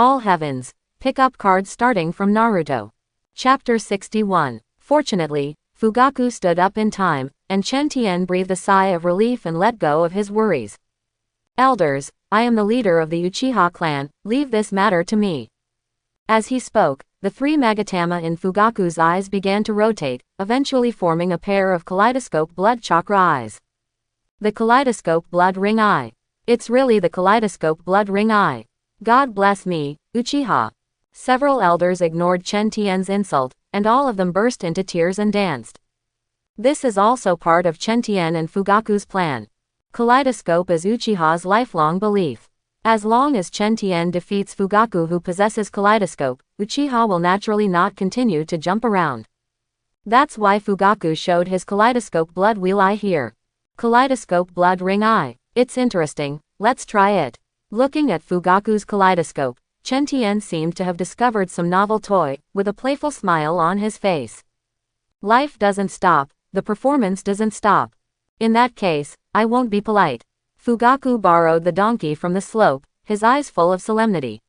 All heavens. Pick up cards starting from Naruto. Chapter 61. Fortunately, Fugaku stood up in time, and Chen Tian breathed a sigh of relief and let go of his worries. Elders, I am the leader of the Uchiha clan, leave this matter to me. As he spoke, the three Magatama in Fugaku's eyes began to rotate, eventually forming a pair of kaleidoscope blood chakra eyes. The kaleidoscope blood ring eye. It's really the kaleidoscope blood ring eye. God bless me, Uchiha. Several elders ignored Chen Tian's insult, and all of them burst into tears and danced. This is also part of Chen Tian and Fugaku's plan. Kaleidoscope is Uchiha's lifelong belief. As long as Chen Tian defeats Fugaku who possesses kaleidoscope, Uchiha will naturally not continue to jump around. That's why Fugaku showed his kaleidoscope blood wheel eye here. Kaleidoscope blood ring eye. It's interesting, let's try it. Looking at Fugaku's kaleidoscope, Chen Tian seemed to have discovered some novel toy, with a playful smile on his face. Life doesn't stop, the performance doesn't stop. In that case, I won't be polite. Fugaku borrowed the donkey from the slope, his eyes full of solemnity.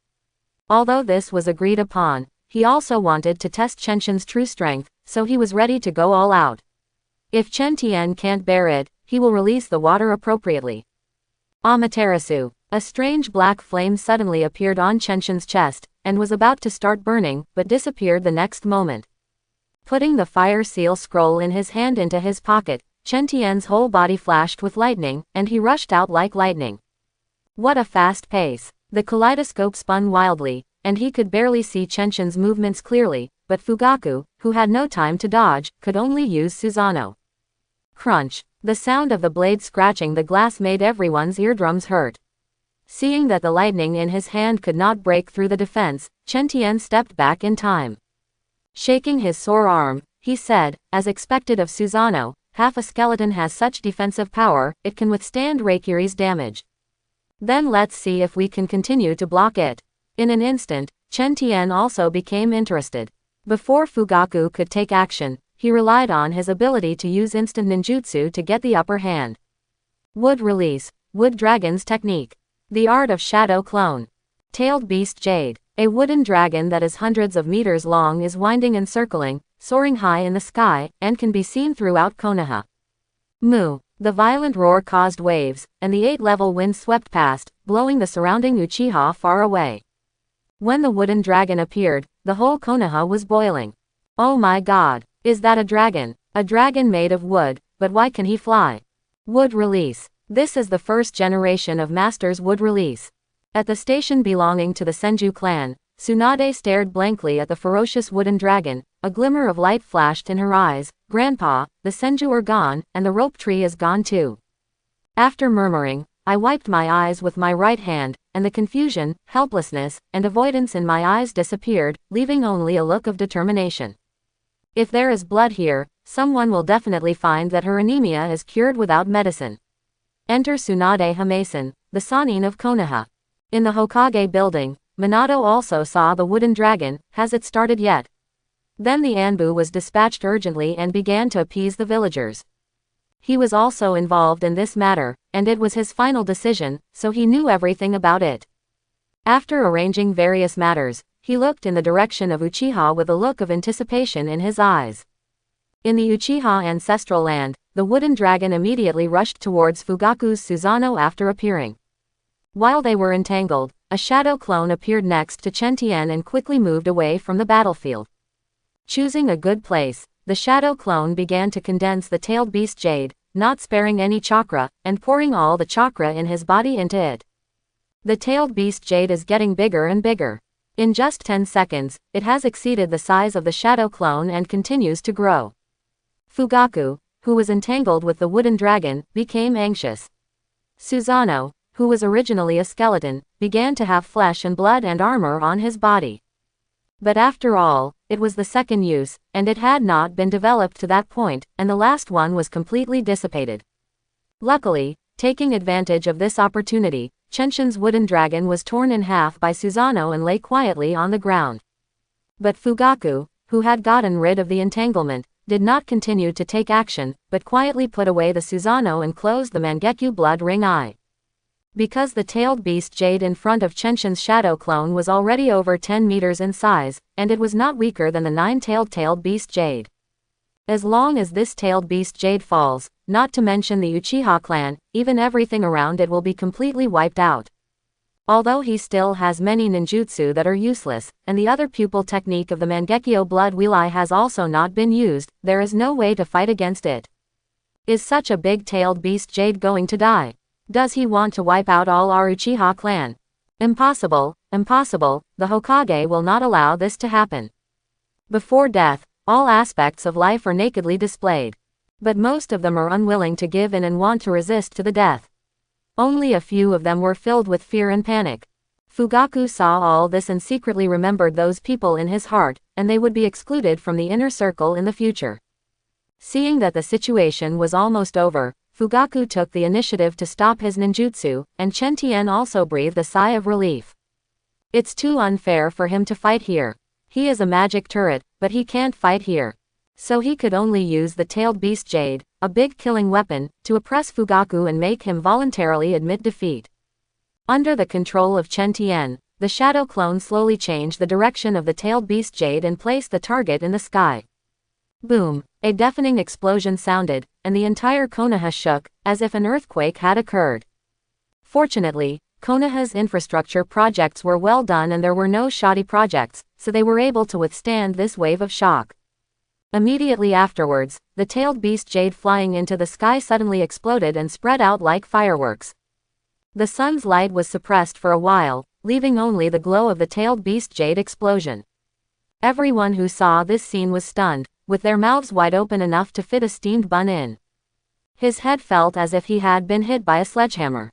Although this was agreed upon, he also wanted to test Chenshin's true strength, so he was ready to go all out. If Chen Tian can't bear it, he will release the water appropriately. Amaterasu. A strange black flame suddenly appeared on Chenshin's chest, and was about to start burning, but disappeared the next moment. Putting the fire seal scroll in his hand into his pocket, Chen Tian's whole body flashed with lightning, and he rushed out like lightning. What a fast pace! The kaleidoscope spun wildly, and he could barely see Chenshin's movements clearly, but Fugaku, who had no time to dodge, could only use Susanoo. Crunch! The sound of the blade scratching the glass made everyone's eardrums hurt. Seeing that the lightning in his hand could not break through the defense, Chen Tian stepped back in time. Shaking his sore arm, he said, as expected of Susanoo, half a skeleton has such defensive power, it can withstand Reikiri's damage. Then let's see if we can continue to block it. In an instant, Chen Tian also became interested. Before Fugaku could take action, he relied on his ability to use instant ninjutsu to get the upper hand. Wood release, Wood Dragon's technique. The art of shadow clone. Tailed beast jade. A wooden dragon that is hundreds of meters long is winding and circling, soaring high in the sky, and can be seen throughout Konoha. Moo. The violent roar caused waves, and the 8-level wind swept past, blowing the surrounding Uchiha far away. When the wooden dragon appeared, the whole Konoha was boiling. Oh my god, is that a dragon? A dragon made of wood, but why can he fly? Wood release. This is the first generation of Master's Wood release. At the station belonging to the Senju clan, Tsunade stared blankly at the ferocious wooden dragon. A glimmer of light flashed in her eyes. Grandpa, the Senju are gone, and the rope tree is gone too. After murmuring, I wiped my eyes with my right hand, and the confusion, helplessness, and avoidance in my eyes disappeared, leaving only a look of determination. If there is blood here, someone will definitely find that her anemia is cured without medicine. Enter Tsunade Hamasen, the Sannin of Konoha. In the Hokage building, Minato also saw the wooden dragon. Has it started yet? Then the Anbu was dispatched urgently and began to appease the villagers. He was also involved in this matter, and it was his final decision, so he knew everything about it. After arranging various matters, he looked in the direction of Uchiha with a look of anticipation in his eyes. In the Uchiha ancestral land, the wooden dragon immediately rushed towards Fugaku's Susanoo after appearing. While they were entangled, a shadow clone appeared next to Chen Tian and quickly moved away from the battlefield. Choosing a good place, the shadow clone began to condense the tailed beast jade, not sparing any chakra, and pouring all the chakra in his body into it. The tailed beast jade is getting bigger and bigger. In just 10 seconds, it has exceeded the size of the shadow clone and continues to grow. Fugaku, who was entangled with the wooden dragon, became anxious. Susanoo, who was originally a skeleton, began to have flesh and blood and armor on his body. But after all, it was the second use, and it had not been developed to that point, and the last one was completely dissipated. Luckily, taking advantage of this opportunity, Chenshin's wooden dragon was torn in half by Susanoo and lay quietly on the ground. But Fugaku, who had gotten rid of the entanglement, did not continue to take action, but quietly put away the Susanoo and closed the Mangekyo blood ring eye. Because the tailed beast jade in front of Chenshin's shadow clone was already over 10 meters in size, and it was not weaker than the 9-tailed beast jade. As long as this tailed beast jade falls, not to mention the Uchiha clan, even everything around it will be completely wiped out. Although he still has many ninjutsu that are useless, and the other pupil technique of the Mangekyo blood wheel eye has also not been used, there is no way to fight against it. Is such a big-tailed beast jade going to die? Does he want to wipe out all our Uchiha clan? Impossible, impossible, the Hokage will not allow this to happen. Before death, all aspects of life are nakedly displayed. But most of them are unwilling to give in and want to resist to the death. Only a few of them were filled with fear and panic. Fugaku saw all this and secretly remembered those people in his heart, and they would be excluded from the inner circle in the future. Seeing that the situation was almost over, Fugaku took the initiative to stop his ninjutsu, and Chen Tian also breathed a sigh of relief. It's too unfair for him to fight here. He is a magic turret, but he can't fight here. So he could only use the tailed beast jade, a big killing weapon, to oppress Fugaku and make him voluntarily admit defeat. Under the control of Chen Tian, the shadow clone slowly changed the direction of the tailed beast jade and placed the target in the sky. Boom! A deafening explosion sounded, and the entire Konoha shook, as if an earthquake had occurred. Fortunately, Konoha's infrastructure projects were well done and there were no shoddy projects, so they were able to withstand this wave of shock. Immediately afterwards, the tailed beast jade flying into the sky suddenly exploded and spread out like fireworks. The sun's light was suppressed for a while, leaving only the glow of the tailed beast jade explosion. Everyone who saw this scene was stunned, with their mouths wide open enough to fit a steamed bun in. His head felt as if he had been hit by a sledgehammer.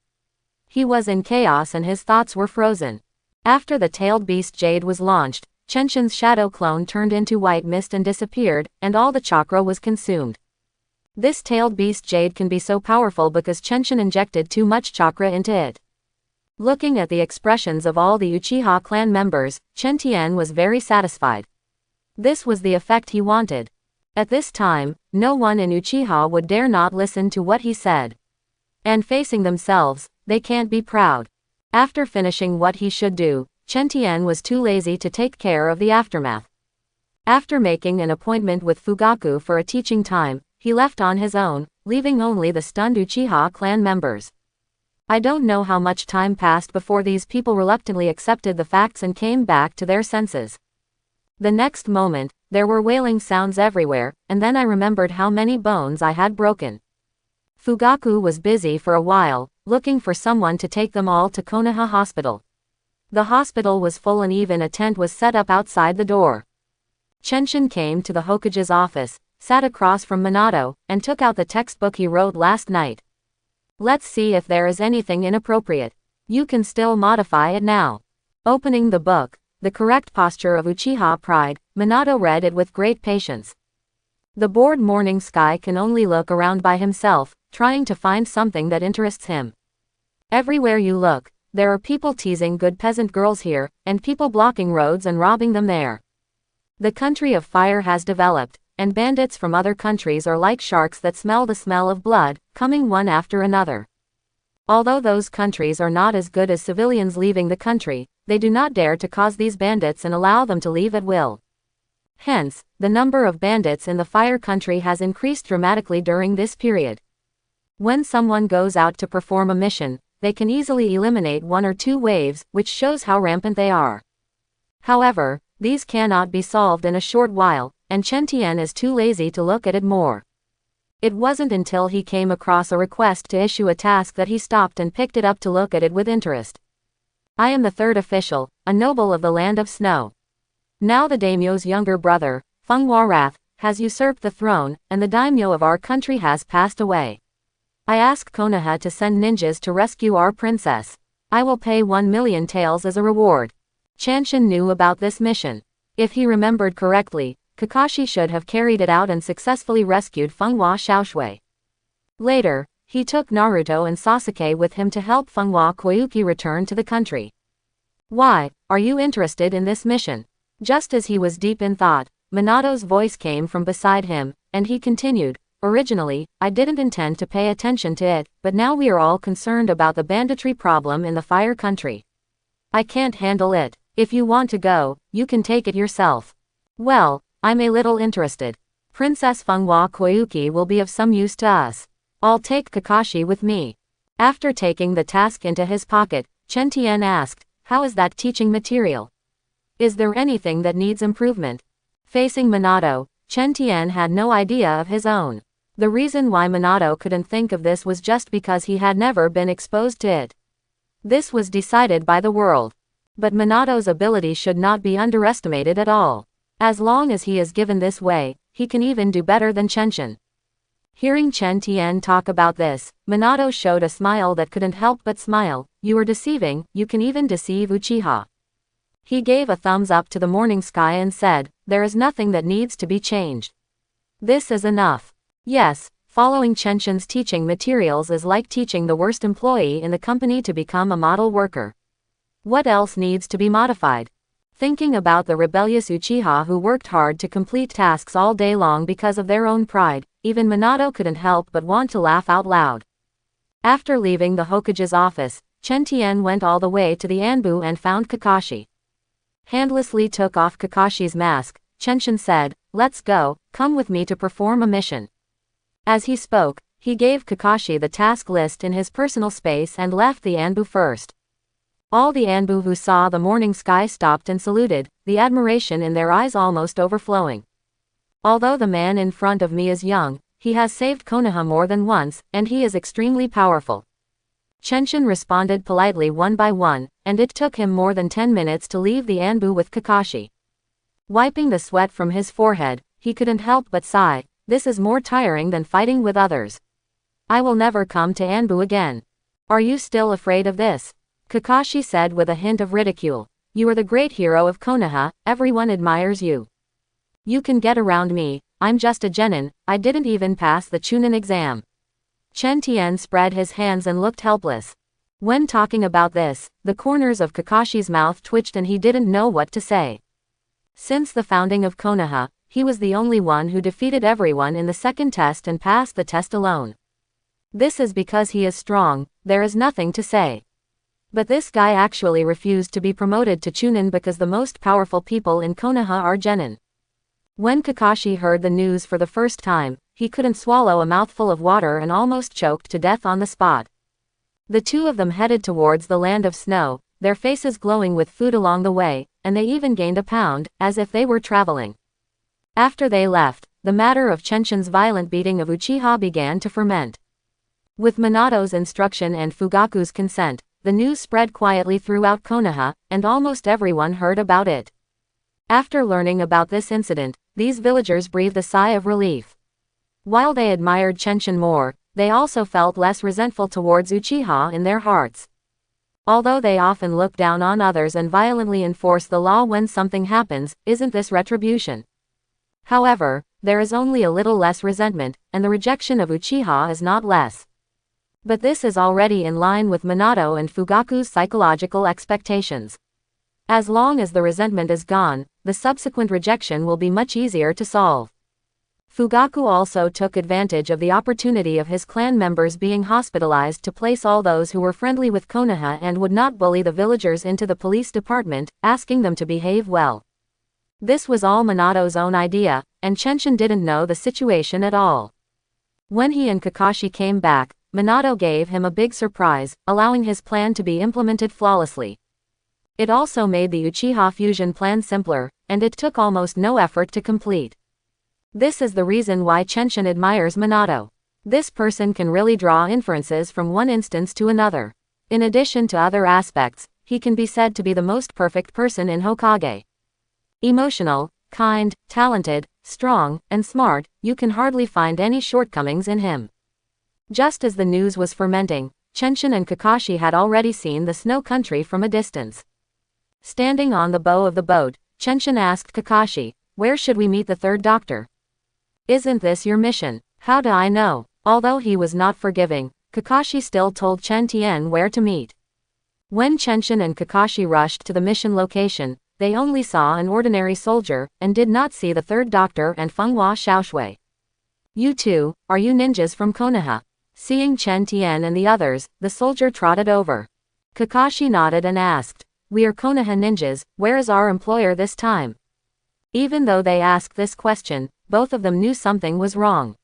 He was in chaos and his thoughts were frozen. After the tailed beast jade was launched, Chenshin's shadow clone turned into white mist and disappeared, and all the chakra was consumed. This tailed beast jade can be so powerful because Chenshin injected too much chakra into it. Looking at the expressions of all the Uchiha clan members, Chen Tian was very satisfied. This was the effect he wanted. At this time, no one in Uchiha would dare not listen to what he said. And facing themselves, they can't be proud. After finishing what he should do, Chen Tian was too lazy to take care of the aftermath. After making an appointment with Fugaku for a teaching time, he left on his own, leaving only the stunned Uchiha clan members. I don't know how much time passed before these people reluctantly accepted the facts and came back to their senses. The next moment, there were wailing sounds everywhere, and then I remembered how many bones I had broken. Fugaku was busy for a while, looking for someone to take them all to Konoha Hospital. The hospital was full and even a tent was set up outside the door. Chenshin came to the Hokage's office, sat across from Minato, and took out the textbook he wrote last night. Let's see if there is anything inappropriate. You can still modify it now. Opening the book, The Correct Posture of Uchiha Pride, Minato read it with great patience. The bored morning sky can only look around by himself, trying to find something that interests him. Everywhere you look, there are people teasing good peasant girls here, and people blocking roads and robbing them there. The country of fire has developed, and bandits from other countries are like sharks that smell the smell of blood, coming one after another. Although those countries are not as good as civilians leaving the country, they do not dare to cause these bandits and allow them to leave at will. Hence, the number of bandits in the fire country has increased dramatically during this period. When someone goes out to perform a mission, they can easily eliminate one or two waves, which shows how rampant they are. However, these cannot be solved in a short while, and Chen Tian is too lazy to look at it more. It wasn't until he came across a request to issue a task that he stopped and picked it up to look at it with interest. I am the third official, a noble of the land of snow. Now the daimyo's younger brother, Feng Warath, has usurped the throne, and the daimyo of our country has passed away. I ask Konoha to send ninjas to rescue our princess. I will pay 1 million taels as a reward. Chenshin knew about this mission. If he remembered correctly, Kakashi should have carried it out and successfully rescued Fenghua Xiaoshui. Later, he took Naruto and Sasuke with him to help Fenghua Koyuki return to the country. Why, are you interested in this mission? Just as he was deep in thought, Minato's voice came from beside him, and he continued, Originally, I didn't intend to pay attention to it, but now we are all concerned about the banditry problem in the Fire Country. I can't handle it. If you want to go, you can take it yourself. Well, I'm a little interested. Princess Fenghua Koyuki will be of some use to us. I'll take Kakashi with me. After taking the task into his pocket, Chen Tian asked, how is that teaching material? Is there anything that needs improvement? Facing Minato, Chen Tian had no idea of his own. The reason why Minato couldn't think of this was just because he had never been exposed to it. This was decided by the world. But Minato's ability should not be underestimated at all. As long as he is given this way, he can even do better than Chenshin. Hearing Chen Tian talk about this, Minato showed a smile that couldn't help but smile. You are deceiving, you can even deceive Uchiha. He gave a thumbs up to the morning sky and said, there is nothing that needs to be changed. This is enough. Yes, following Chenshin's teaching materials is like teaching the worst employee in the company to become a model worker. What else needs to be modified? Thinking about the rebellious Uchiha who worked hard to complete tasks all day long because of their own pride, even Minato couldn't help but want to laugh out loud. After leaving the Hokage's office, Chen Tian went all the way to the Anbu and found Kakashi. Handlessly took off Kakashi's mask, Chenshin said, let's go, come with me to perform a mission. As he spoke, he gave Kakashi the task list in his personal space and left the Anbu first. All the Anbu who saw the morning sky stopped and saluted, the admiration in their eyes almost overflowing. Although the man in front of me is young, he has saved Konoha more than once, and he is extremely powerful. Chenshin responded politely one by one, and it took him more than 10 minutes to leave the Anbu with Kakashi. Wiping the sweat from his forehead, he couldn't help but sigh, this is more tiring than fighting with others. I will never come to Anbu again. Are you still afraid of this? Kakashi said with a hint of ridicule. You are the great hero of Konoha, everyone admires you. You can get around me, I'm just a genin, I didn't even pass the Chunin exam. Chen Tian spread his hands and looked helpless. When talking about this, the corners of Kakashi's mouth twitched and he didn't know what to say. Since the founding of Konoha, he was the only one who defeated everyone in the second test and passed the test alone. This is because he is strong, there is nothing to say. But this guy actually refused to be promoted to Chunin because the most powerful people in Konoha are genin. When Kakashi heard the news for the first time, he couldn't swallow a mouthful of water and almost choked to death on the spot. The two of them headed towards the land of snow, their faces glowing with food along the way, and they even gained a pound, as if they were traveling. After they left, the matter of Chenshin's violent beating of Uchiha began to ferment. With Minato's instruction and Fugaku's consent, the news spread quietly throughout Konoha, and almost everyone heard about it. After learning about this incident, these villagers breathed a sigh of relief. While they admired Chenshin more, they also felt less resentful towards Uchiha in their hearts. Although they often look down on others and violently enforce the law when something happens, isn't this retribution? However, there is only a little less resentment, and the rejection of Uchiha is not less. But this is already in line with Minato and Fugaku's psychological expectations. As long as the resentment is gone, the subsequent rejection will be much easier to solve. Fugaku also took advantage of the opportunity of his clan members being hospitalized to place all those who were friendly with Konoha and would not bully the villagers into the police department, asking them to behave well. This was all Minato's own idea, and Chenshin didn't know the situation at all. When he and Kakashi came back, Minato gave him a big surprise, allowing his plan to be implemented flawlessly. It also made the Uchiha fusion plan simpler, and it took almost no effort to complete. This is the reason why Chenshin admires Minato. This person can really draw inferences from one instance to another. In addition to other aspects, he can be said to be the most perfect person in Hokage. Emotional, kind, talented, strong, and smart, you can hardly find any shortcomings in him. Just as the news was fermenting, Chenshin and Kakashi had already seen the snow country from a distance. Standing on the bow of the boat, Chenshin asked Kakashi, where should we meet the third doctor? Isn't this your mission? How do I know? Although he was not forgiving, Kakashi still told Chen Tian where to meet. When Chenshin and Kakashi rushed to the mission location, they only saw an ordinary soldier, and did not see the third doctor and Fenghua Xiaoshui. You two, are you ninjas from Konoha? Seeing Chen Tian and the others, the soldier trotted over. Kakashi nodded and asked, we are Konoha ninjas, where is our employer this time? Even though they asked this question, both of them knew something was wrong.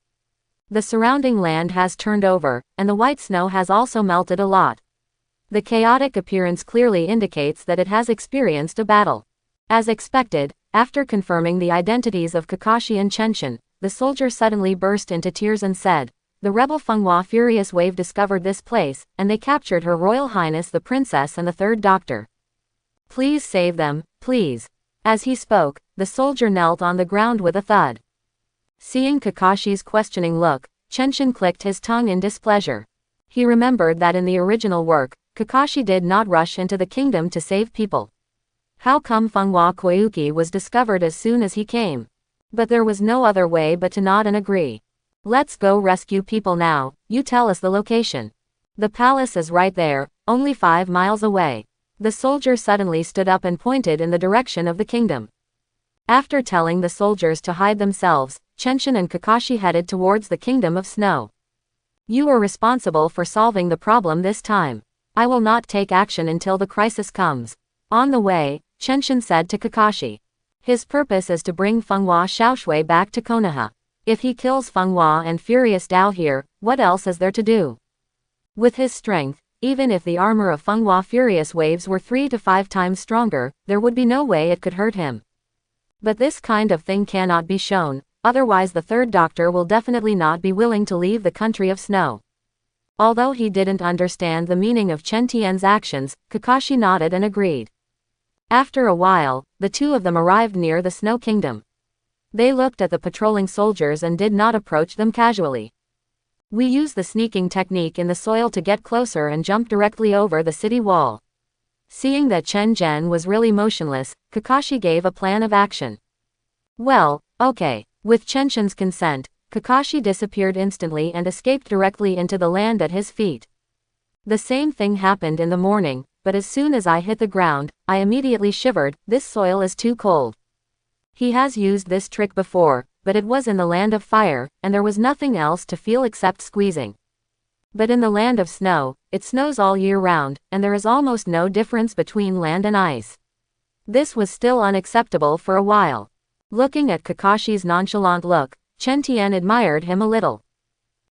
The surrounding land has turned over, and the white snow has also melted a lot. The chaotic appearance clearly indicates that it has experienced a battle. As expected, after confirming the identities of Kakashi and Chenshin, the soldier suddenly burst into tears and said, the rebel Fenghua Furious Wave discovered this place, and they captured Her Royal Highness the Princess and the Third Doctor. Please save them, please. As he spoke, the soldier knelt on the ground with a thud. Seeing Kakashi's questioning look, Chenshin clicked his tongue in displeasure. He remembered that in the original work, Kakashi did not rush into the kingdom to save people. How come Fenghua Koyuki was discovered as soon as he came? But there was no other way but to nod and agree. Let's go rescue people now, you tell us the location. The palace is right there, only 5 miles away. The soldier suddenly stood up and pointed in the direction of the kingdom. After telling the soldiers to hide themselves, Chenshin and Kakashi headed towards the Kingdom of Snow. You are responsible for solving the problem this time. I will not take action until the crisis comes. On the way, Chenshin said to Kakashi. His purpose is to bring Fenghua Xiaoshui back to Konoha. If he kills Fenghua and Furious Dao here, what else is there to do? With his strength, even if the armor of Fenghua Furious Waves were 3 to 5 times stronger, there would be no way it could hurt him. But this kind of thing cannot be shown, otherwise the Third Doctor will definitely not be willing to leave the country of snow. Although he didn't understand the meaning of Chen Tian's actions, Kakashi nodded and agreed. After a while, the two of them arrived near the Snow Kingdom. They looked at the patrolling soldiers and did not approach them casually. We use the sneaking technique in the soil to get closer and jump directly over the city wall. Seeing that Chen Zhen was really motionless, Kakashi gave a plan of action. Well, okay. With Chenshin's consent, Kakashi disappeared instantly and escaped directly into the land at his feet. The same thing happened in the morning, but as soon as I hit the ground, I immediately shivered. This soil is too cold. He has used this trick before, but it was in the land of fire, and there was nothing else to feel except squeezing. But in the land of snow, it snows all year round, and there is almost no difference between land and ice. This was still unacceptable for a while. Looking at Kakashi's nonchalant look, Chen Tian admired him a little.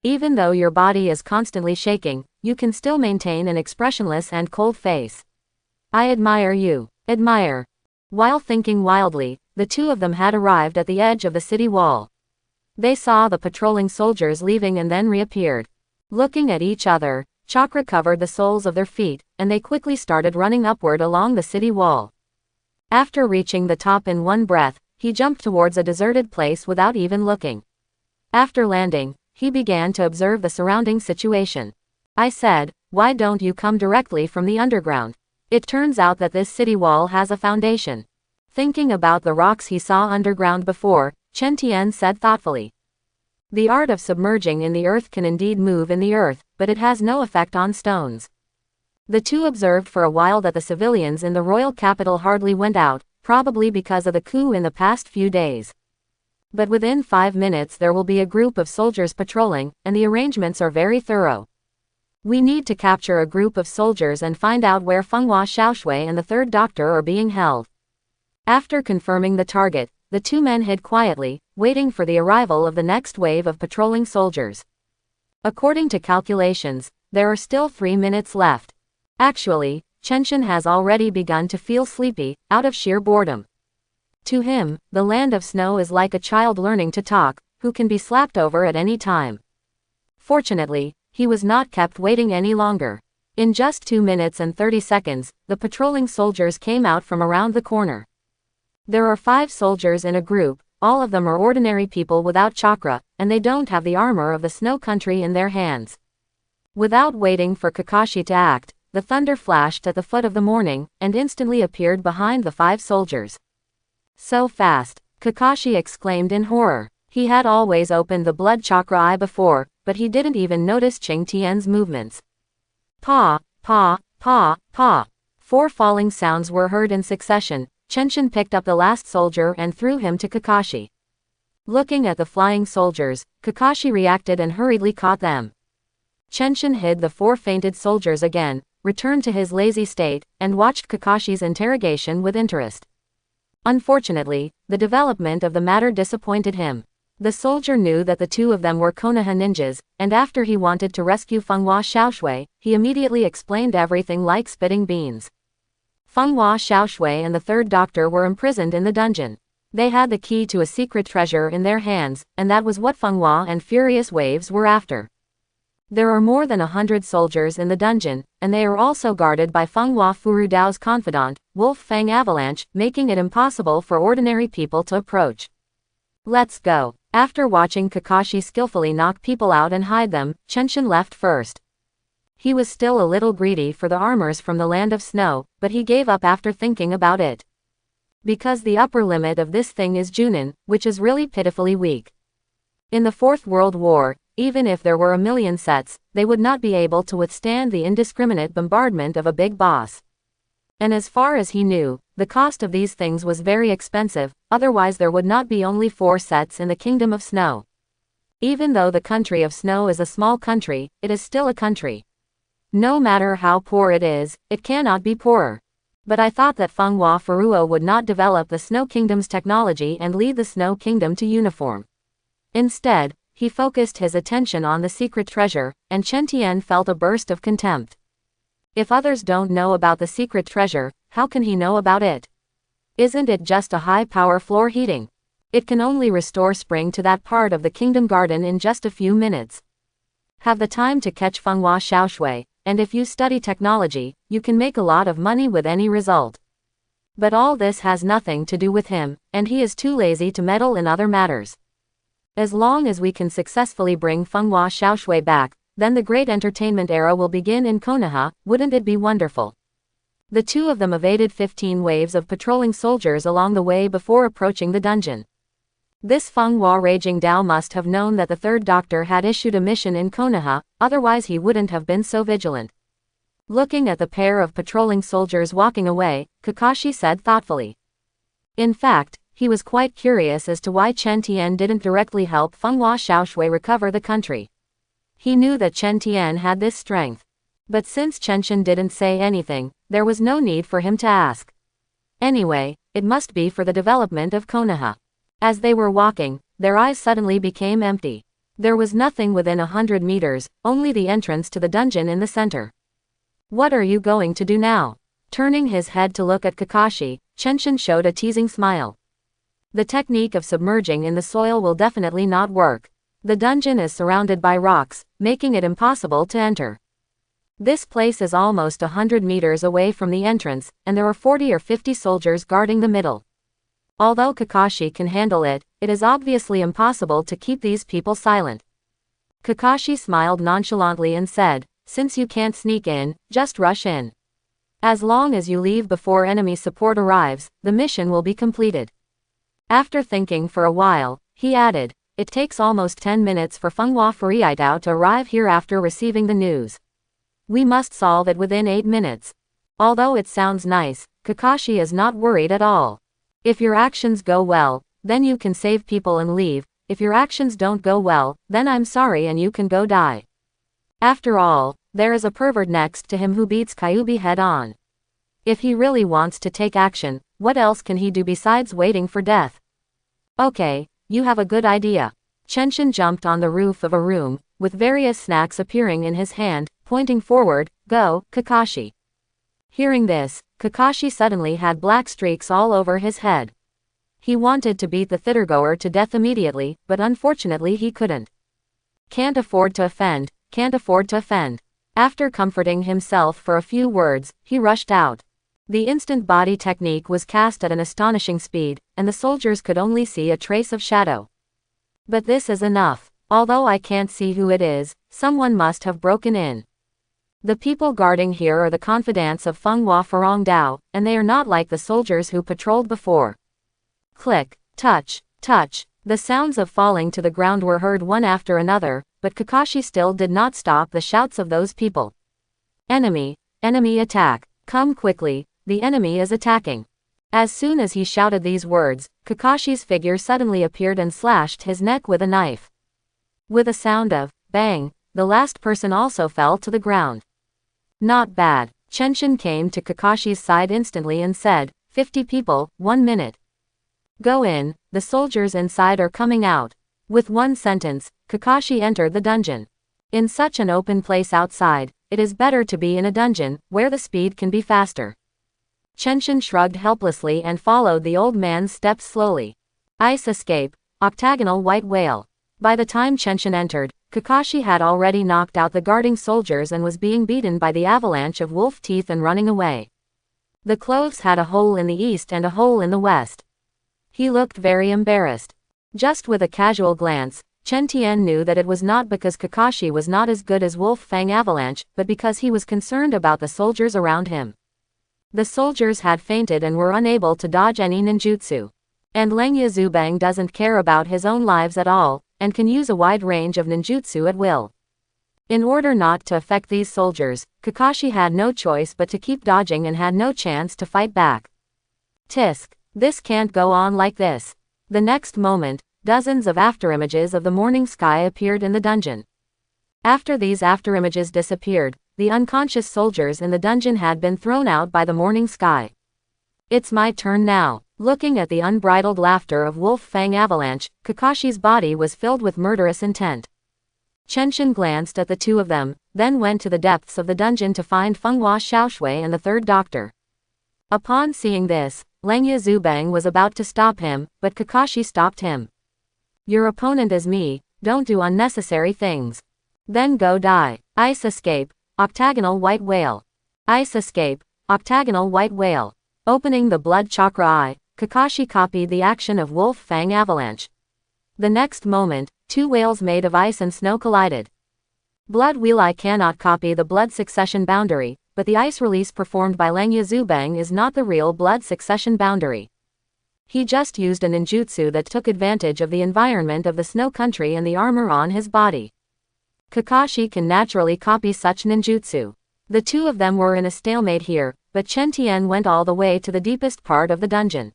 Even though your body is constantly shaking, you can still maintain an expressionless and cold face. I admire you. Admire. While thinking wildly, the two of them had arrived at the edge of the city wall. They saw the patrolling soldiers leaving and then reappeared. Looking at each other, chakra covered the soles of their feet, and they quickly started running upward along the city wall. After reaching the top in one breath, he jumped towards a deserted place without even looking. After landing, he began to observe the surrounding situation. I said, why don't you come directly from the underground? It turns out that this city wall has a foundation. Thinking about the rocks he saw underground before, Chen Tian said thoughtfully. The art of submerging in the earth can indeed move in the earth, but it has no effect on stones. The two observed for a while that the civilians in the royal capital hardly went out, probably because of the coup in the past few days. But within 5 minutes there will be a group of soldiers patrolling, and the arrangements are very thorough. We need to capture a group of soldiers and find out where Fenghua Xiaoshui and the Third Doctor are being held. After confirming the target, the two men hid quietly, waiting for the arrival of the next wave of patrolling soldiers. According to calculations, there are still 3 minutes left. Actually, Chenshin has already begun to feel sleepy, out of sheer boredom. To him, the land of snow is like a child learning to talk, who can be slapped over at any time. Fortunately, he was not kept waiting any longer. In just 2 minutes and 30 seconds, the patrolling soldiers came out from around the corner. There are 5 soldiers in a group, all of them are ordinary people without chakra, and they don't have the armor of the snow country in their hands. Without waiting for Kakashi to act, the thunder flashed at the foot of the morning, and instantly appeared behind the 5 soldiers. So fast, Kakashi exclaimed in horror. He had always opened the blood chakra eye before, but he didn't even notice Chen Tian's movements. Pa, pa, pa, pa. 4 falling sounds were heard in succession. Chenshin picked up the last soldier and threw him to Kakashi. Looking at the flying soldiers, Kakashi reacted and hurriedly caught them. Chenshin hid the 4 fainted soldiers again, returned to his lazy state, and watched Kakashi's interrogation with interest. Unfortunately, the development of the matter disappointed him. The soldier knew that the 2 of them were Konoha ninjas, and after he wanted to rescue Fenghua Xiaoshui, he immediately explained everything like spitting beans. Fenghua Xiaoshui and the 3rd doctor were imprisoned in the dungeon. They had the key to a secret treasure in their hands, and that was what Fenghua and Furious Waves were after. There are more than 100 soldiers in the dungeon, and they are also guarded by Fenghua Furudao's confidant, Wolf Fang Avalanche, making it impossible for ordinary people to approach. Let's go. After watching Kakashi skillfully knock people out and hide them, Chenshin left first. He was still a little greedy for the armors from the Land of Snow, but he gave up after thinking about it. Because the upper limit of this thing is Junin, which is really pitifully weak. In the 4th World War, even if there were 1,000,000 sets, they would not be able to withstand the indiscriminate bombardment of a big boss. And as far as he knew, the cost of these things was very expensive, otherwise there would not be only 4 sets in the Kingdom of Snow. Even though the country of Snow is a small country, it is still a country. No matter how poor it is, it cannot be poorer. But I thought that Fenghua Furuo would not develop the Snow Kingdom's technology and lead the Snow Kingdom to uniform. Instead, he focused his attention on the secret treasure, and Chen Tian felt a burst of contempt. If others don't know about the secret treasure, how can he know about it? Isn't it just a high-power floor heating? It can only restore spring to that part of the kingdom garden in just a few minutes. Have the time to catch Fenghua Xiaoshui, and if you study technology, you can make a lot of money with any result. But all this has nothing to do with him, and he is too lazy to meddle in other matters. As long as we can successfully bring Fenghua Xiaoshui back, then the great entertainment era will begin in Konoha, wouldn't it be wonderful? The 2 of them evaded 15 waves of patrolling soldiers along the way before approaching the dungeon. This Fenghua Raging Dao must have known that the 3rd doctor had issued a mission in Konoha, otherwise he wouldn't have been so vigilant. Looking at the pair of patrolling soldiers walking away, Kakashi said thoughtfully. In fact, he was quite curious as to why Chen Tian didn't directly help Fenghua Xiaoshui recover the country. He knew that Chen Tian had this strength. But since Chenshin didn't say anything, there was no need for him to ask. Anyway, it must be for the development of Konoha. As they were walking, their eyes suddenly became empty. There was nothing within 100 meters, only the entrance to the dungeon in the center. What are you going to do now? Turning his head to look at Kakashi, Chenshin showed a teasing smile. The technique of submerging in the soil will definitely not work. The dungeon is surrounded by rocks, making it impossible to enter. This place is almost 100 meters away from the entrance, and there are 40 or 50 soldiers guarding the middle. Although Kakashi can handle it, it is obviously impossible to keep these people silent. Kakashi smiled nonchalantly and said, "Since you can't sneak in, just rush in. As long as you leave before enemy support arrives, the mission will be completed." After thinking for a while, he added, "It takes almost 10 minutes for Fenghua Furuidao to arrive here after receiving the news. We must solve it within 8 minutes. Although it sounds nice, Kakashi is not worried at all. If your actions go well, then you can save people and leave. If your actions don't go well, then I'm sorry and you can go die. After all, there is a pervert next to him who beats Kyuubi head on. If he really wants to take action, what else can he do besides waiting for death?" "Okay, you have a good idea." Chenshin jumped on the roof of a room, with various snacks appearing in his hand, pointing forward, "Go, Kakashi." Hearing this, Kakashi suddenly had black streaks all over his head. He wanted to beat the theatergoer to death immediately, but unfortunately he couldn't. Can't afford to offend, can't afford to offend. After comforting himself for a few words, he rushed out. The instant body technique was cast at an astonishing speed, and the soldiers could only see a trace of shadow. But this is enough. Although I can't see who it is, someone must have broken in. The people guarding here are the confidants of Fenghua Furuidao, and they are not like the soldiers who patrolled before. Click, touch, touch. The sounds of falling to the ground were heard one after another, but Kakashi still did not stop the shouts of those people. "Enemy! Enemy attack! Come quickly, the enemy is attacking!" As soon as he shouted these words, Kakashi's figure suddenly appeared and slashed his neck with a knife. With a sound of bang, the last person also fell to the ground. Not bad. Chenshin came to Kakashi's side instantly and said, 50 people, 1 minute. Go in, the soldiers inside are coming out. With one sentence, Kakashi entered the dungeon. In such an open place outside, it is better to be in a dungeon, where the speed can be faster. Chenshin shrugged helplessly and followed the old man's steps slowly. Ice escape, octagonal white whale. By the time Chenshin entered, Kakashi had already knocked out the guarding soldiers and was being beaten by the avalanche of wolf teeth and running away. The clothes had a hole in the east and a hole in the west. He looked very embarrassed. Just with a casual glance, Chen Tian knew that it was not because Kakashi was not as good as Wolf Fang Avalanche, but because he was concerned about the soldiers around him. The soldiers had fainted and were unable to dodge any ninjutsu. And Lengya Zubang doesn't care about his own lives at all, and can use a wide range of ninjutsu at will. In order not to affect these soldiers, Kakashi had no choice but to keep dodging and had no chance to fight back. Tisk. This can't go on like this. The next moment, dozens of afterimages of the morning sky appeared in the dungeon. After these afterimages disappeared, the unconscious soldiers in the dungeon had been thrown out by the morning sky. It's my turn now. Looking at the unbridled laughter of Wolf Fang Avalanche, Kakashi's body was filled with murderous intent. Chenshin glanced at the two of them, then went to the depths of the dungeon to find Fenghua Xiaoshui and the third doctor. Upon seeing this, Lengya Zubang was about to stop him, but Kakashi stopped him. Your opponent is me, don't do unnecessary things. Then go die. Ice escape, octagonal white whale. Ice escape, octagonal white whale. Opening the blood chakra eye, Kakashi copied the action of Wolf Fang Avalanche. The next moment, two whales made of ice and snow collided. Blood wheel I cannot copy the blood succession boundary, but the ice release performed by Lengya Zubang is not the real blood succession boundary. He just used a ninjutsu that took advantage of the environment of the snow country and the armor on his body. Kakashi can naturally copy such ninjutsu. The two of them were in a stalemate here, but Chen Tian went all the way to the deepest part of the dungeon.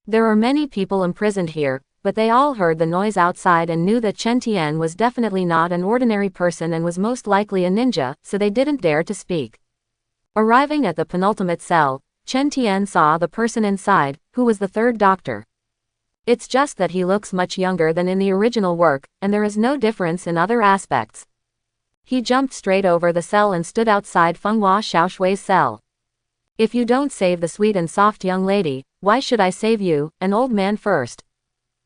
There are many people imprisoned here, but they all heard the noise outside and knew that Chen Tian was definitely not an ordinary person and was most likely a ninja, so they didn't dare to speak. Arriving at the penultimate cell, Chen Tian saw the person inside, who was the third doctor. It's just that he looks much younger than in the original work, and there is no difference in other aspects. He jumped straight over the cell and stood outside Fenghua Xiaoshui's cell. If you don't save the sweet and soft young lady, why should I save you, an old man first?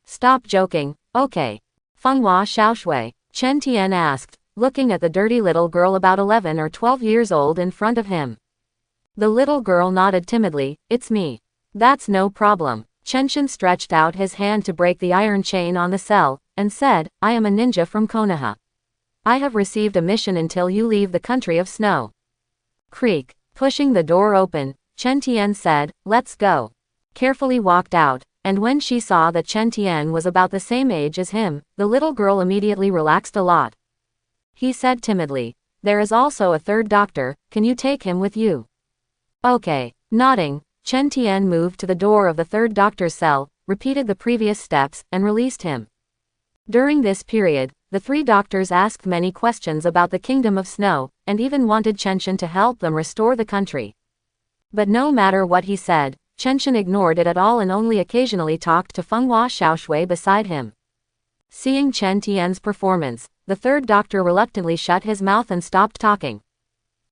Stop joking, okay. Fenghua Xiaoshui, Chen Tian asked, looking at the dirty little girl about 11 or 12 years old in front of him. The little girl nodded timidly, it's me. That's no problem. Chenshin stretched out his hand to break the iron chain on the cell, and said, I am a ninja from Konoha. I have received a mission until you leave the country of snow. Creak. Pushing the door open, Chen Tian said, let's go. Carefully walked out, and when she saw that Chen Tian was about the same age as him, the little girl immediately relaxed a lot. He said timidly, there is also a third doctor, can you take him with you? Okay. Nodding, Chen Tian moved to the door of the third doctor's cell, repeated the previous steps, and released him. During this period, the three doctors asked many questions about the Kingdom of Snow, and even wanted Chenshin to help them restore the country. But no matter what he said, Chenshin ignored it at all and only occasionally talked to Fenghua Xiaoshui beside him. Seeing Chen Tian's performance, the third doctor reluctantly shut his mouth and stopped talking.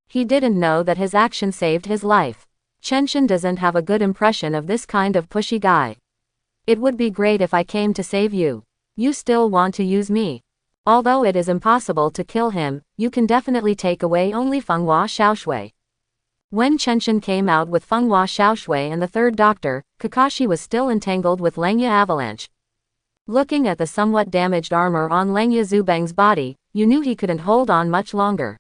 He didn't know that his action saved his life. Chenshin doesn't have a good impression of this kind of pushy guy. It would be great if I came to save you. You still want to use me. Although it is impossible to kill him, you can definitely take away only Fenghua Xiaoshui. When Chenshin came out with Fenghua Xiaoshui and the third doctor, Kakashi was still entangled with Lengya Avalanche. Looking at the somewhat damaged armor on Lengya Zubang's body, you knew he couldn't hold on much longer.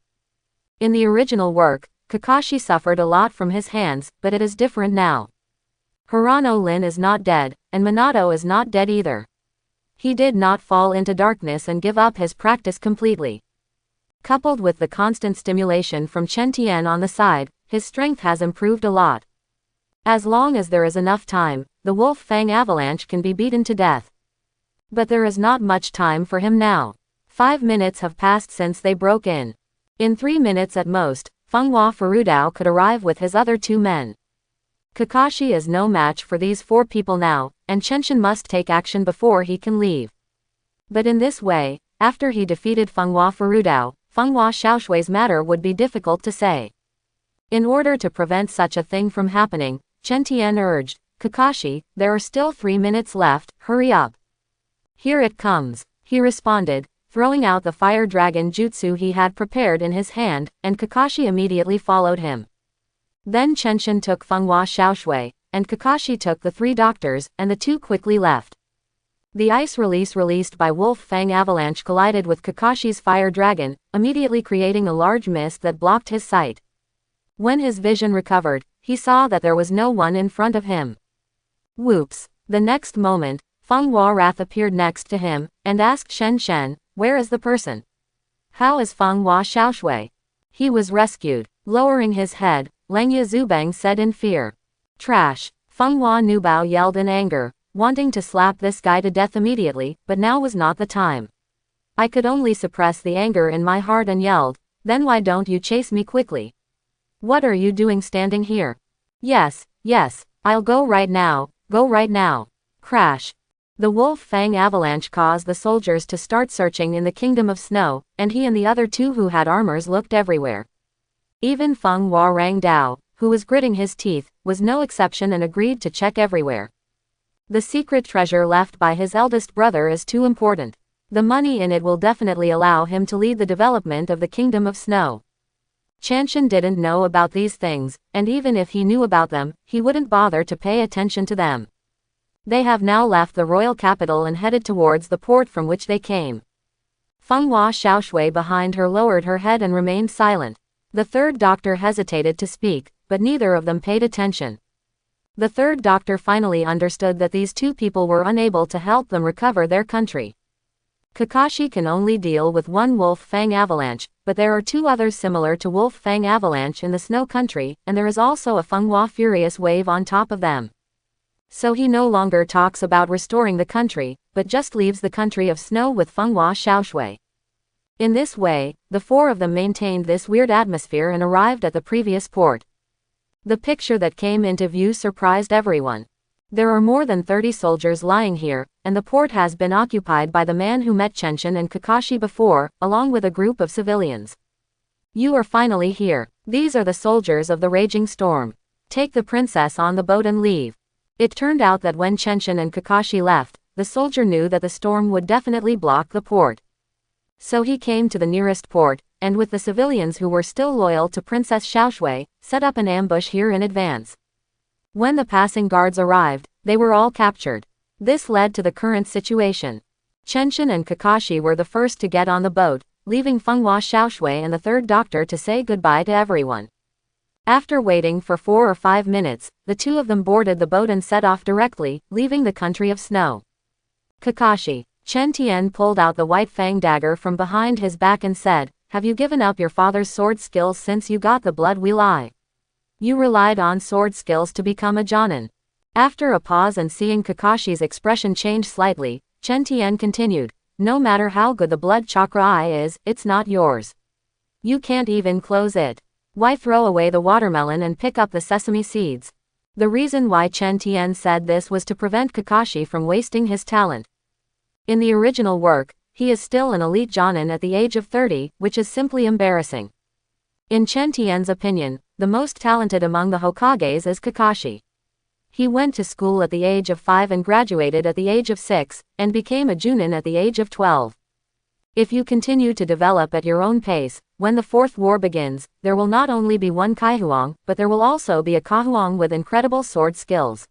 In the original work, Kakashi suffered a lot from his hands, but it is different now. Hirano Lin is not dead, and Minato is not dead either. He did not fall into darkness and give up his practice completely. Coupled with the constant stimulation from Chen Tian on the side, his strength has improved a lot. As long as there is enough time, the Wolf Fang Avalanche can be beaten to death. But there is not much time for him now. 5 minutes have passed since they broke in. In 3 minutes at most, Fenghua Furudao could arrive with his other 2 men. Kakashi is no match for these 4 people now, and Chenshin must take action before he can leave. But in this way, after he defeated Fenghua Furudao, Fenghua Xiaoshui's matter would be difficult to say. In order to prevent such a thing from happening, Chen Tian urged, Kakashi, there are still 3 minutes left, hurry up. Here it comes, he responded, throwing out the fire dragon jutsu he had prepared in his hand, and Kakashi immediately followed him. Then Chenshin took Fenghua Xiaoshui, and Kakashi took the 3 doctors, and the 2 quickly left. The ice release released by Wolf Fang Avalanche collided with Kakashi's fire dragon, immediately creating a large mist that blocked his sight. When his vision recovered, he saw that there was no one in front of him. Whoops! The next moment, Fenghua Wrath appeared next to him, and asked Shen Shen, where is the person? How is Fenghua Xiaoshui? He was rescued. Lowering his head, Lengya Zubeng said in fear. Trash! Fenghua Nubao yelled in anger, wanting to slap this guy to death immediately, but now was not the time. I could only suppress the anger in my heart and yelled, then why don't you chase me quickly? What are you doing standing here? Yes, I'll go right now, Crash. The Wolf Fang Avalanche caused the soldiers to start searching in the Kingdom of Snow, and he and the other 2 who had armors looked everywhere. Even Fenghua Rangdao, who was gritting his teeth, was no exception and agreed to check everywhere. The secret treasure left by his eldest brother is too important. The money in it will definitely allow him to lead the development of the Kingdom of Snow. Chenshin didn't know about these things, and even if he knew about them, he wouldn't bother to pay attention to them. They have now left the royal capital and headed towards the port from which they came. Fenghua Xiaoshui behind her lowered her head and remained silent. The 3rd doctor hesitated to speak, but neither of them paid attention. The 3rd doctor finally understood that these 2 people were unable to help them recover their country. Kakashi can only deal with 1 Wolf Fang Avalanche, but there are 2 others similar to Wolf Fang Avalanche in the Snow Country, and there is also a Fenghua Furious Wave on top of them. So he no longer talks about restoring the country, but just leaves the country of snow with Fenghua Xiaoshui. In this way, the 4 of them maintained this weird atmosphere and arrived at the previous port. The picture that came into view surprised everyone. There are more than 30 soldiers lying here, and the port has been occupied by the man who met Chenshin and Kakashi before, along with a group of civilians. You are finally here. These are the soldiers of the raging storm. Take the princess on the boat and leave. It turned out that when Chenshin and Kakashi left, the soldier knew that the storm would definitely block the port. So he came to the nearest port, and with the civilians who were still loyal to Princess Xiaoshui, set up an ambush here in advance. When the passing guards arrived, they were all captured. This led to the current situation. Chenshin and Kakashi were the first to get on the boat, leaving Fenghua Xiaoshui and the 3rd doctor to say goodbye to everyone. After waiting for 4 or 5 minutes, the 2 of them boarded the boat and set off directly, leaving the country of snow. Kakashi. Chen Tian pulled out the white fang dagger from behind his back and said, have you given up your father's sword skills since you got the blood wheel eye? You relied on sword skills to become a Jonin. After a pause and seeing Kakashi's expression change slightly, Chen Tian continued, no matter how good the blood chakra eye is, it's not yours. You can't even close it. Why throw away the watermelon and pick up the sesame seeds? The reason why Chen Tian said this was to prevent Kakashi from wasting his talent. In the original work, he is still an elite Jonin at the age of 30, which is simply embarrassing. In Chen Tian's opinion, the most talented among the Hokages is Kakashi. He went to school at the age of 5 and graduated at the age of 6, and became a Junin at the age of 12. If you continue to develop at your own pace, when the 4th war begins, there will not only be one Kaihuang, but there will also be a Kahuang with incredible sword skills.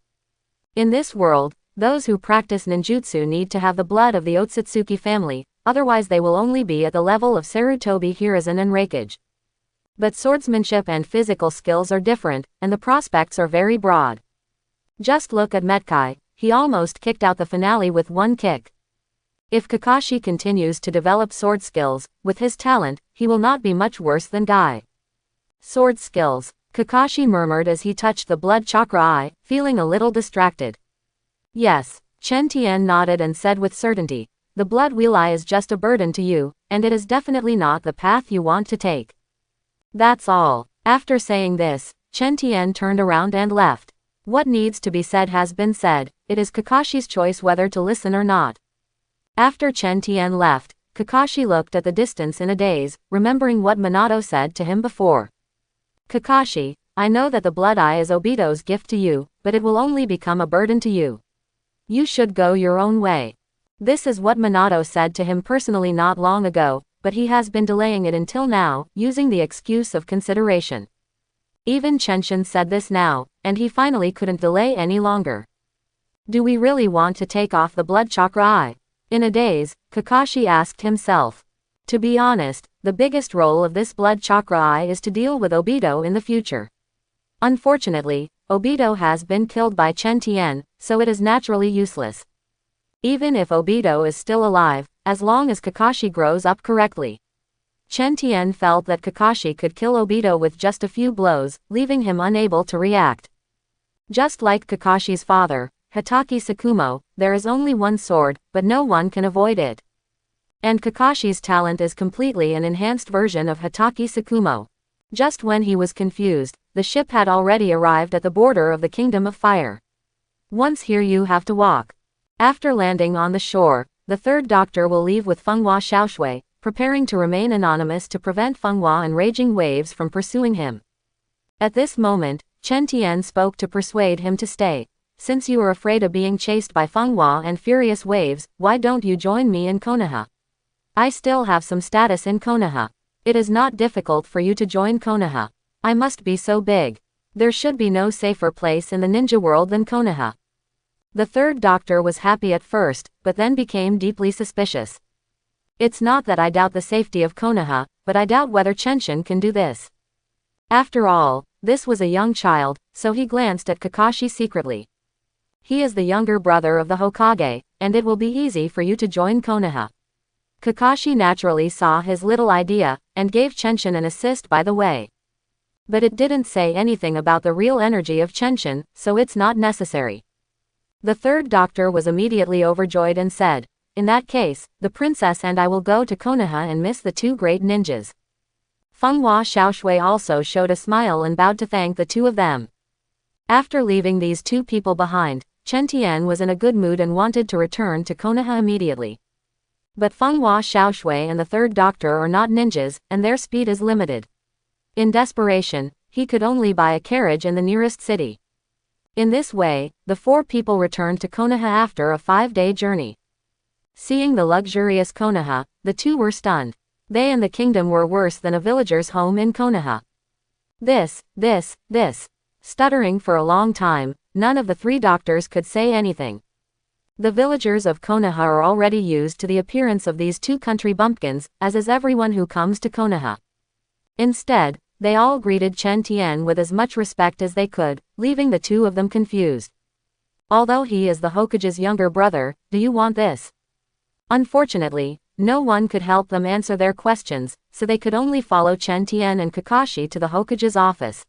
In this world, those who practice ninjutsu need to have the blood of the Otsutsuki family, otherwise they will only be at the level of Sarutobi Hiruzen and Raikage. But swordsmanship and physical skills are different, and the prospects are very broad. Just look at Metkai, he almost kicked out the finale with 1 kick. If Kakashi continues to develop sword skills, with his talent, he will not be much worse than Guy. Sword skills. Kakashi murmured as he touched the blood chakra eye, feeling a little distracted. Yes. Chen Tian nodded and said with certainty, the blood wheel eye is just a burden to you, and it is definitely not the path you want to take. That's all. After saying this, Chen Tian turned around and left. What needs to be said has been said, it is Kakashi's choice whether to listen or not. After Chen Tian left, Kakashi looked at the distance in a daze, remembering what Minato said to him before. Kakashi, I know that the blood eye is Obito's gift to you, but it will only become a burden to you. You should go your own way. This is what Minato said to him personally not long ago, but he has been delaying it until now, using the excuse of consideration. Even Chenshin said this now, and he finally couldn't delay any longer. Do we really want to take off the blood chakra eye? In a daze, Kakashi asked himself. To be honest, the biggest role of this blood chakra eye is to deal with Obito in the future. Unfortunately, Obito has been killed by Chen Tian, so it is naturally useless. Even if Obito is still alive, as long as Kakashi grows up correctly. Chen Tian felt that Kakashi could kill Obito with just a few blows, leaving him unable to react. Just like Kakashi's father, Hatake Tsukumo, there is only one sword, but no one can avoid it. And Kakashi's talent is completely an enhanced version of Hatake Tsukumo. Just when he was confused, the ship had already arrived at the border of the Kingdom of Fire. Once here you have to walk. After landing on the shore, the third doctor will leave with Fenghua Xiaoshui, preparing to remain anonymous to prevent Fenghua and raging waves from pursuing him. At this moment, Chen Tian spoke to persuade him to stay. Since you are afraid of being chased by Fenghua and furious waves, why don't you join me in Konoha? I still have some status in Konoha. It is not difficult for you to join Konoha. I must be so big. There should be no safer place in the ninja world than Konoha. The third doctor was happy at first, but then became deeply suspicious. It's not that I doubt the safety of Konoha, but I doubt whether Chenshin can do this. After all, this was a young child, so he glanced at Kakashi secretly. He is the younger brother of the Hokage, and it will be easy for you to join Konoha. Kakashi naturally saw his little idea, and gave Chenshin an assist by the way. But it didn't say anything about the real energy of Chenshin, so it's not necessary. The third doctor was immediately overjoyed and said, in that case, the princess and I will go to Konoha and miss the two great ninjas. Fenghua Xiaoshui also showed a smile and bowed to thank the two of them. After leaving these two people behind, Chen Tian was in a good mood and wanted to return to Konoha immediately. But Fenghua Xiaoshui and the third doctor are not ninjas, and their speed is limited. In desperation, he could only buy a carriage in the nearest city. In this way, the four people returned to Konoha after a 5-day journey. Seeing the luxurious Konoha, the two were stunned. They and the kingdom were worse than a villager's home in Konoha. This. Stuttering for a long time, none of the three doctors could say anything. The villagers of Konoha are already used to the appearance of these two country bumpkins, as is everyone who comes to Konoha. Instead, they all greeted Chen Tian with as much respect as they could, leaving the two of them confused. Although he is the Hokage's younger brother, do you want this? Unfortunately, no one could help them answer their questions, so they could only follow Chen Tian and Kakashi to the Hokage's office.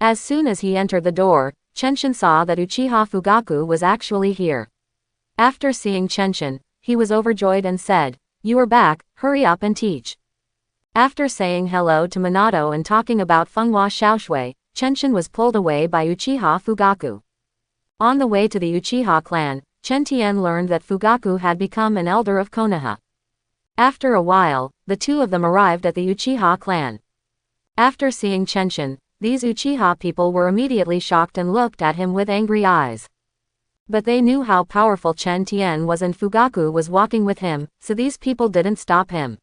As soon as he entered the door, Chenshin saw that Uchiha Fugaku was actually here. After seeing Chenshin, he was overjoyed and said, you are back, hurry up and teach. After saying hello to Minato and talking about Fenghua Xiaoshui, Chenshin was pulled away by Uchiha Fugaku. On the way to the Uchiha clan, Chen Tian learned that Fugaku had become an elder of Konoha. After a while, the two of them arrived at the Uchiha clan. After seeing Chenshin, these Uchiha people were immediately shocked and looked at him with angry eyes. But they knew how powerful Chen Tian was and Fugaku was walking with him, so these people didn't stop him.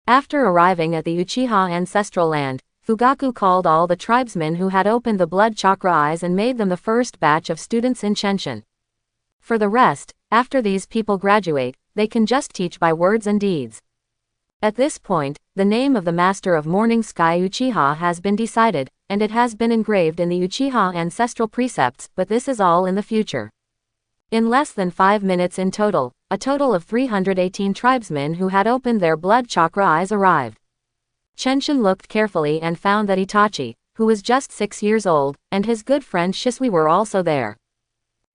After arriving at the Uchiha ancestral land, Fugaku called all the tribesmen who had opened the blood chakra eyes and made them the first batch of students in Chenshin. For the rest, after these people graduate, they can just teach by words and deeds. At this point, the name of the Master of Morning Sky Uchiha has been decided, and it has been engraved in the Uchiha ancestral precepts, but this is all in the future. In less than 5 minutes in total, a total of 318 tribesmen who had opened their blood chakra eyes arrived. Chenshin looked carefully and found that Itachi, who was just 6 years old, and his good friend Shisui were also there.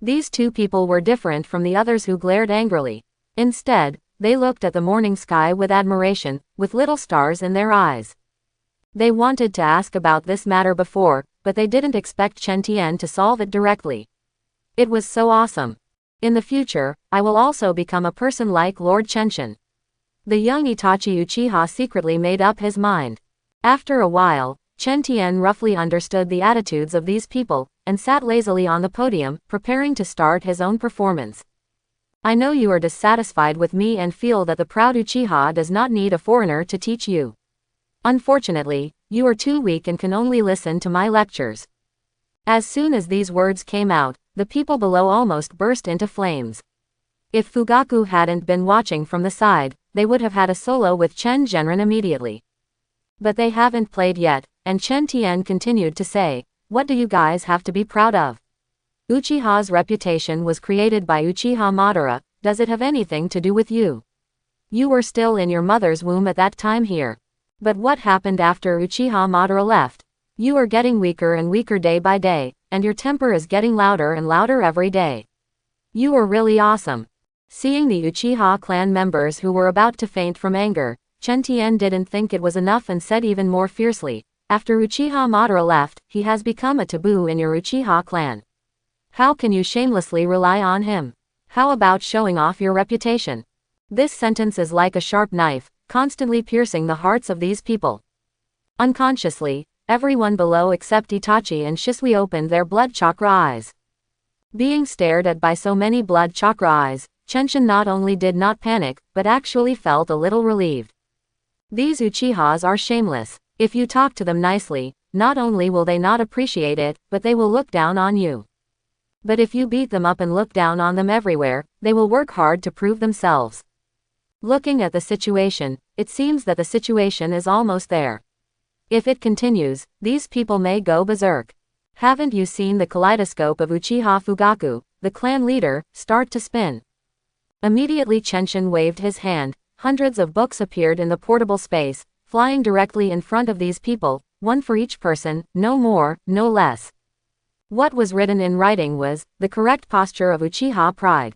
These two people were different from the others who glared angrily. Instead, they looked at the morning sky with admiration, with little stars in their eyes. They wanted to ask about this matter before, but they didn't expect Chen Tian to solve it directly. It was so awesome. In the future, I will also become a person like Lord Chenshin. The young Itachi Uchiha secretly made up his mind. After a while, Chen Tian roughly understood the attitudes of these people, and sat lazily on the podium, preparing to start his own performance. I know you are dissatisfied with me and feel that the proud Uchiha does not need a foreigner to teach you. Unfortunately, you are too weak and can only listen to my lectures. As soon as these words came out, the people below almost burst into flames. If Fugaku hadn't been watching from the side, they would have had a solo with Chen Zhenren immediately. But they haven't played yet, and Chen Tian continued to say, "What do you guys have to be proud of? Uchiha's reputation was created by Uchiha Madara, does it have anything to do with you? You were still in your mother's womb at that time here. But what happened after Uchiha Madara left? You are getting weaker and weaker day by day, and your temper is getting louder and louder every day. You are really awesome." Seeing the Uchiha clan members who were about to faint from anger, Chen Tian didn't think it was enough and said even more fiercely, "After Uchiha Madara left, he has become a taboo in your Uchiha clan. How can you shamelessly rely on him? How about showing off your reputation?" This sentence is like a sharp knife, constantly piercing the hearts of these people. Unconsciously, everyone below except Itachi and Shisui opened their blood chakra eyes. Being stared at by so many blood chakra eyes, Chenshin not only did not panic, but actually felt a little relieved. These Uchihas are shameless. If you talk to them nicely, not only will they not appreciate it, but they will look down on you. But if you beat them up and look down on them everywhere, they will work hard to prove themselves. Looking at the situation, it seems that the situation is almost there. If it continues, these people may go berserk. Haven't you seen the kaleidoscope of Uchiha Fugaku, the clan leader, start to spin? Immediately Chenshin waved his hand, hundreds of books appeared in the portable space, flying directly in front of these people, one for each person, no more, no less. What was written in writing was, the correct posture of Uchiha pride.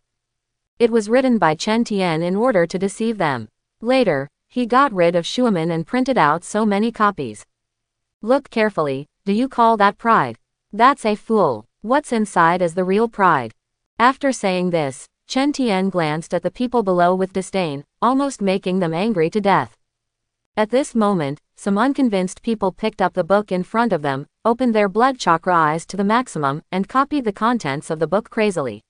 It was written by Chen Tian in order to deceive them. Later, he got rid of Shuaman and printed out so many copies. Look carefully, do you call that pride? That's a fool. What's inside is the real pride. After saying this, Chen Tian glanced at the people below with disdain, almost making them angry to death. At this moment, some unconvinced people picked up the book in front of them, opened their blood chakra eyes to the maximum, and copied the contents of the book crazily.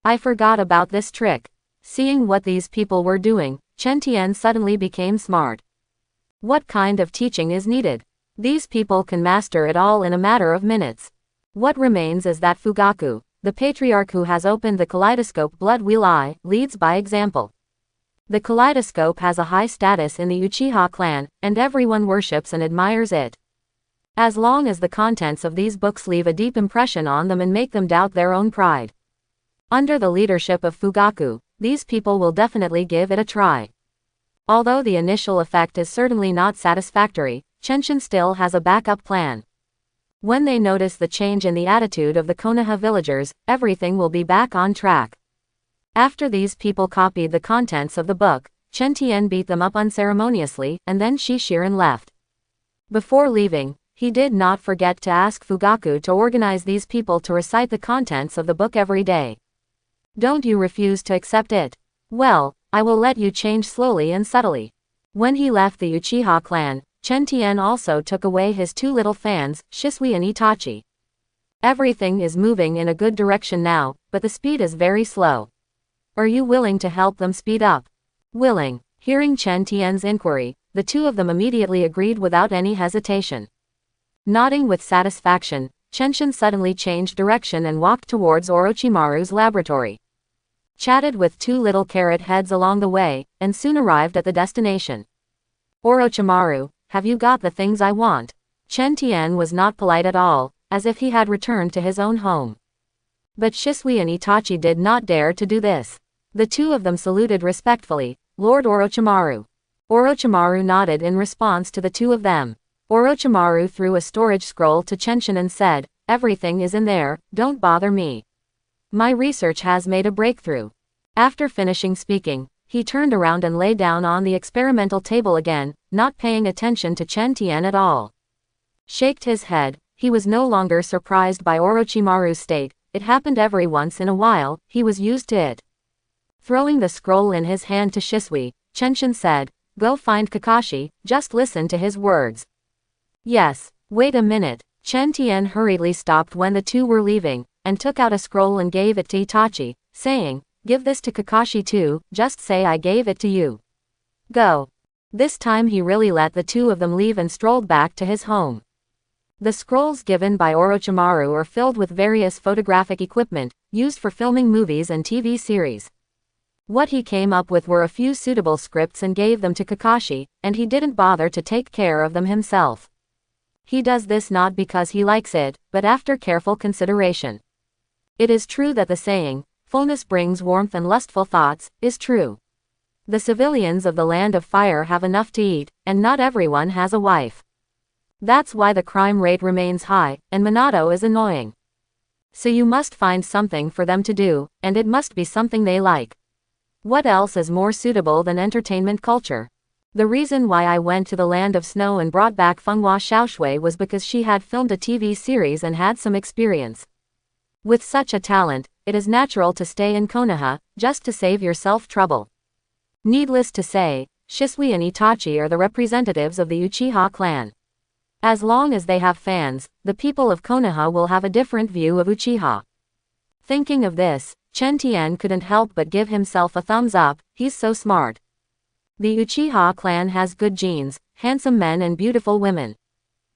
I forgot about this trick. Seeing what these people were doing, Chen Tian suddenly became smart. What kind of teaching is needed? These people can master it all in a matter of minutes. What remains is that Fugaku, the patriarch who has opened the kaleidoscope blood wheel eye, leads by example. The kaleidoscope has a high status in the Uchiha clan, and everyone worships and admires it. As long as the contents of these books leave a deep impression on them and make them doubt their own pride. Under the leadership of Fugaku, these people will definitely give it a try. Although the initial effect is certainly not satisfactory, Chenshin still has a backup plan. When they notice the change in the attitude of the Konoha villagers, everything will be back on track. After these people copied the contents of the book, Chen Tian beat them up unceremoniously, and then Shishiren left. Before leaving, he did not forget to ask Fugaku to organize these people to recite the contents of the book every day. Don't you refuse to accept it? Well, I will let you change slowly and subtly. When he left the Uchiha clan, Chen Tian also took away his two little fans, Shisui and Itachi. Everything is moving in a good direction now, but the speed is very slow. Are you willing to help them speed up? Willing. Hearing Chen Tian's inquiry, the two of them immediately agreed without any hesitation. Nodding with satisfaction, Chenshin suddenly changed direction and walked towards Orochimaru's laboratory. Chatted with two little carrot heads along the way, and soon arrived at the destination. Orochimaru, have you got the things I want? Chen Tian was not polite at all, as if he had returned to his own home. But Shisui and Itachi did not dare to do this. The two of them saluted respectfully, Lord Orochimaru. Orochimaru nodded in response to the two of them. Orochimaru threw a storage scroll to Chenshin and said, "Everything is in there, don't bother me. My research has made a breakthrough." After finishing speaking, he turned around and lay down on the experimental table again, not paying attention to Chen Tian at all. Shaked his head, he was no longer surprised by Orochimaru's state, it happened every once in a while, he was used to it. Throwing the scroll in his hand to Shisui, Chenshin said, "Go find Kakashi, just listen to his words." "Yes, wait a minute." Chen Tian hurriedly stopped when the two were leaving, and took out a scroll and gave it to Itachi, saying, "Give this to Kakashi too, just say I gave it to you. Go." This time he really let the two of them leave and strolled back to his home. The scrolls given by Orochimaru are filled with various photographic equipment, used for filming movies and TV series. What he came up with were a few suitable scripts and gave them to Kakashi, and he didn't bother to take care of them himself. He does this not because he likes it, but after careful consideration. It is true that the saying, "Fullness brings warmth and lustful thoughts," is true. The civilians of the Land of Fire have enough to eat, and not everyone has a wife. That's why the crime rate remains high, and Minato is annoying. So you must find something for them to do, and it must be something they like. What else is more suitable than entertainment culture? The reason why I went to the Land of Snow and brought back Fenghua Xiaoshui was because she had filmed a TV series and had some experience. With such a talent, it is natural to stay in Konoha, just to save yourself trouble. Needless to say, Shisui and Itachi are the representatives of the Uchiha clan. As long as they have fans, the people of Konoha will have a different view of Uchiha. Thinking of this, Chen Tian couldn't help but give himself a thumbs up, he's so smart. The Uchiha clan has good genes, handsome men and beautiful women.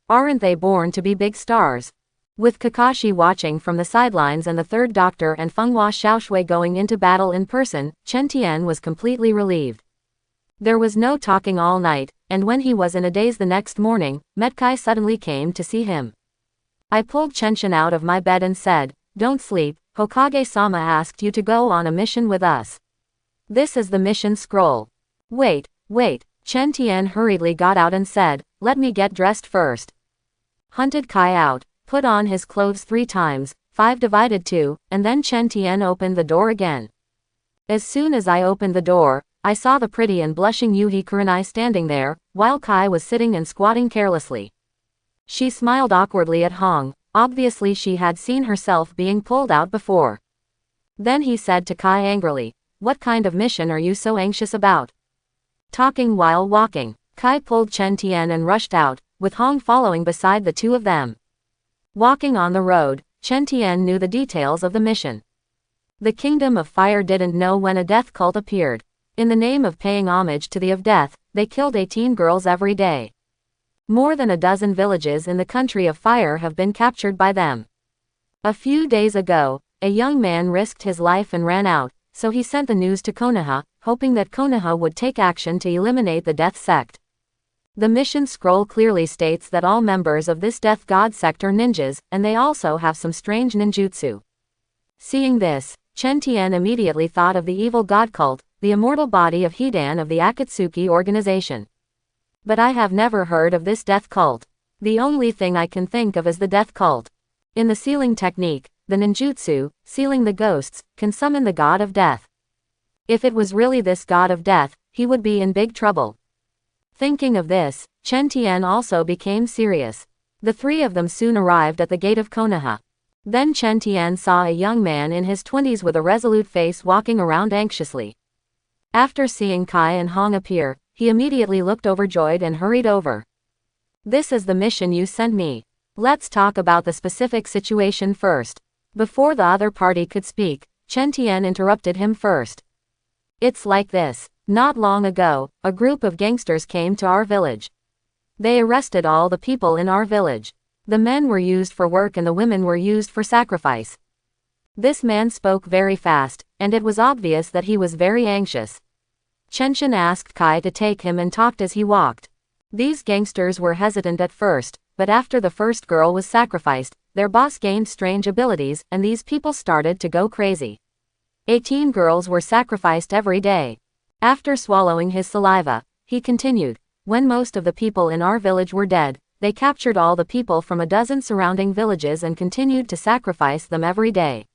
Aren't they born to be big stars? With Kakashi watching from the sidelines and the third doctor and Fenghua Xiaoshui going into battle in person, Chen Tian was completely relieved. There was no talking all night, and when he was in a daze the next morning, Metkai suddenly came to see him. I pulled Chenshin out of my bed and said, "Don't sleep, Hokage-sama asked you to go on a mission with us. This is the mission scroll." Wait. Chen Tian hurriedly got out and said, "Let me get dressed first." Hunted Kai out, put on his clothes 3 times, 5 divided 2, and then Chen Tian opened the door again. As soon as I opened the door, I saw the pretty and blushing Yuhi Kurenai standing there, while Kai was sitting and squatting carelessly. She smiled awkwardly at Hong, obviously she had seen herself being pulled out before. Then he said to Kai angrily, "What kind of mission are you so anxious about?" Talking while walking, Kai pulled Chen Tian and rushed out, with Hong following beside the two of them. Walking on the road, Chen Tian knew the details of the mission. The Kingdom of Fire didn't know when a death cult appeared. In the name of paying homage to the of death, they killed 18 girls every day. More than a dozen villages in the country of fire have been captured by them. A few days ago, a young man risked his life and ran out, so he sent the news to Konoha, hoping that Konoha would take action to eliminate the death sect. The mission scroll clearly states that all members of this death god sect are ninjas, and they also have some strange ninjutsu. Seeing this, Chen Tian immediately thought of the evil god cult, the immortal body of Hidan of the Akatsuki organization. But I have never heard of this death cult. The only thing I can think of is the death cult. In the sealing technique, the ninjutsu, sealing the ghosts, can summon the god of death. If it was really this god of death, he would be in big trouble. Thinking of this, Chen Tian also became serious. The 3 of them soon arrived at the gate of Konoha. Then Chen Tian saw a young man in his 20s with a resolute face walking around anxiously. After seeing Kai and Hong appear, he immediately looked overjoyed and hurried over. "This is the mission you sent me. Let's talk about the specific situation first." Before the other party could speak, Chen Tian interrupted him first. "It's like this. Not long ago, a group of gangsters came to our village. They arrested all the people in our village. The men were used for work and the women were used for sacrifice." This man spoke very fast, and it was obvious that he was very anxious. Chenshin asked Kai to take him and talked as he walked. These gangsters were hesitant at first, but after the first girl was sacrificed, their boss gained strange abilities and these people started to go crazy. 18 girls were sacrificed every day. After swallowing his saliva, he continued, "When most of the people in our village were dead, they captured all the people from a dozen surrounding villages and continued to sacrifice them every day.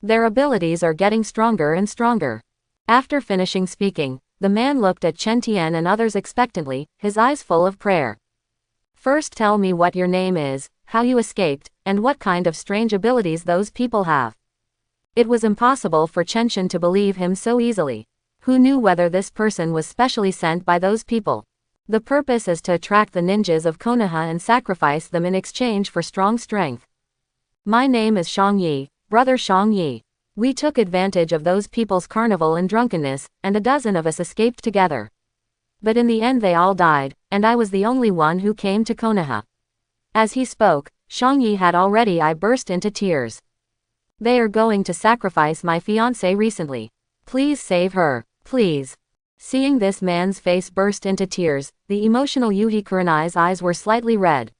Their abilities are getting stronger and stronger. After finishing speaking, the man looked at Chen Tian and others expectantly, his eyes full of prayer. First tell me what your name is, how you escaped, and what kind of strange abilities those people have. It was impossible for Chen Shen to believe him so easily. Who knew whether this person was specially sent by those people? The purpose is to attract the ninjas of Konoha and sacrifice them in exchange for strong strength. My name is Shang Yi, brother Shang Yi. We took advantage of those people's carnival and drunkenness, and a dozen of us escaped together. But in the end they all died, and I was the only one who came to Konoha. As he spoke, Shang Yi had already burst into tears. They are going to sacrifice my fiancée recently. Please save her, please. Seeing this man's face burst into tears, the emotional Yuhi Kurenai's eyes were slightly red.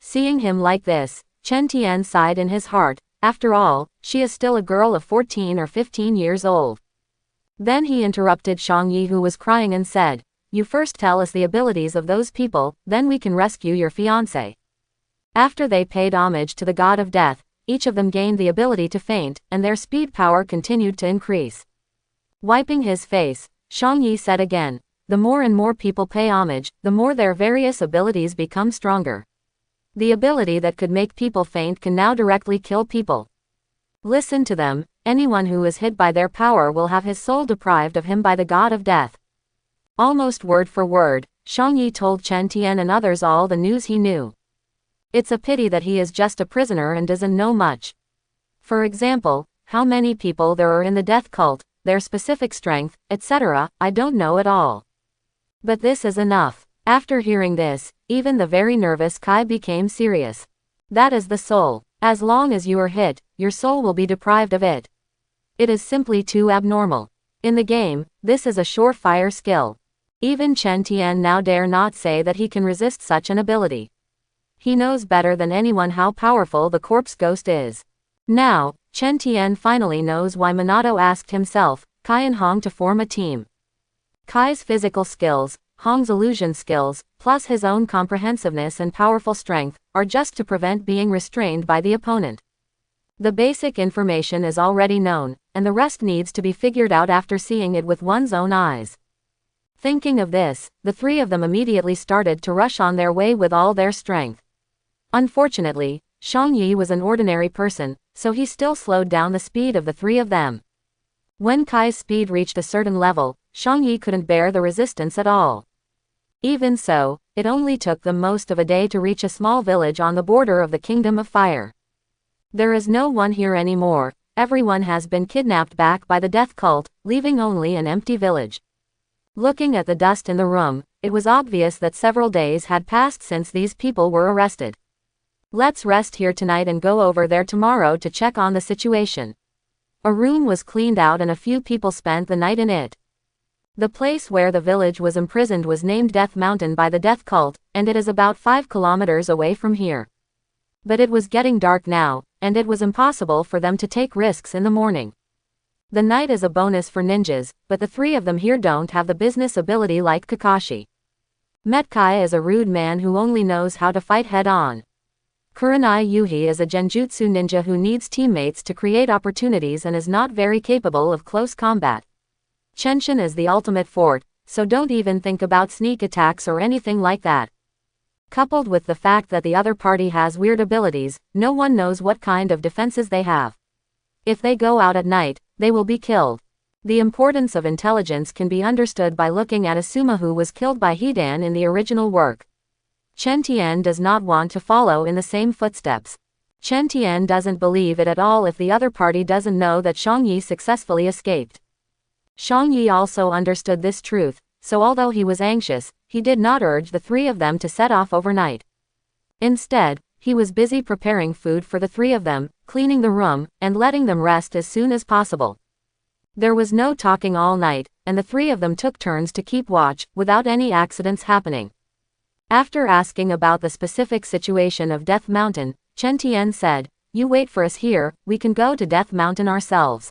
Seeing him like this, Chen Tian sighed in his heart. After all, she is still a girl of 14 or 15 years old. Then he interrupted Shang Yi, who was crying, and said, "You first tell us the abilities of those people, then we can rescue your fiancé." After they paid homage to the god of death, each of them gained the ability to faint, and their speed power continued to increase. Wiping his face, Shang Yi said again, "The more and more people pay homage, the more their various abilities become stronger. The ability that could make people faint can now directly kill people. Listen to them, anyone who is hit by their power will have his soul deprived of him by the god of death." Almost word for word, Shang Yi told Chen Tian and others all the news he knew. It's a pity that he is just a prisoner and doesn't know much. For example, how many people there are in the death cult, their specific strength, etc., I don't know at all. But this is enough. After hearing this, even the very nervous Kai became serious. That is the soul. As long as you are hit, your soul will be deprived of it. It is simply too abnormal. In the game, this is a surefire skill. Even Chen Tian now dare not say that he can resist such an ability. He knows better than anyone how powerful the corpse ghost is. Now, Chen Tian finally knows why Minato asked himself, Kai and Hong to form a team. Kai's physical skills, Hong's illusion skills, plus his own comprehensiveness and powerful strength, are just to prevent being restrained by the opponent. The basic information is already known, and the rest needs to be figured out after seeing it with one's own eyes. Thinking of this, the three of them immediately started to rush on their way with all their strength. Unfortunately, Shang Yi was an ordinary person, so he still slowed down the speed of the three of them. When Kai's speed reached a certain level, Shang Yi couldn't bear the resistance at all. Even so, it only took them most of a day to reach a small village on the border of the Kingdom of Fire. There is no one here anymore, everyone has been kidnapped back by the death cult, leaving only an empty village. Looking at the dust in the room, it was obvious that several days had passed since these people were arrested. Let's rest here tonight and go over there tomorrow to check on the situation. A room was cleaned out and a few people spent the night in it. The place where the village was imprisoned was named Death Mountain by the death cult, and it is about 5 kilometers away from here. But it was getting dark now, and it was impossible for them to take risks in the morning. The night is a bonus for ninjas, but the three of them here don't have the business ability like Kakashi. Metkai is a rude man who only knows how to fight head-on. Kurenai Yuhi is a genjutsu ninja who needs teammates to create opportunities and is not very capable of close combat. Chenshin is the ultimate fort, so don't even think about sneak attacks or anything like that. Coupled with the fact that the other party has weird abilities, no one knows what kind of defenses they have. If they go out at night, they will be killed. The importance of intelligence can be understood by looking at Asuma, who was killed by Hidan in the original work. Chen Tian does not want to follow in the same footsteps. Chen Tian doesn't believe it at all if the other party doesn't know that Shang Yi successfully escaped. Shang Yi also understood this truth, so although he was anxious, he did not urge the three of them to set off overnight. Instead, he was busy preparing food for the three of them, cleaning the room, and letting them rest as soon as possible. There was no talking all night, and the three of them took turns to keep watch, without any accidents happening. After asking about the specific situation of Death Mountain, Chen Tian said, "You wait for us here, we can go to Death Mountain ourselves."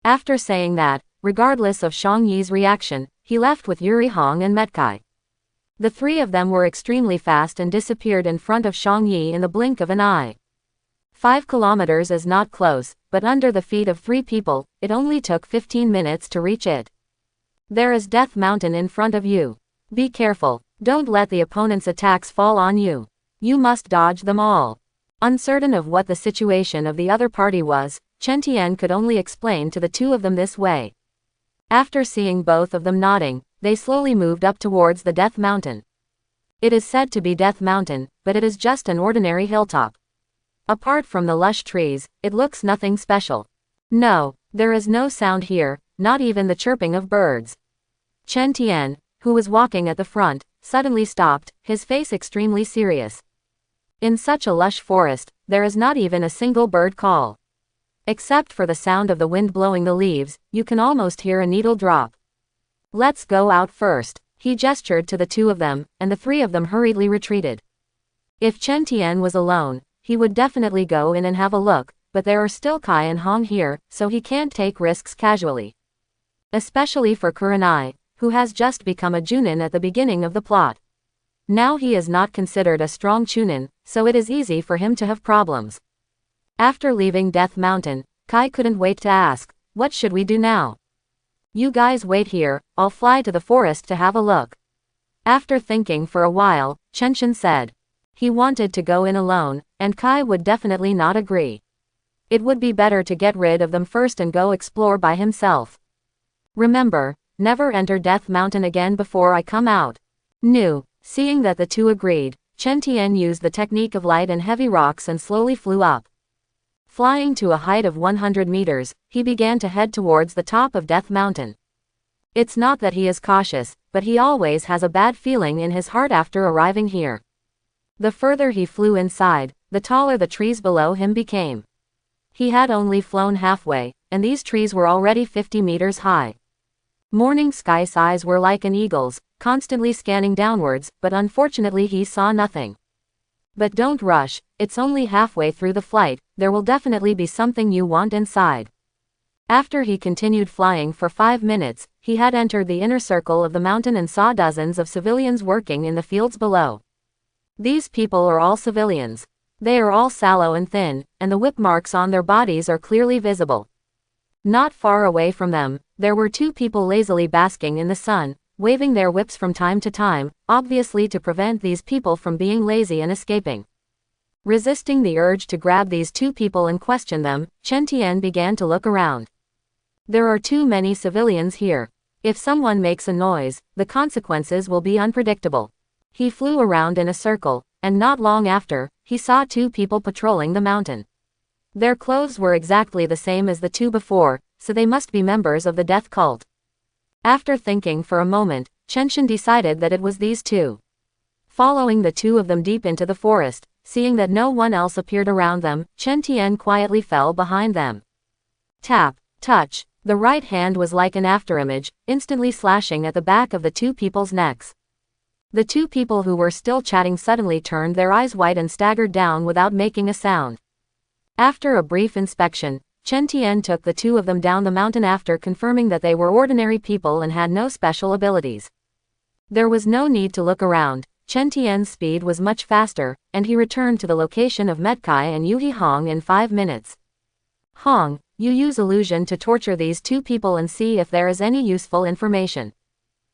After saying that, regardless of Shang Yi's reaction, he left with Yuri Hong and Metkai. The three of them were extremely fast and disappeared in front of Shang Yi in the blink of an eye. 5 kilometers is not close, but under the feet of 3 people, it only took 15 minutes to reach it. There is Death Mountain in front of you. Be careful, don't let the opponent's attacks fall on you. You must dodge them all. Uncertain of what the situation of the other party was, Chen Tian could only explain to the two of them this way. After seeing both of them nodding, they slowly moved up towards the Death Mountain. It is said to be Death Mountain, but it is just an ordinary hilltop. Apart from the lush trees, it looks nothing special. No, there is no sound here, not even the chirping of birds. Chen Tian, who was walking at the front, suddenly stopped, his face extremely serious. In such a lush forest, there is not even a single bird call. Except for the sound of the wind blowing the leaves, you can almost hear a needle drop. Let's go out first. He gestured to the two of them, and the three of them hurriedly retreated. If Chen Tian was alone, he would definitely go in and have a look, but there are still Kai and Hong here, so he can't take risks casually. Especially for Kurenai, who has just become a Junin at the beginning of the plot. Now he is not considered a strong Chunin, so it is easy for him to have problems. After leaving Death Mountain, Kai couldn't wait to ask, what should we do now? You guys wait here, I'll fly to the forest to have a look. After thinking for a while, Chenshin said. He wanted to go in alone, and Kai would definitely not agree. It would be better to get rid of them first and go explore by himself. Remember, never enter Death Mountain again before I come out. No. Seeing that the two agreed, Chen Tian used the technique of light and heavy rocks and slowly flew up. Flying to a height of 100 meters, he began to head towards the top of Death Mountain. It's not that he is cautious, but he always has a bad feeling in his heart after arriving here. The further he flew inside, the taller the trees below him became. He had only flown halfway, and these trees were already 50 meters high. Morning sky's eyes were like an eagle's, constantly scanning downwards, but unfortunately he saw nothing. But don't rush, it's only halfway through the flight, there will definitely be something you want inside. After he continued flying for 5 minutes, he had entered the inner circle of the mountain and saw dozens of civilians working in the fields below. These people are all civilians. They are all sallow and thin, and the whip marks on their bodies are clearly visible. Not far away from them, there were 2 people lazily basking in the sun, waving their whips from time to time, obviously to prevent these people from being lazy and escaping. Resisting the urge to grab these 2 people and question them, Chen Tian began to look around. There are too many civilians here. If someone makes a noise, the consequences will be unpredictable. He flew around in a circle, and not long after, he saw 2 people patrolling the mountain. Their clothes were exactly the same as the 2 before, so they must be members of the death cult. After thinking for a moment, Chenshin decided that it was these 2. Following the 2 of them deep into the forest, seeing that no one else appeared around them, Chen Tian quietly fell behind them. Tap, touch, the right hand was like an afterimage, instantly slashing at the back of the 2 people's necks. The 2 people who were still chatting suddenly turned their eyes white and staggered down without making a sound. After a brief inspection, Chen Tian took the 2 of them down the mountain after confirming that they were ordinary people and had no special abilities. There was no need to look around, Chen Tian's speed was much faster, and he returned to the location of Metkai and Yuhi Hong in 5 minutes. Hong, you use illusion to torture these 2 people and see if there is any useful information.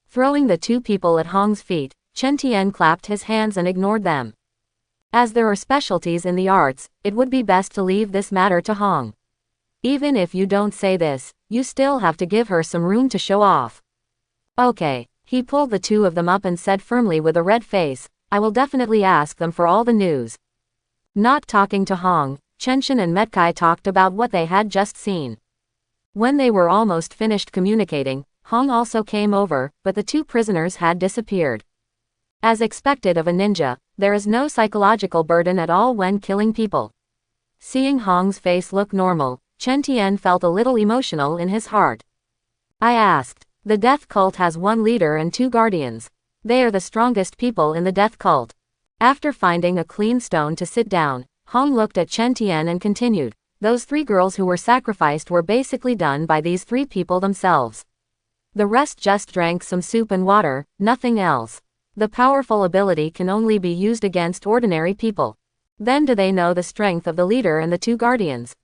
Throwing the 2 people at Hong's feet, Chen Tian clapped his hands and ignored them. As there are specialties in the arts, it would be best to leave this matter to Hong. Even if you don't say this, you still have to give her some room to show off. Okay, he pulled the 2 of them up and said firmly with a red face, I will definitely ask them for all the news. Not talking to Hong, Chenshin and Metkai talked about what they had just seen. When they were almost finished communicating, Hong also came over, but the 2 prisoners had disappeared. As expected of a ninja, there is no psychological burden at all when killing people. Seeing Hong's face look normal, Chen Tian felt a little emotional in his heart. I asked, the death cult has 1 leader and 2 guardians. They are the strongest people in the death cult. After finding a clean stone to sit down, Hong looked at Chen Tian and continued, those 3 girls who were sacrificed were basically done by these 3 people themselves. The rest just drank some soup and water, nothing else. The powerful ability can only be used against ordinary people. Then do they know the strength of the leader and the two guardians?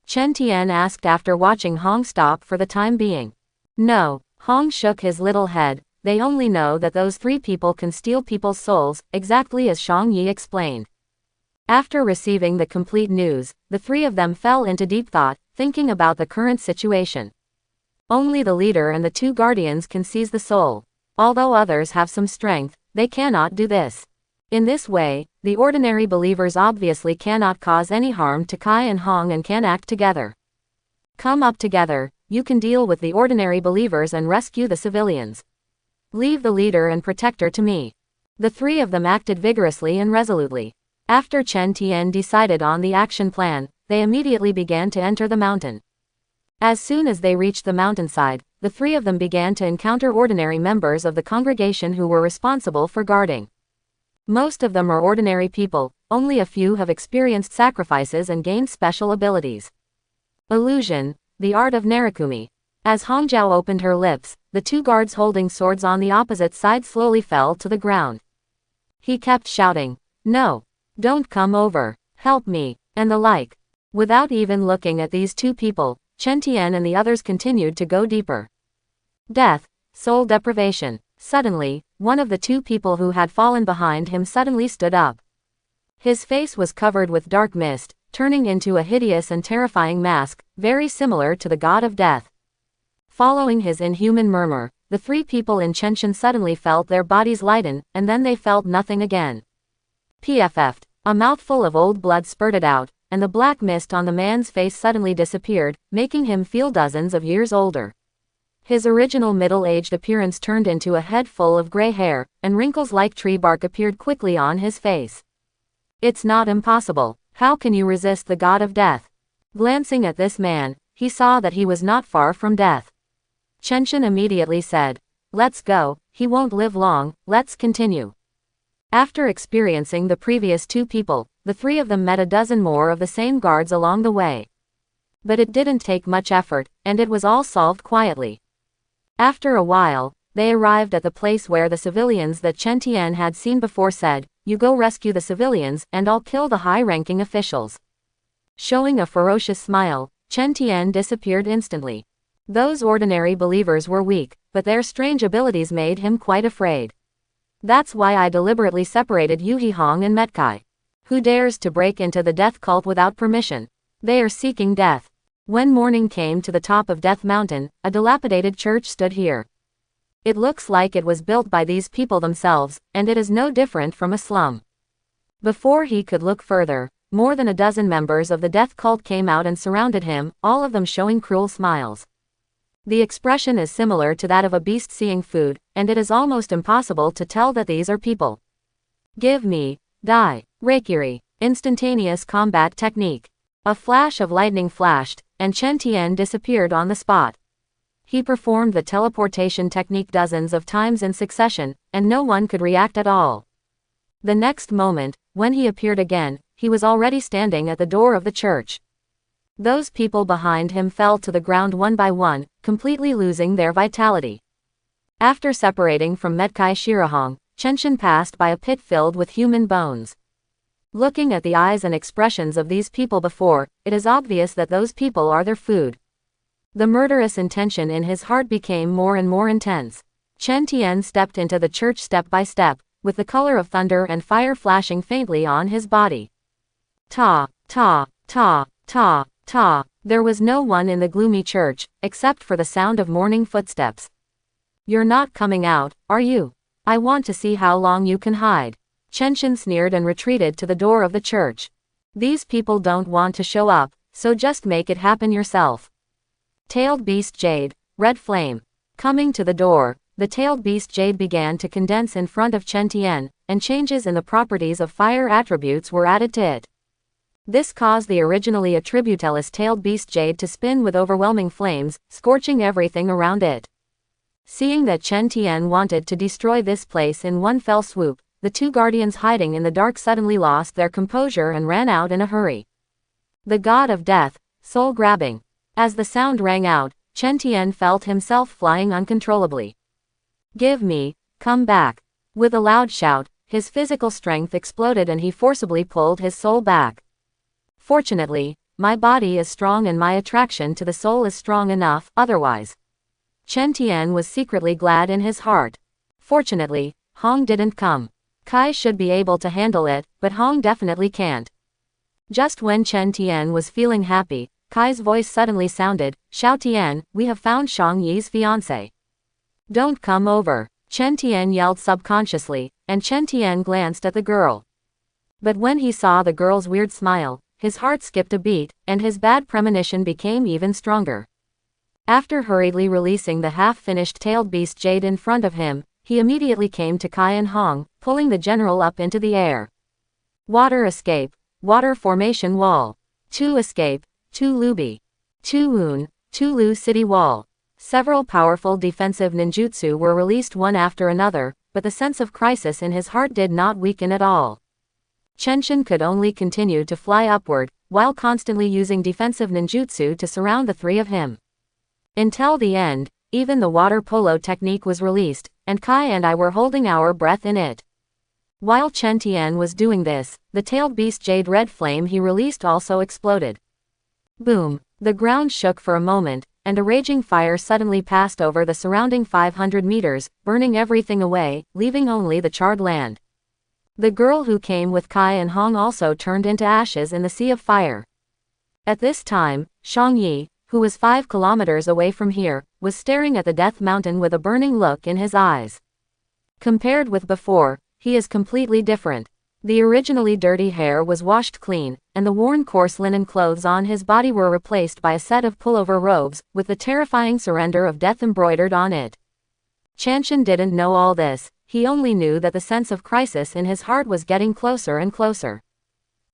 Chen Tian asked after watching Hong stop for the time being. No, Hong shook his little head. They only know that those three people can steal people's souls, exactly as Shang Yi explained. After receiving the complete news, the three of them fell into deep thought, thinking about the current situation. Only the leader and the two guardians can seize the soul. Although others have some strength, they cannot do this. In this way, the ordinary believers obviously cannot cause any harm to Kai and Hong and can act together. Come up together, you can deal with the ordinary believers and rescue the civilians. Leave the leader and protector to me. The three of them acted vigorously and resolutely. After Chen Tian decided on the action plan, they immediately began to enter the mountain. As soon as they reached the mountainside, the three of them began to encounter ordinary members of the congregation who were responsible for guarding. Most of them are ordinary people, only a few have experienced sacrifices and gained special abilities. Illusion, the art of Narukumi. As Hongjiao opened her lips, the two guards holding swords on the opposite side slowly fell to the ground. He kept shouting, "No! Don't come over! Help me!" and the like. Without even looking at these two people, Chen Tian and the others continued to go deeper. Death, soul deprivation. Suddenly, one of the two people who had fallen behind him suddenly stood up. His face was covered with dark mist, turning into a hideous and terrifying mask, very similar to the god of death. Following his inhuman murmur, the three people in Chenshin suddenly felt their bodies lighten, and then they felt nothing again. PFF'd. A mouthful of old blood spurted out, and the black mist on the man's face suddenly disappeared, making him feel dozens of years older. His original middle-aged appearance turned into a head full of gray hair, and wrinkles like tree bark appeared quickly on his face. It's not impossible. How can you resist the god of death? Glancing at this man, he saw that he was not far from death. Chenshin immediately said, "Let's go, he won't live long, let's continue." After experiencing the previous two people, the three of them met a dozen more of the same guards along the way. But it didn't take much effort, and it was all solved quietly. After a while, they arrived at the place where the civilians that Chen Tian had seen before said, "You go rescue the civilians, and I'll kill the high-ranking officials." Showing a ferocious smile, Chen Tian disappeared instantly. Those ordinary believers were weak, but their strange abilities made him quite afraid. That's why I deliberately separated Yuhi Hong and Metkai. Who dares to break into the death cult without permission? They are seeking death. When morning came to the top of Death Mountain, a dilapidated church stood here. It looks like it was built by these people themselves, and it is no different from a slum. Before he could look further, more than a dozen members of the death cult came out and surrounded him, all of them showing cruel smiles. The expression is similar to that of a beast seeing food, and it is almost impossible to tell that these are people. Give me, die, Reikiri, instantaneous combat technique. A flash of lightning flashed, and Chen Tian disappeared on the spot. He performed the teleportation technique dozens of times in succession, and no one could react at all. The next moment, when he appeared again, he was already standing at the door of the church. Those people behind him fell to the ground one by one, completely losing their vitality. After separating from Metkai Shirahong, Chenshin passed by a pit filled with human bones. Looking at the eyes and expressions of these people before, it is obvious that those people are their food. The murderous intention in his heart became more and more intense. Chen Tian stepped into the church step by step, with the color of thunder and fire flashing faintly on his body. Ta, ta, ta, ta, ta. There was no one in the gloomy church, except for the sound of morning footsteps. You're not coming out, are you? I want to see how long you can hide. Chenshin sneered and retreated to the door of the church. These people don't want to show up, so just make it happen yourself. Tailed Beast Jade, Red Flame. Coming to the door, the Tailed Beast Jade began to condense in front of Chen Tian, and changes in the properties of fire attributes were added to it. This caused the originally attributeless Tailed Beast Jade to spin with overwhelming flames, scorching everything around it. Seeing that Chen Tian wanted to destroy this place in one fell swoop, the two guardians hiding in the dark suddenly lost their composure and ran out in a hurry. The god of death, soul grabbing. As the sound rang out, Chen Tian felt himself flying uncontrollably. Give me, come back. With a loud shout, his physical strength exploded and he forcibly pulled his soul back. Fortunately, my body is strong and my attraction to the soul is strong enough, otherwise. Chen Tian was secretly glad in his heart. Fortunately, Hong didn't come. Kai should be able to handle it, but Hong definitely can't. Just when Chen Tian was feeling happy, Kai's voice suddenly sounded, "Xiao Tian, we have found Shang Yi's fiancé. Don't come over." Chen Tian yelled subconsciously, and Chen Tian glanced at the girl. But when he saw the girl's weird smile, his heart skipped a beat, and his bad premonition became even stronger. After hurriedly releasing the half-finished tailed beast jade in front of him, he immediately came to Kai and Hong, pulling the general up into the air. Water escape. Water formation wall. 2 escape. 2 Lubi. 2 Woon. 2 Lu city wall. Several powerful defensive ninjutsu were released one after another, but the sense of crisis in his heart did not weaken at all. Chenshin could only continue to fly upward, while constantly using defensive ninjutsu to surround the three of him. Until the end, even the water polo technique was released, and Kai and I were holding our breath in it. While Chen Tian was doing this, the tailed beast jade red flame he released also exploded. Boom! The ground shook for a moment, and a raging fire suddenly passed over the surrounding 500 meters, burning everything away, leaving only the charred land. The girl who came with Kai and Hong also turned into ashes in the sea of fire. At this time, Shang Yi, who was 5 kilometers away from here, was staring at the Death Mountain with a burning look in his eyes. Compared with before, he is completely different. The originally dirty hair was washed clean, and the worn coarse linen clothes on his body were replaced by a set of pullover robes, with the terrifying surrender of death embroidered on it. Chanshin didn't know all this, he only knew that the sense of crisis in his heart was getting closer and closer.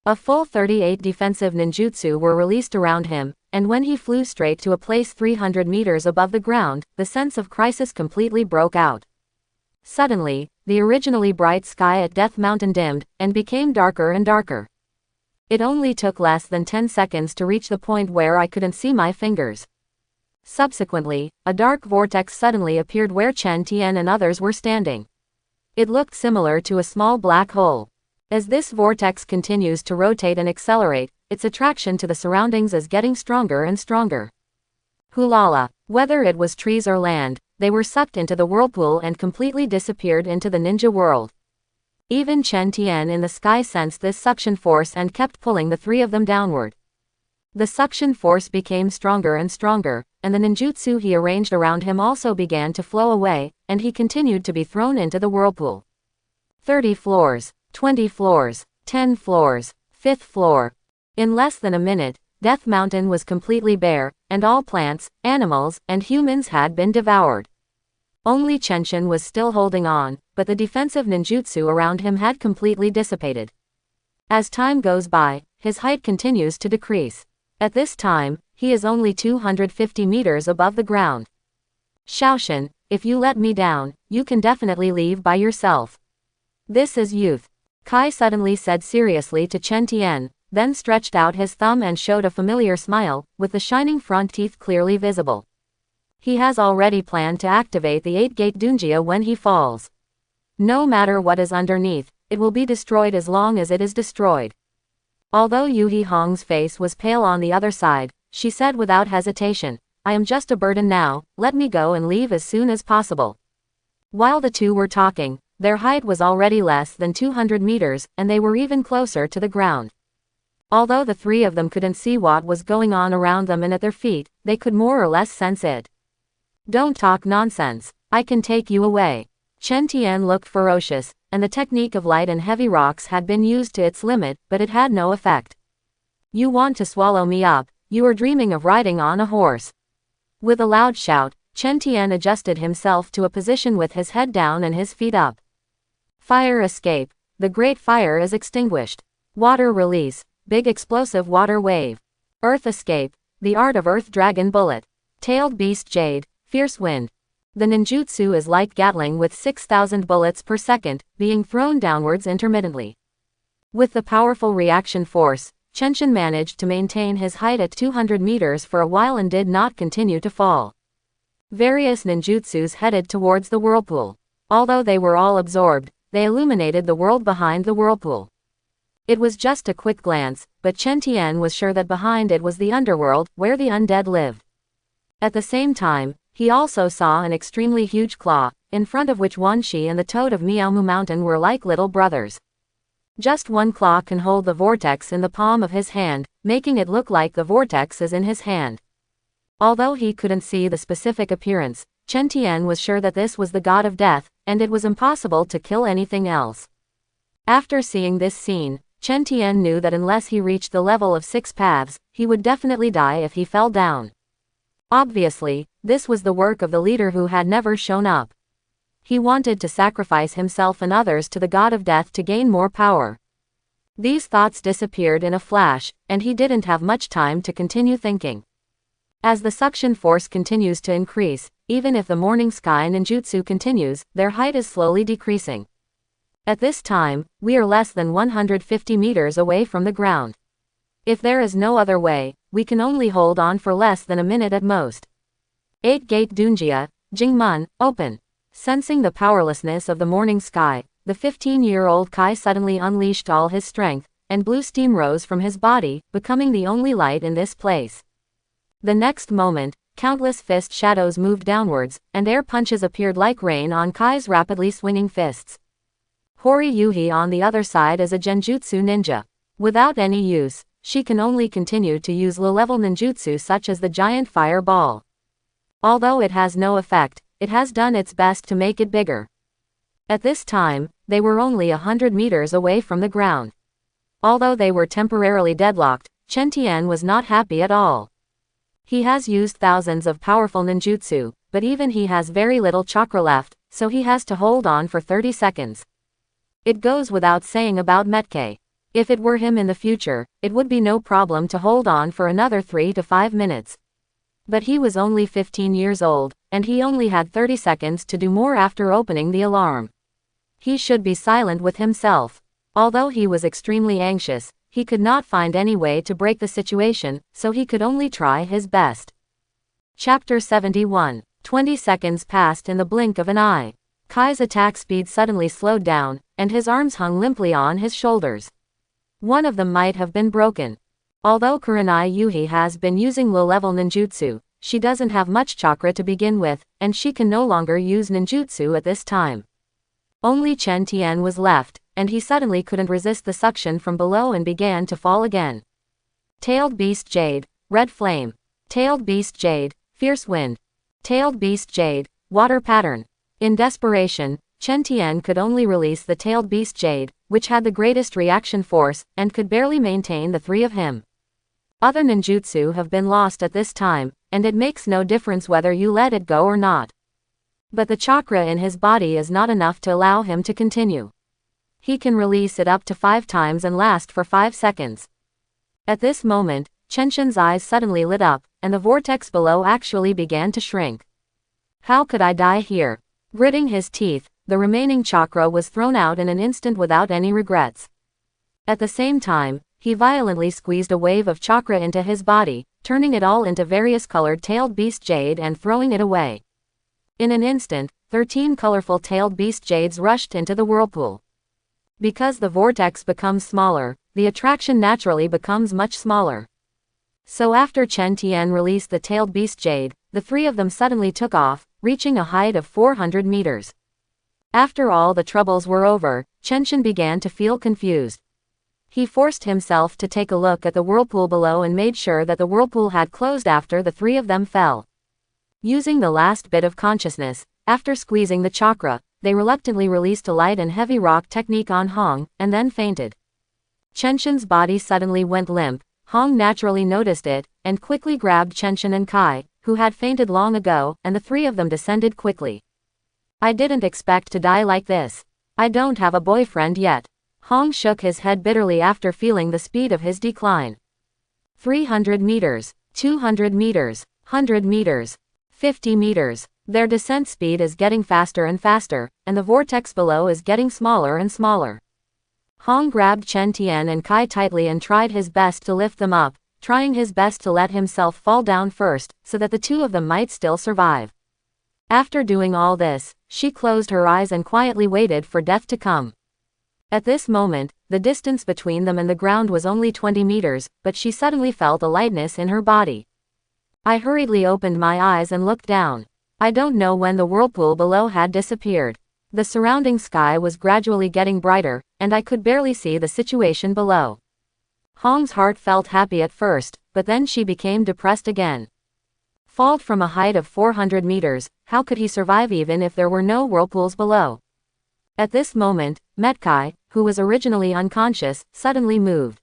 A full 38 defensive ninjutsu were released around him, and when he flew straight to a place 300 meters above the ground, the sense of crisis completely broke out. Suddenly, the originally bright sky at Death Mountain dimmed, and became darker and darker. It only took less than 10 seconds to reach the point where I couldn't see my fingers. Subsequently, a dark vortex suddenly appeared where Chen Tian and others were standing. It looked similar to a small black hole. As this vortex continues to rotate and accelerate, its attraction to the surroundings is getting stronger and stronger. Hulala! Whether it was trees or land, they were sucked into the whirlpool and completely disappeared into the ninja world. Even Chen Tian in the sky sensed this suction force and kept pulling the three of them downward. The suction force became stronger and stronger, and the ninjutsu he arranged around him also began to flow away, and he continued to be thrown into the whirlpool. 30 floors, 20 floors, 10 floors, 5th floor. In less than a minute, Death Mountain was completely bare, and all plants, animals, and humans had been devoured. Only Chenshin was still holding on, but the defensive ninjutsu around him had completely dissipated. As time goes by, his height continues to decrease. At this time, he is only 250 meters above the ground. Shaoshan, if you let me down, you can definitely leave by yourself. This is youth. Kai suddenly said seriously to Chen Tian, then stretched out his thumb and showed a familiar smile, with the shining front teeth clearly visible. He has already planned to activate the 8-gate Dunjia when he falls. No matter what is underneath, it will be destroyed as long as it is destroyed. Although Yuhi Hong's face was pale on the other side, she said without hesitation, I am just a burden now, let me go and leave as soon as possible. While the two were talking, their height was already less than 200 meters, and they were even closer to the ground. Although the three of them couldn't see what was going on around them and at their feet, they could more or less sense it. Don't talk nonsense, I can take you away. Chen Tian looked ferocious, and the technique of light and heavy rocks had been used to its limit, but it had no effect. You want to swallow me up, you are dreaming of riding on a horse. With a loud shout, Chen Tian adjusted himself to a position with his head down and his feet up. Fire escape, the great fire is extinguished. Water release, big explosive water wave. Earth escape, the art of earth dragon bullet. Tailed beast jade, fierce wind. The ninjutsu is like Gatling with 6,000 bullets per second, being thrown downwards intermittently. With the powerful reaction force, Chenshin managed to maintain his height at 200 meters for a while and did not continue to fall. Various ninjutsus headed towards the whirlpool. Although they were all absorbed, they illuminated the world behind the whirlpool. It was just a quick glance, but Chen Tian was sure that behind it was the underworld, where the undead lived. At the same time, he also saw an extremely huge claw, in front of which Wanshi and the toad of Miaomu Mountain were like little brothers. Just one claw can hold the vortex in the palm of his hand, making it look like the vortex is in his hand. Although he couldn't see the specific appearance, Chen Tian was sure that this was the god of death, and it was impossible to kill anything else. After seeing this scene, Chen Tian knew that unless he reached the level of 6 paths, he would definitely die if he fell down. Obviously, this was the work of the leader who had never shown up. He wanted to sacrifice himself and others to the god of death to gain more power. These thoughts disappeared in a flash, and he didn't have much time to continue thinking. As the suction force continues to increase, even if the morning sky ninjutsu continues, their height is slowly decreasing. At this time, we are less than 150 meters away from the ground. If there is no other way, we can only hold on for less than a minute at most. 8 Gate Dunjia, Jingmun, open. Sensing the powerlessness of the morning sky, the 15-year-old Kai suddenly unleashed all his strength, and blue steam rose from his body, becoming the only light in this place. The next moment, countless fist shadows moved downwards, and air punches appeared like rain on Kai's rapidly swinging fists. Hori Yuhi on the other side is a genjutsu ninja. Without any use, she can only continue to use low-level ninjutsu such as the giant fire ball. Although it has no effect, it has done its best to make it bigger. At this time, they were only 100 meters away from the ground. Although they were temporarily deadlocked, Chen Tian was not happy at all. He has used thousands of powerful ninjutsu, but even he has very little chakra left, so he has to hold on for 30 seconds. It goes without saying about Metke. If it were him in the future, it would be no problem to hold on for another 3 to 5 minutes. But he was only 15 years old, and he only had 30 seconds to do more after opening the alarm. He should be silent with himself. Although he was extremely anxious, he could not find any way to break the situation, so he could only try his best. Chapter 71. 20 seconds passed in the blink of an eye. Kai's attack speed suddenly slowed down, and his arms hung limply on his shoulders. One of them might have been broken. Although Kurenai Yuhi has been using low-level ninjutsu, she doesn't have much chakra to begin with, and she can no longer use ninjutsu at this time. Only Chen Tian was left, and he suddenly couldn't resist the suction from below and began to fall again. Tailed Beast Jade, Red Flame. Tailed Beast Jade, Fierce Wind. Tailed Beast Jade, Water Pattern. In desperation, Chen Tian could only release the Tailed Beast Jade, which had the greatest reaction force, and could barely maintain the 3 of him. Other ninjutsu have been lost at this time, and it makes no difference whether you let it go or not. But the chakra in his body is not enough to allow him to continue. He can release it up to 5 times and last for 5 seconds. At this moment, Chenshin's eyes suddenly lit up, and the vortex below actually began to shrink. How could I die here? Gritting his teeth, the remaining chakra was thrown out in an instant without any regrets. At the same time, he violently squeezed a wave of chakra into his body, turning it all into various colored tailed beast jade and throwing it away. In an instant, 13 colorful tailed beast jades rushed into the whirlpool. Because the vortex becomes smaller, the attraction naturally becomes much smaller. So after Chen Tian released the tailed beast jade, the 3 of them suddenly took off, reaching a height of 400 meters. After all the troubles were over, Chenshin began to feel confused. He forced himself to take a look at the whirlpool below and made sure that the whirlpool had closed after the 3 of them fell. Using the last bit of consciousness, after squeezing the chakra, they reluctantly released a light and heavy rock technique on Hong, and then fainted. Chenshin's body suddenly went limp. Hong naturally noticed it, and quickly grabbed Chenshin and Kai, who had fainted long ago, and the 3 of them descended quickly. I didn't expect to die like this. I don't have a boyfriend yet. Hong shook his head bitterly after feeling the speed of his decline. 300 meters, 200 meters, 100 meters, 50 meters. Their descent speed is getting faster and faster, and the vortex below is getting smaller and smaller. Hong grabbed Chen Tian and Kai tightly and tried his best to lift them up, trying his best to let himself fall down first, so that the 2 of them might still survive. After doing all this, She closed her eyes and quietly waited for death to come. At this moment, the distance between them and the ground was only 20 meters, but she suddenly felt a lightness in her body. I hurriedly opened my eyes and looked down. I don't know when the whirlpool below had disappeared. The surrounding sky was gradually getting brighter, and I could barely see the situation below. Hong's heart felt happy at first, but then she became depressed again. Fall from a height of 400 meters, how could he survive even if there were no whirlpools below? At this moment, Metkai, who was originally unconscious, suddenly moved.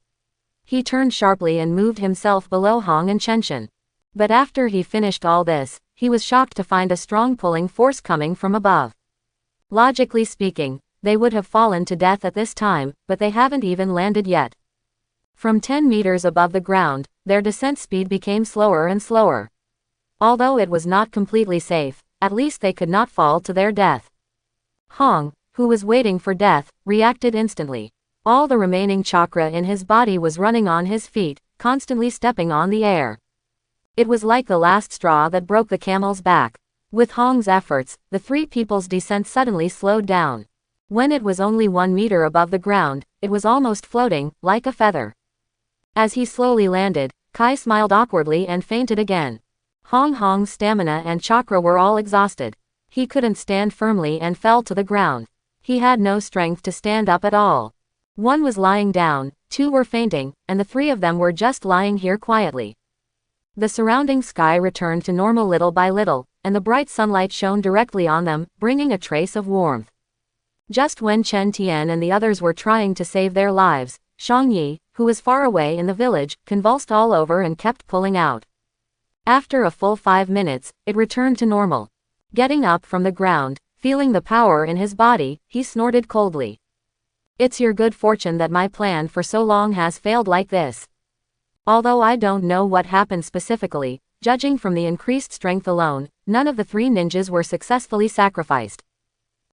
He turned sharply and moved himself below Hong and Chenshin. But after he finished all this, he was shocked to find a strong pulling force coming from above. Logically speaking, they would have fallen to death at this time, but they haven't even landed yet. From 10 meters above the ground, their descent speed became slower and slower. Although it was not completely safe, at least they could not fall to their death. Hong, who was waiting for death, reacted instantly. All the remaining chakra in his body was running on his feet, constantly stepping on the air. It was like the last straw that broke the camel's back. With Hong's efforts, the three people's descent suddenly slowed down. When it was only 1 meter above the ground, it was almost floating, like a feather. As he slowly landed, Kai smiled awkwardly and fainted again. Hong's stamina and chakra were all exhausted. He couldn't stand firmly and fell to the ground. He had no strength to stand up at all. One was lying down, two were fainting, and the three of them were just lying here quietly. The surrounding sky returned to normal little by little, and the bright sunlight shone directly on them, bringing a trace of warmth. Just when Chen Tian and the others were trying to save their lives, Shang Yi, who was far away in the village, convulsed all over and kept pulling out. After a full 5 minutes, it returned to normal. Getting up from the ground, feeling the power in his body, he snorted coldly. It's your good fortune that my plan for so long has failed like this. Although I don't know what happened specifically, judging from the increased strength alone, none of the three ninjas were successfully sacrificed.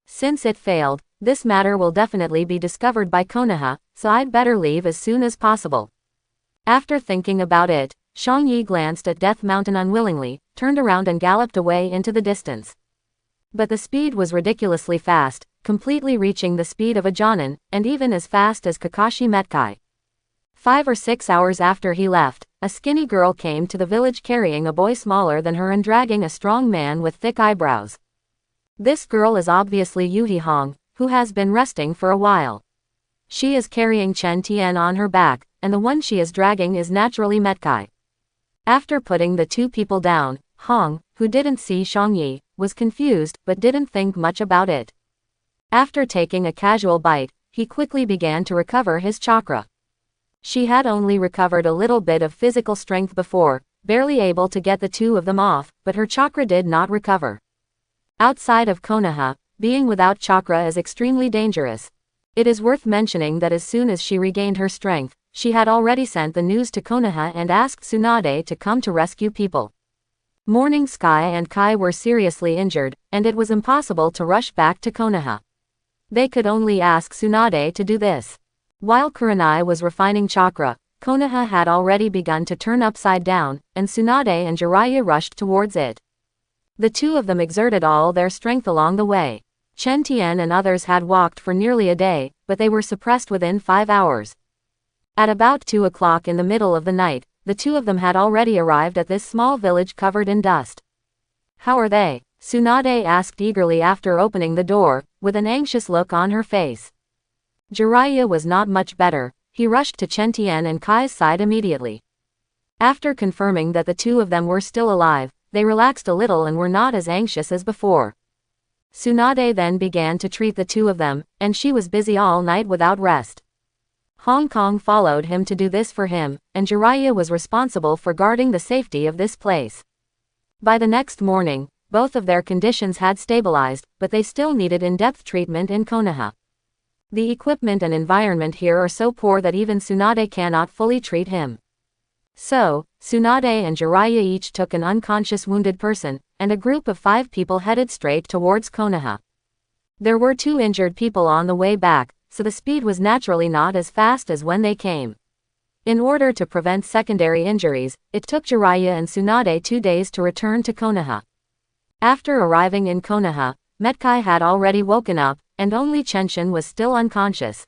Since it failed, this matter will definitely be discovered by Konoha, so I'd better leave as soon as possible. After thinking about it, Shang Yi glanced at Death Mountain unwillingly, turned around and galloped away into the distance. But the speed was ridiculously fast, completely reaching the speed of a Jonin, and even as fast as Kakashi Metkai. 5 or 6 hours after he left, a skinny girl came to the village carrying a boy smaller than her and dragging a strong man with thick eyebrows. This girl is obviously Yuhi Hong, who has been resting for a while. She is carrying Chen Tian on her back, and the one she is dragging is naturally Metkai. After putting the two people down, Hong, who didn't see Shang Yi, was confused but didn't think much about it. After taking a casual bite, he quickly began to recover his chakra. She had only recovered a little bit of physical strength before, barely able to get the two of them off, but her chakra did not recover. Outside of Konoha, being without chakra is extremely dangerous. It is worth mentioning that as soon as she regained her strength, she had already sent the news to Konoha and asked Tsunade to come to rescue people. Morning Sky and Kai were seriously injured, and it was impossible to rush back to Konoha. They could only ask Tsunade to do this. While Kurenai was refining chakra, Konoha had already begun to turn upside down, and Tsunade and Jiraiya rushed towards it. The two of them exerted all their strength along the way. Chen Tian and others had walked for nearly a day, but they were suppressed within 5 hours. At about 2 o'clock in the middle of the night, the two of them had already arrived at this small village covered in dust. How are they? Tsunade asked eagerly after opening the door, with an anxious look on her face. Jiraiya was not much better. He rushed to Chen Tian and Kai's side immediately. After confirming that the two of them were still alive, they relaxed a little and were not as anxious as before. Tsunade then began to treat the two of them, and she was busy all night without rest. Hong Kong followed him to do this for him, and Jiraiya was responsible for guarding the safety of this place. By the next morning, both of their conditions had stabilized, but they still needed in-depth treatment in Konoha. The equipment and environment here are so poor that even Tsunade cannot fully treat him. So, Tsunade and Jiraiya each took an unconscious wounded person, and a group of 5 people headed straight towards Konoha. There were 2 injured people on the way back, so the speed was naturally not as fast as when they came. In order to prevent secondary injuries, it took Jiraiya and Tsunade 2 days to return to Konoha. After arriving in Konoha, Metkai had already woken up, and only Chenshin was still unconscious.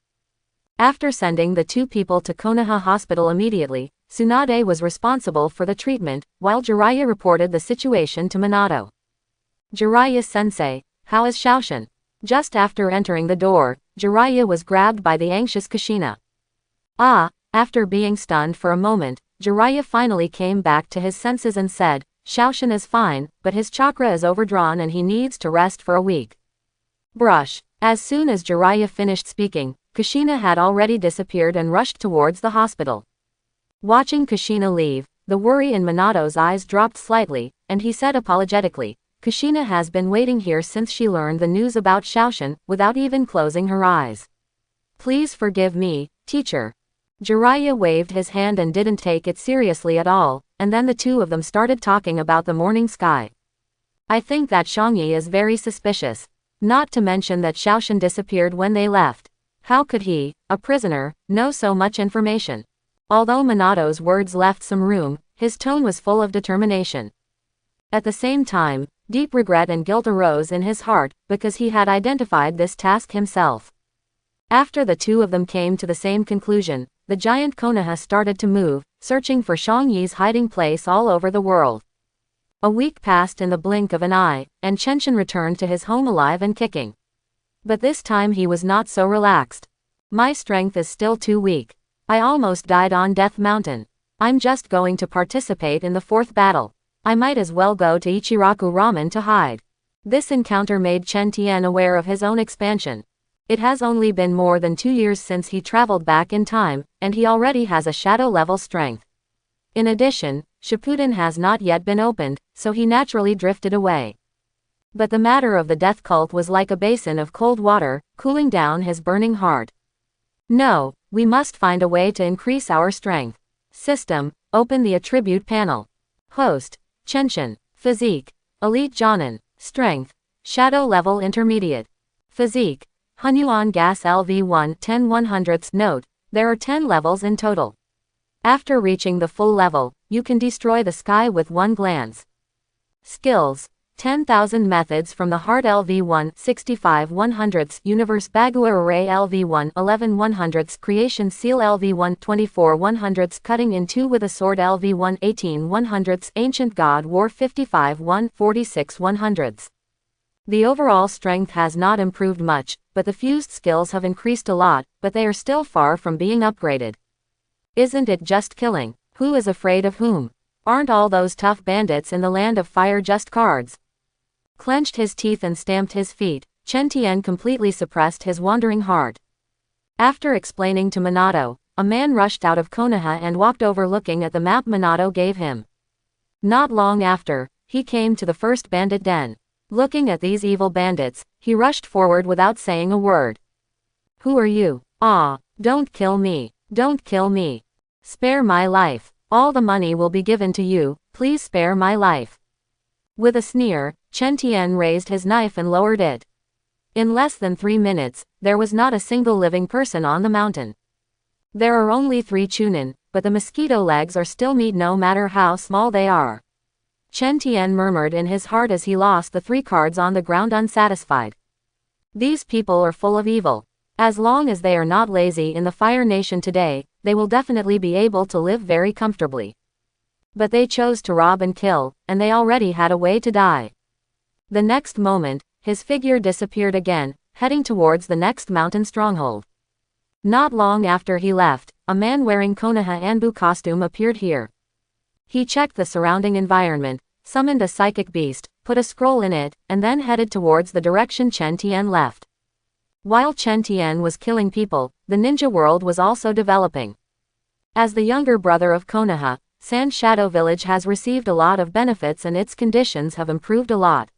After sending the two people to Konoha Hospital immediately, Tsunade was responsible for the treatment, while Jiraiya reported the situation to Minato. "Jiraiya-sensei, how is Shaoshin?" Just after entering the door, Jiraiya was grabbed by the anxious Kushina. After being stunned for a moment, Jiraiya finally came back to his senses and said, "Shaoshin is fine, but his chakra is overdrawn and he needs to rest for a week." Brush. As soon as Jiraiya finished speaking, Kushina had already disappeared and rushed towards the hospital. Watching Kushina leave, the worry in Minato's eyes dropped slightly, and he said apologetically, "Kushina has been waiting here since she learned the news about Shaoshin, without even closing her eyes. Please forgive me, teacher." Jiraiya waved his hand and didn't take it seriously at all, and then the two of them started talking about the morning sky. "I think that Shangyi is very suspicious. Not to mention that Shaoshin disappeared when they left. How could he, a prisoner, know so much information?" Although Minato's words left some room, his tone was full of determination. At the same time, deep regret and guilt arose in his heart, because he had identified this task himself. After the two of them came to the same conclusion, the giant Konoha started to move, searching for Shangyi's hiding place all over the world. A week passed in the blink of an eye, and Chenshin returned to his home alive and kicking. But this time he was not so relaxed. "My strength is still too weak. I almost died on Death Mountain. I'm just going to participate in the fourth battle. I might as well go to Ichiraku Ramen to hide." This encounter made Chen Tian aware of his own expansion. It has only been more than 2 years since he traveled back in time, and he already has a shadow-level strength. In addition, Shippuden has not yet been opened, so he naturally drifted away. But the matter of the death cult was like a basin of cold water, cooling down his burning heart. "No, we must find a way to increase our strength. System, open the attribute panel. Host, Chenshin. Physique, Elite Jonin. Strength, Shadow Level Intermediate. Physique, Hunyuan Gas LV1 10/100ths. Note, there are 10 levels in total. After reaching the full level, you can destroy the sky with one glance. Skills, 10,000 Methods from the Heart LV1 65/100ths. Universe Bagua Array LV1 11/100ths. Creation Seal LV1 24/100ths. Cutting in 2 with a Sword LV1 18/100ths. Ancient God War 55/1 46/100ths. The overall strength has not improved much, but the fused skills have increased a lot, but they are still far from being upgraded. Isn't it just killing? Who is afraid of whom? Aren't all those tough bandits in the land of fire just cards? Clenched his teeth and stamped his feet, Chen Tian completely suppressed his wandering heart. After explaining to Minato, a man rushed out of Konoha and walked over looking at the map Minato gave him. Not long after, he came to the first bandit den. Looking at these evil bandits, he rushed forward without saying a word. "Who are you? Don't kill me. Don't kill me. Spare my life. All the money will be given to you, please spare my life." With a sneer, Chen Tian raised his knife and lowered it. In less than 3 minutes, there was not a single living person on the mountain. There are only 3 Chunin, but the mosquito legs are still meat no matter how small they are. Chen Tian murmured in his heart as he lost the 3 cards on the ground unsatisfied. These people are full of evil. As long as they are not lazy in the Fire Nation today, they will definitely be able to live very comfortably. But they chose to rob and kill, and they already had a way to die. The next moment, his figure disappeared again, heading towards the next mountain stronghold. Not long after he left, a man wearing Konoha Anbu costume appeared here. He checked the surrounding environment, summoned a psychic beast, put a scroll in it, and then headed towards the direction Chen Tian left. While Chen Tian was killing people, the ninja world was also developing. As the younger brother of Konoha, Sand Shadow Village has received a lot of benefits and its conditions have improved a lot.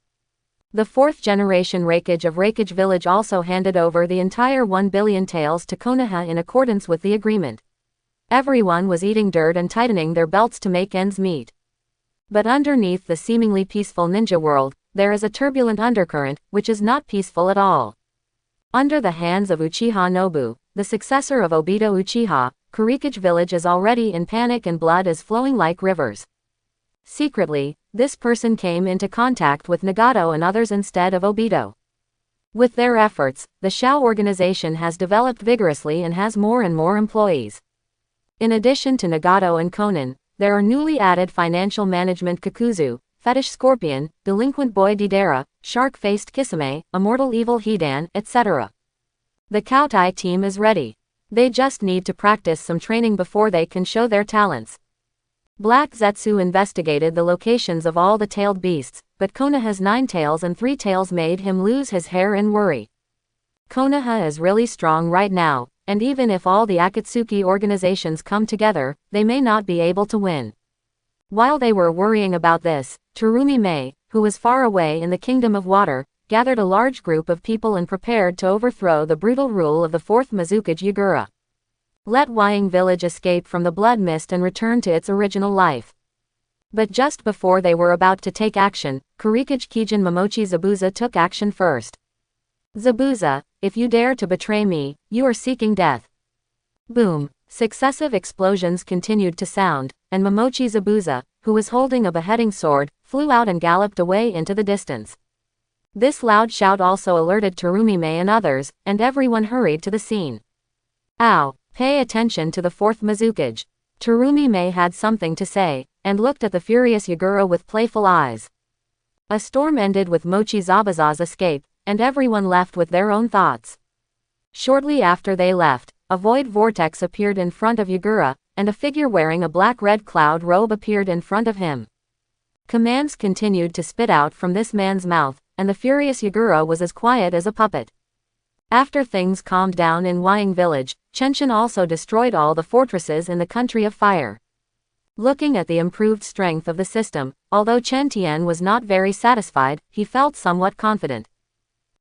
The 4th generation Raikage of Raikage Village also handed over the entire 1 billion taels to Konoha in accordance with the agreement. Everyone was eating dirt and tightening their belts to make ends meet. But underneath the seemingly peaceful ninja world, there is a turbulent undercurrent, which is not peaceful at all. Under the hands of Uchiha Nobu, the successor of Obito Uchiha, Kurikage Village is already in panic and blood is flowing like rivers. Secretly, this person came into contact with Nagato and others instead of Obito. With their efforts, the Shao organization has developed vigorously and has more and more employees. In addition to Nagato and Conan, there are newly added financial management Kakuzu, fetish scorpion, delinquent boy Deidara, shark-faced Kisame, immortal evil Hidan, etc. The Kautai team is ready. They just need to practice some training before they can show their talents. Black Zetsu investigated the locations of all the tailed beasts, but Konoha's 9 tails and 3 tails made him lose his hair in worry. Konoha is really strong right now, and even if all the Akatsuki organizations come together, they may not be able to win. While they were worrying about this, Terumi Mei, who was far away in the Kingdom of Water, gathered a large group of people and prepared to overthrow the brutal rule of the 4th Mizukage Yagura. Let Wying Village escape from the blood mist and return to its original life. But just before they were about to take action, Kurikage Kijin Momochi Zabuza took action first. Zabuza, if you dare to betray me, you are seeking death. Boom. Successive explosions continued to sound, and Momochi Zabuza, who was holding a beheading sword, flew out and galloped away into the distance. This loud shout also alerted Terumi Mei and others, and everyone hurried to the scene. Ow! Pay attention to the 4th Mizukage. Terumi Mei had something to say, and looked at the furious Yagura with playful eyes. A storm ended with Mochi Zabuza's escape, and everyone left with their own thoughts. Shortly after they left, a void vortex appeared in front of Yagura, and a figure wearing a black-red cloud robe appeared in front of him. Commands continued to spit out from this man's mouth, and the furious Yagura was as quiet as a puppet. After things calmed down in Wying Village, Chenshin also destroyed all the fortresses in the Country of Fire. Looking at the improved strength of the system, although Chen Tian was not very satisfied, he felt somewhat confident.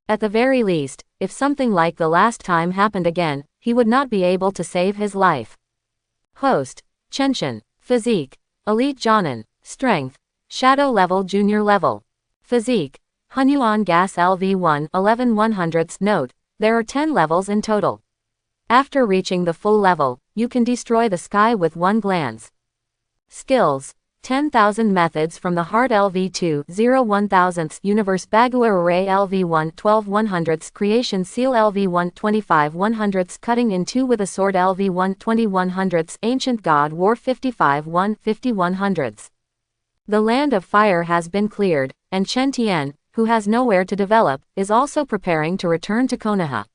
At the very least, if something like the last time happened again, he would not be able to save his life. Host: Chenshin. Physique: Elite Jonin. Strength: Shadow level Junior level. Physique: Hunyuan Gas LV1 11/100ths. Note: there are 10 levels in total. After reaching the full level, you can destroy the sky with one glance. Skills: 10,000 methods from the Heart LV2 0/1000ths Universe Bagua Array LV1 12/100ths Creation Seal LV1 25/100ths Cutting in 2 with a Sword LV1 20/100ths Ancient God War 55/1 50/100ths. The Land of Fire has been cleared, and Chen Tian, who has nowhere to develop, is also preparing to return to Konoha.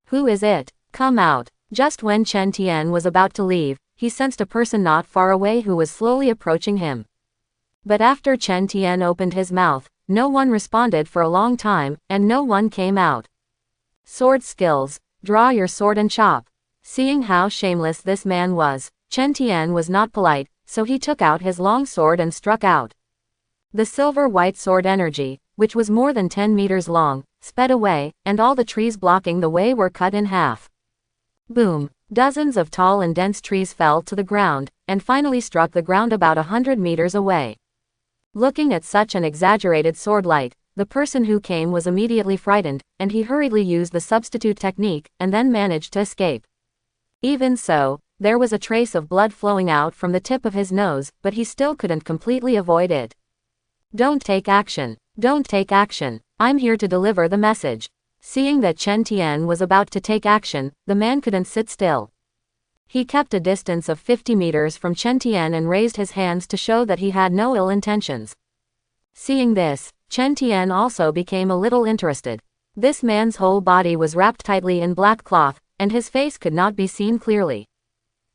Who is it? Come out. Just when Chen Tian was about to leave, he sensed a person not far away who was slowly approaching him. But after Chen Tian opened his mouth, no one responded for a long time, and no one came out. Sword skills: draw your sword and chop. Seeing how shameless this man was, Chen Tian was not polite, so he took out his long sword and struck out. The silver-white sword energy, which was more than 10 meters long, sped away, and all the trees blocking the way were cut in half. Boom! Dozens of tall and dense trees fell to the ground, and finally struck the ground about 100 meters away. Looking at such an exaggerated sword light, the person who came was immediately frightened, and he hurriedly used the substitute technique, and then managed to escape. Even so, there was a trace of blood flowing out from the tip of his nose, but he still couldn't completely avoid it. Don't take action. Don't take action. I'm here to deliver the message. Seeing that Chen Tian was about to take action, the man couldn't sit still. He kept a distance of 50 meters from Chen Tian and raised his hands to show that he had no ill intentions. Seeing this, Chen Tian also became a little interested. This man's whole body was wrapped tightly in black cloth, and his face could not be seen clearly.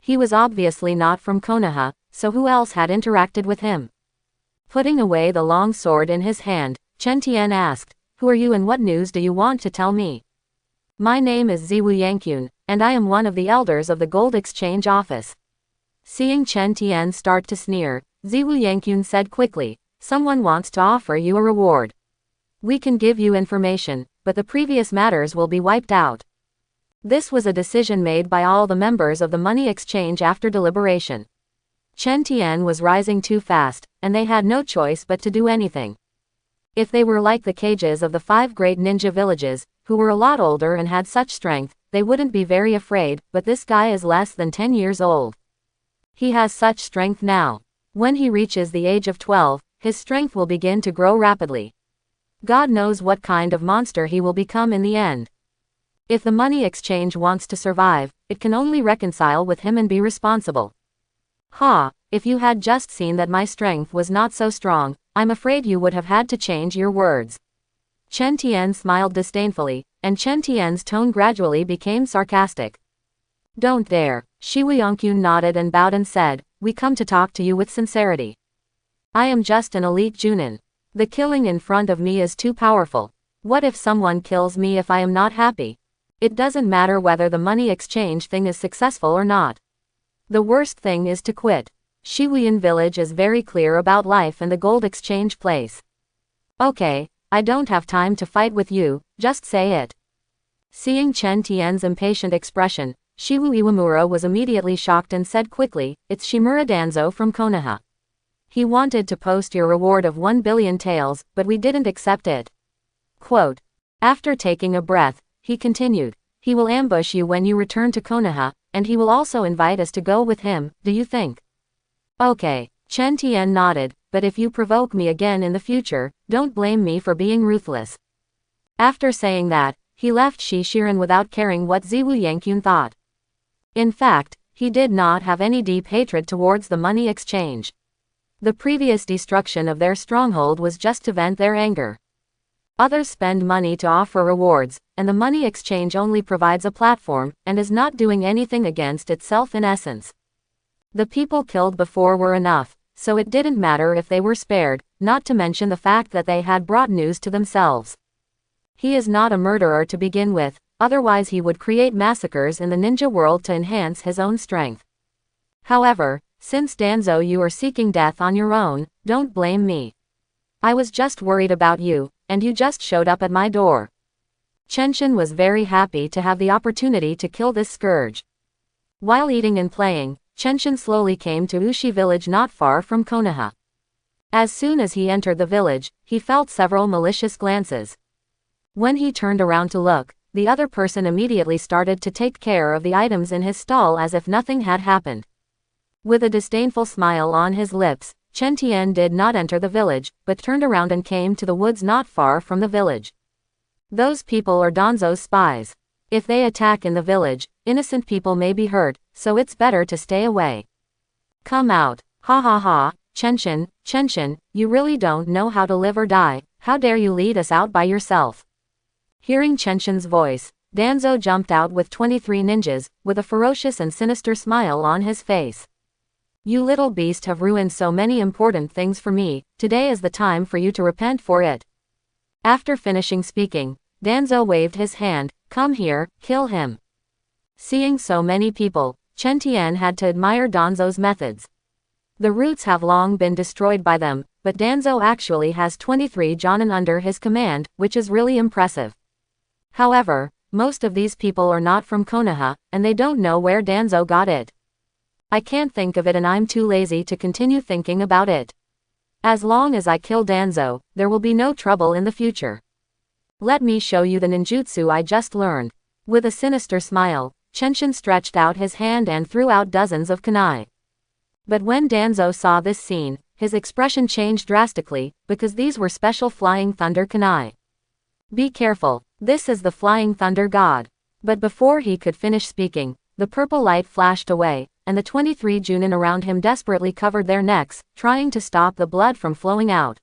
He was obviously not from Konoha, so who else had interacted with him? Putting away the long sword in his hand, Chen Tian asked, "Who are you and what news do you want to tell me?" "My name is Ziwu Yankyun, and I am one of the elders of the Gold Exchange Office." Seeing Chen Tian start to sneer, Ziwu Yankyun said quickly, "Someone wants to offer you a reward. We can give you information, but the previous matters will be wiped out." This was a decision made by all the members of the money exchange after deliberation. Chen Tian was rising too fast, and they had no choice but to do anything. If they were like the cages of the 5 great ninja villages, who were a lot older and had such strength, they wouldn't be very afraid, but this guy is less than 10 years old. He has such strength now. When he reaches the age of 12, his strength will begin to grow rapidly. God knows what kind of monster he will become in the end. If the money exchange wants to survive, it can only reconcile with him and be responsible. Ha, if you had just seen that my strength was not so strong, I'm afraid you would have had to change your words. Chen Tian smiled disdainfully, and Chen Tian's tone gradually became sarcastic. Don't dare. Shiwu Yongkyun nodded and bowed and said, we come to talk to you with sincerity. I am just an elite Junin. The killing in front of me is too powerful. What if someone kills me if I am not happy? It doesn't matter whether the money exchange thing is successful or not. The worst thing is to quit. Shiwuyan village is very clear about life and the gold exchange place. Okay, I don't have time to fight with you, just say it. Seeing Chen Tian's impatient expression, Shiwu Iwamura was immediately shocked and said quickly, it's Shimura Danzo from Konoha. He wanted to post your reward of 1 billion taels, but we didn't accept it. Quote. After taking a breath, he continued, he will ambush you when you return to Konoha, and he will also invite us to go with him, do you think? Okay, Chen Tian nodded, but if you provoke me again in the future, don't blame me for being ruthless. After saying that, he left Shi Shiren without caring what Ziwu Yangkyun thought. In fact, he did not have any deep hatred towards the money exchange. The previous destruction of their stronghold was just to vent their anger. Others spend money to offer rewards, and the money exchange only provides a platform, and is not doing anything against itself in essence. The people killed before were enough, so it didn't matter if they were spared, not to mention the fact that they had brought news to themselves. He is not a murderer to begin with, otherwise he would create massacres in the ninja world to enhance his own strength. However, since Danzo you are seeking death on your own, don't blame me. I was just worried about you, and you just showed up at my door. Chenshin was very happy to have the opportunity to kill this scourge. While eating and playing, Chenshin slowly came to Ushi village not far from Konoha. As soon as he entered the village, he felt several malicious glances. When he turned around to look, the other person immediately started to take care of the items in his stall as if nothing had happened. With a disdainful smile on his lips, Chen Tian did not enter the village, but turned around and came to the woods not far from the village. Those people are Danzo's spies. If they attack in the village, innocent people may be hurt, so it's better to stay away. Come out. Ha ha ha, Chenshin, you really don't know how to live or die, how dare you lead us out by yourself. Hearing Chenshin's voice, Danzo jumped out with 23 ninjas, with a ferocious and sinister smile on his face. You little beast have ruined so many important things for me, today is the time for you to repent for it. After finishing speaking, Danzo waved his hand, come here, kill him. Seeing so many people, Chen Tian had to admire Danzo's methods. The roots have long been destroyed by them, but Danzo actually has 23 Jonin under his command, which is really impressive. However, most of these people are not from Konoha, and they don't know where Danzo got it. I can't think of it and I'm too lazy to continue thinking about it. As long as I kill Danzo, there will be no trouble in the future. Let me show you the ninjutsu I just learned. With a sinister smile, Chenshin stretched out his hand and threw out dozens of kunai. But when Danzo saw this scene, his expression changed drastically, because these were special Flying Thunder kunai. Be careful, this is the Flying Thunder God. But before he could finish speaking, the purple light flashed away, and the 23 Junin around him desperately covered their necks, trying to stop the blood from flowing out.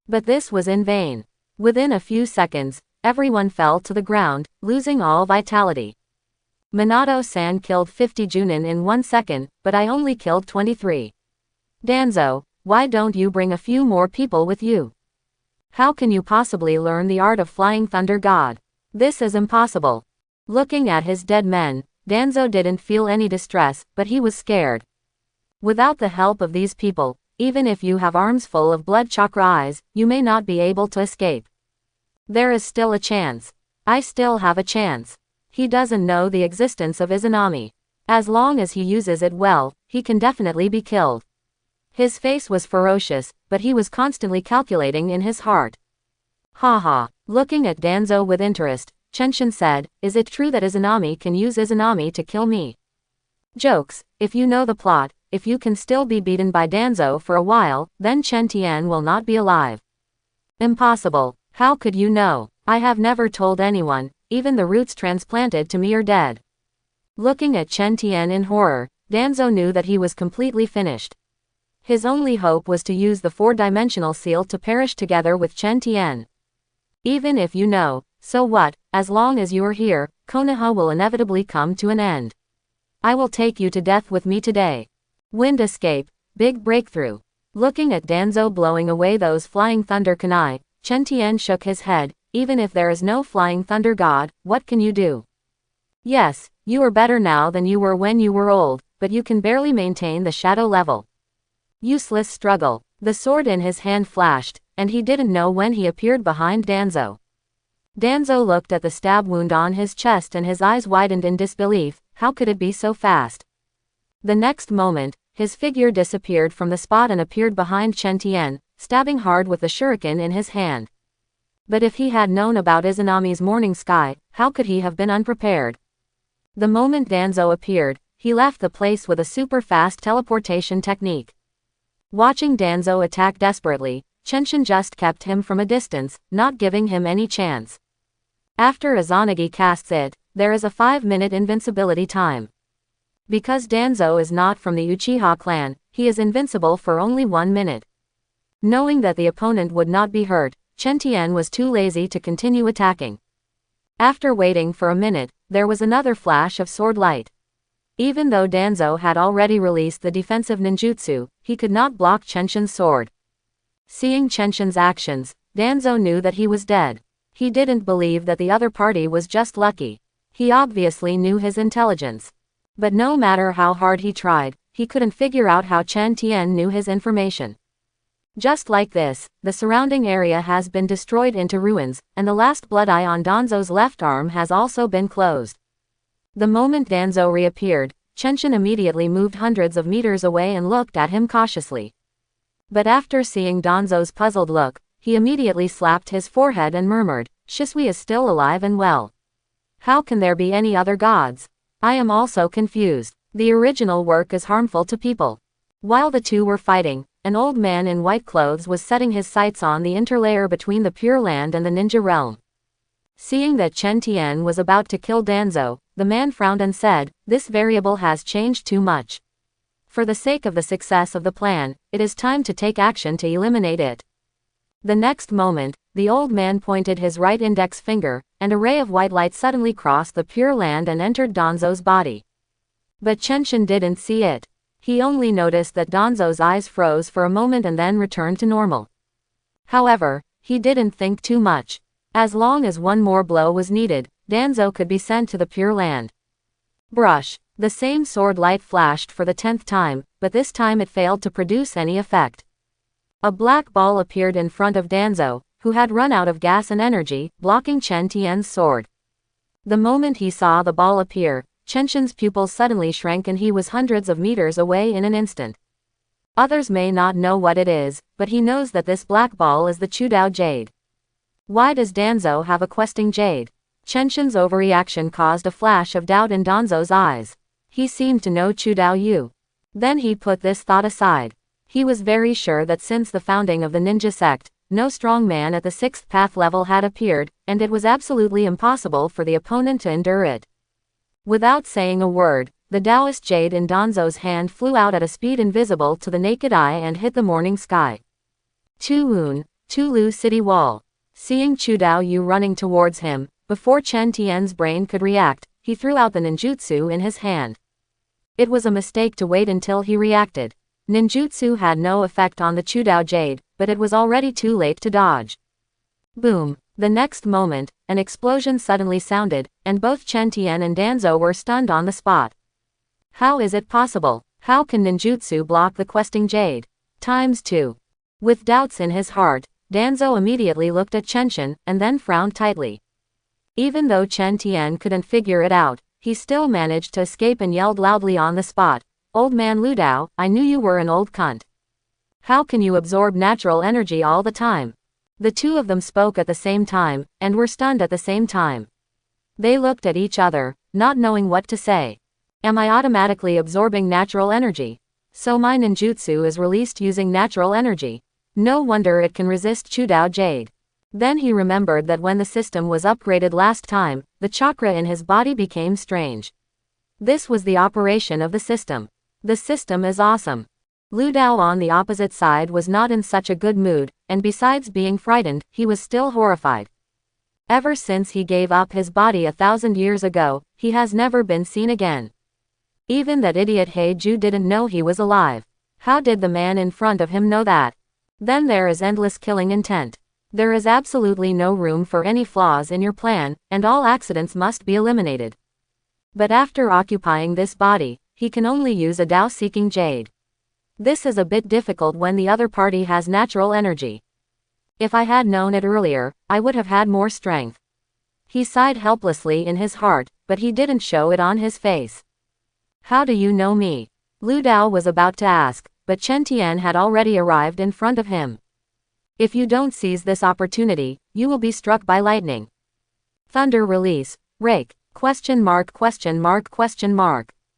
But this was in vain. Within a few seconds, everyone fell to the ground, losing all vitality. Minato-san killed 50 Junin in 1 second, but I only killed 23. Danzo, why don't you bring a few more people with you? How can you possibly learn the art of Flying Thunder God? This is impossible. Looking at his dead men, Danzo didn't feel any distress, but he was scared. Without the help of these people, even if you have arms full of blood chakra eyes, you may not be able to escape. There is still a chance. I still have a chance. He doesn't know the existence of Izanami. As long as he uses it well, he can definitely be killed. His face was ferocious, but he was constantly calculating in his heart. Ha. Looking at Danzo with interest, Chenshin said, is it true that Izanami can use Izanami to kill me? Jokes, if you know the plot, if you can still be beaten by Danzo for a while, then Chen Tian will not be alive. Impossible. How could you know? I have never told anyone, even the roots transplanted to me are dead. Looking at Chen Tian in horror, Danzo knew that he was completely finished. His only hope was to use the four-dimensional seal to perish together with Chen Tian. Even if you know, so what, as long as you are here, Konoha will inevitably come to an end. I will take you to death with me today. Wind escape, big breakthrough. Looking at Danzo blowing away those flying thunder kunai, Chen Tian shook his head. Even if there is no flying thunder god, what can you do? Yes, you are better now than you were when you were old, but you can barely maintain the shadow level. Useless struggle. The sword in his hand flashed, and he didn't know when he appeared behind Danzo. Danzo looked at the stab wound on his chest and his eyes widened in disbelief. How could it be so fast? The next moment, his figure disappeared from the spot and appeared behind Chen Tian, stabbing hard with the shuriken in his hand. But if he had known about Izanami's morning sky, how could he have been unprepared? The moment Danzo appeared, he left the place with a super-fast teleportation technique. Watching Danzo attack desperately, Chenshin just kept him from a distance, not giving him any chance. After Izanagi casts it, there is a 5-minute invincibility time. Because Danzo is not from the Uchiha clan, he is invincible for only 1 minute. Knowing that the opponent would not be hurt, Chen Tian was too lazy to continue attacking. After waiting for a minute, there was another flash of sword light. Even though Danzo had already released the defensive ninjutsu, he could not block Chenshin's sword. Seeing Chenshin's actions, Danzo knew that he was dead. He didn't believe that the other party was just lucky. He obviously knew his intelligence. But no matter how hard he tried, he couldn't figure out how Chen Tian knew his information. Just like this, the surrounding area has been destroyed into ruins, and the last blood eye on Danzo's left arm has also been closed. The moment Danzo reappeared, Chenshin immediately moved hundreds of meters away and looked at him cautiously. But after seeing Danzo's puzzled look, he immediately slapped his forehead and murmured, "Shisui is still alive and well. How can there be any other gods? I am also confused. The original work is harmful to people." While the two were fighting, an old man in white clothes was setting his sights on the interlayer between the Pure Land and the Ninja Realm. Seeing that Chen Tian was about to kill Danzo, the man frowned and said, "This variable has changed too much. For the sake of the success of the plan, it is time to take action to eliminate it." The next moment, the old man pointed his right index finger, and a ray of white light suddenly crossed the Pure Land and entered Danzo's body. But Chenshin didn't see it. He only noticed that Danzo's eyes froze for a moment and then returned to normal. However, he didn't think too much. As long as one more blow was needed, Danzo could be sent to the Pure Land. Brush. The same sword light flashed for the 10th time, but this time it failed to produce any effect. A black ball appeared in front of Danzo, who had run out of gas and energy, blocking Chen Tian's sword. The moment he saw the ball appear, Chenshin's pupils suddenly shrank and he was hundreds of meters away in an instant. Others may not know what it is, but he knows that this black ball is the Chudao Jade. Why does Danzo have a questing jade? Chenshin's overreaction caused a flash of doubt in Danzo's eyes. He seemed to know Chudao Yu. Then he put this thought aside. He was very sure that since the founding of the ninja sect, no strong man at the 6th path level had appeared, and it was absolutely impossible for the opponent to endure it. Without saying a word, the Taoist jade in Danzo's hand flew out at a speed invisible to the naked eye and hit the morning sky. Tuun, Tulu City Wall. Seeing Chudao Yu running towards him, before Chen Tian's brain could react, he threw out the ninjutsu in his hand. It was a mistake to wait until he reacted. Ninjutsu had no effect on the Chudao Jade, but it was already too late to dodge. Boom. The next moment, an explosion suddenly sounded, and both Chen Tian and Danzo were stunned on the spot. How is it possible? How can ninjutsu block the questing jade? ×2. With doubts in his heart, Danzo immediately looked at Chenshin, and then frowned tightly. Even though Chen Tian couldn't figure it out, he still managed to escape and yelled loudly on the spot, "Old man Ludao, I knew you were an old cunt. How can you absorb natural energy all the time?" The two of them spoke at the same time, and were stunned at the same time. They looked at each other, not knowing what to say. Am I automatically absorbing natural energy? So my ninjutsu is released using natural energy. No wonder it can resist Chudao Jade. Then he remembered that when the system was upgraded last time, the chakra in his body became strange. This was the operation of the system. The system is awesome. Lu Dao on the opposite side was not in such a good mood, and besides being frightened, he was still horrified. Ever since he gave up his body 1,000 years ago, he has never been seen again. Even that idiot He Ju didn't know he was alive. How did the man in front of him know that? Then there is endless killing intent. There is absolutely no room for any flaws in your plan, and all accidents must be eliminated. But after occupying this body, he can only use a Dao-seeking jade. This is a bit difficult when the other party has natural energy. If I had known it earlier, I would have had more strength. He sighed helplessly in his heart, but he didn't show it on his face. How do you know me? Lu Dao was about to ask, but Chen Tian had already arrived in front of him. If you don't seize this opportunity, you will be struck by lightning. Thunder release, rake, question mark.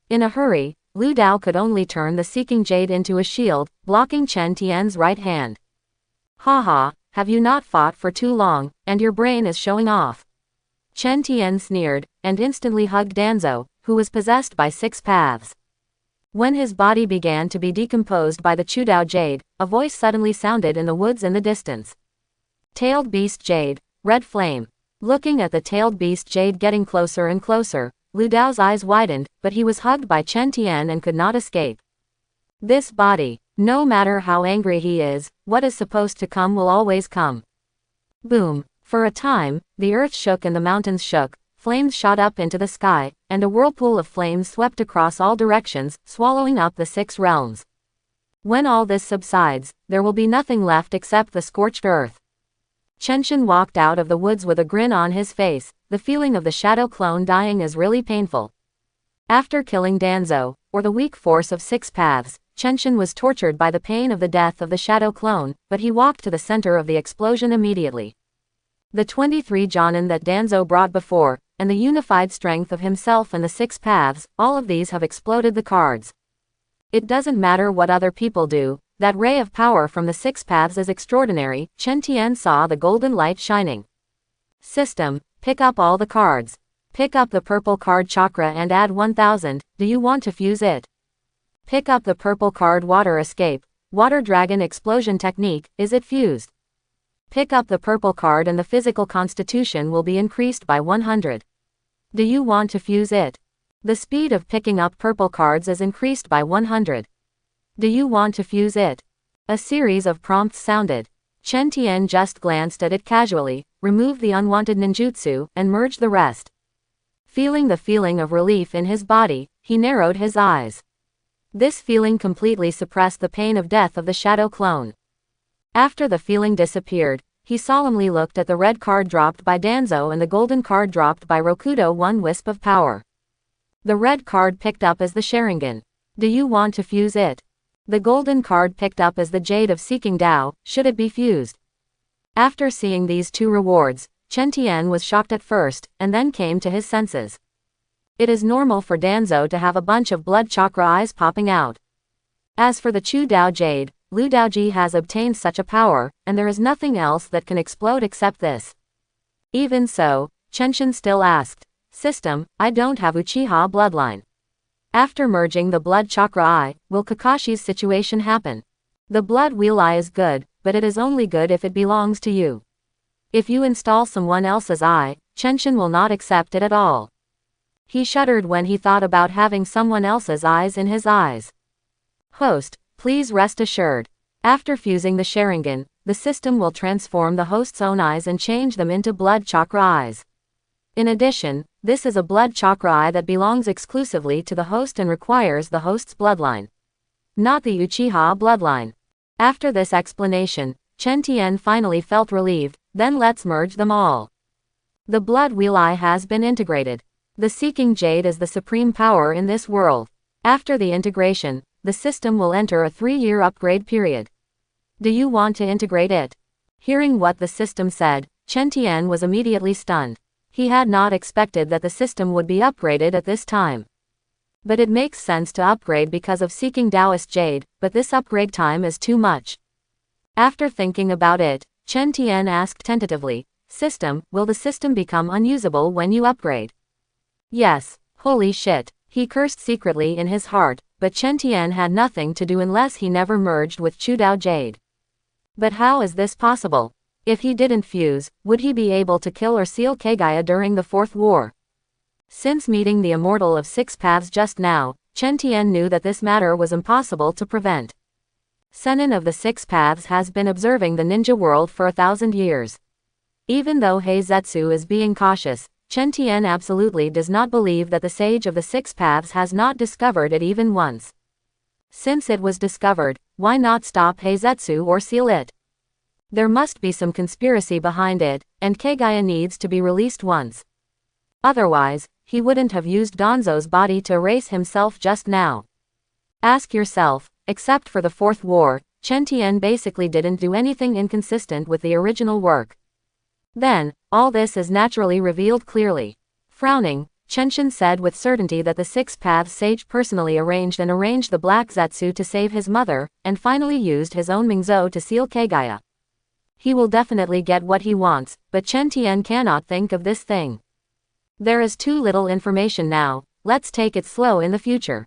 In a hurry, Lu Dao could only turn the seeking jade into a shield, blocking Chen Tian's right hand. Haha, have you not fought for too long, and your brain is showing off? Chen Tian sneered, and instantly hugged Danzo, who was possessed by 6 paths. When his body began to be decomposed by the Chudao Jade, a voice suddenly sounded in the woods in the distance. Tailed Beast Jade, Red Flame. Looking at the Tailed Beast Jade getting closer and closer, Lu Dao's eyes widened, but he was hugged by Chen Tian and could not escape. This body, no matter how angry he is, what is supposed to come will always come. Boom. For a time, the earth shook and the mountains shook, flames shot up into the sky, and a whirlpool of flames swept across all directions, swallowing up the 6 realms. When all this subsides, there will be nothing left except the scorched earth. Chenshin walked out of the woods with a grin on his face. The feeling of the shadow clone dying is really painful. After killing Danzo, or the weak force of 6 paths, Chenshin was tortured by the pain of the death of the shadow clone, but he walked to the center of the explosion immediately. The 23 Jonin that Danzo brought before, and the unified strength of himself and the 6 paths, all of these have exploded the cards. It doesn't matter what other people do, that ray of power from the 6 paths is extraordinary. Chen Tian saw the golden light shining. System, pick up all the cards. Pick up the purple card chakra and add 1000, do you want to fuse it? Pick up the purple card water escape, water dragon explosion technique, is it fused? Pick up the purple card and the physical constitution will be increased by 100. Do you want to fuse it? The speed of picking up purple cards is increased by 100. Do you want to fuse it? A series of prompts sounded. Chen Tian just glanced at it casually, removed the unwanted ninjutsu, and merged the rest. Feeling the feeling of relief in his body, he narrowed his eyes. This feeling completely suppressed the pain of death of the shadow clone. After the feeling disappeared, he solemnly looked at the red card dropped by Danzo and the golden card dropped by Rokudo. 1 wisp of power. The red card picked up as the Sharingan. Do you want to fuse it? The golden card picked up as the Jade of Seeking Dao, should it be fused? After seeing these 2 rewards, Chen Tian was shocked at first, and then came to his senses. It is normal for Danzo to have a bunch of blood chakra eyes popping out. As for the Chu Dao Jade, Lu Daoji has obtained such a power, and there is nothing else that can explode except this. Even so, Chenshin still asked, System, I don't have Uchiha bloodline. After merging the blood chakra eye, will Kakashi's situation happen? The blood wheel eye is good, but it is only good if it belongs to you. If you install someone else's eye, Chenshin will not accept it at all. He shuddered when he thought about having someone else's eyes in his eyes. Host, please rest assured. After fusing the Sharingan, the system will transform the host's own eyes and change them into blood chakra eyes. In addition, this is a blood chakra eye that belongs exclusively to the host and requires the host's bloodline, not the Uchiha bloodline. After this explanation, Chen Tian finally felt relieved. Then let's merge them all. The blood wheel eye has been integrated. The Seeking Jade is the supreme power in this world. After the integration, the system will enter a 3-year upgrade period. Do you want to integrate it? Hearing what the system said, Chen Tian was immediately stunned. He had not expected that the system would be upgraded at this time. But it makes sense to upgrade because of Seeking Taoist Jade, but this upgrade time is too much. After thinking about it, Chen Tian asked tentatively. System, will the system become unusable when you upgrade? Yes. Holy shit. He cursed secretly in his heart, but Chen Tian had nothing to do unless he never merged with Chudao Jade. But how is this possible? If he didn't fuse, would he be able to kill or seal Kagaya during the Fourth War? Since meeting the Immortal of Six Paths just now, Chen Tian knew that this matter was impossible to prevent. Sennin of the Six Paths has been observing the ninja world for 1,000 years. Even though Heizetsu is being cautious, Chen Tian absolutely does not believe that the Sage of the Six Paths has not discovered it even once. Since it was discovered, why not stop Heizetsu or seal it? There must be some conspiracy behind it, and Kagaya needs to be released once. Otherwise, he wouldn't have used Danzo's body to erase himself just now. Ask yourself, except for the Fourth War, Chen Tian basically didn't do anything inconsistent with the original work. Then, all this is naturally revealed clearly. Frowning, Chenshin said with certainty that the Six Paths Sage personally arranged the Black Zetsu to save his mother, and finally used his own Mingzhou to seal Kagaya. He will definitely get what he wants, but Chen Tian cannot think of this thing. There is too little information now, let's take it slow in the future.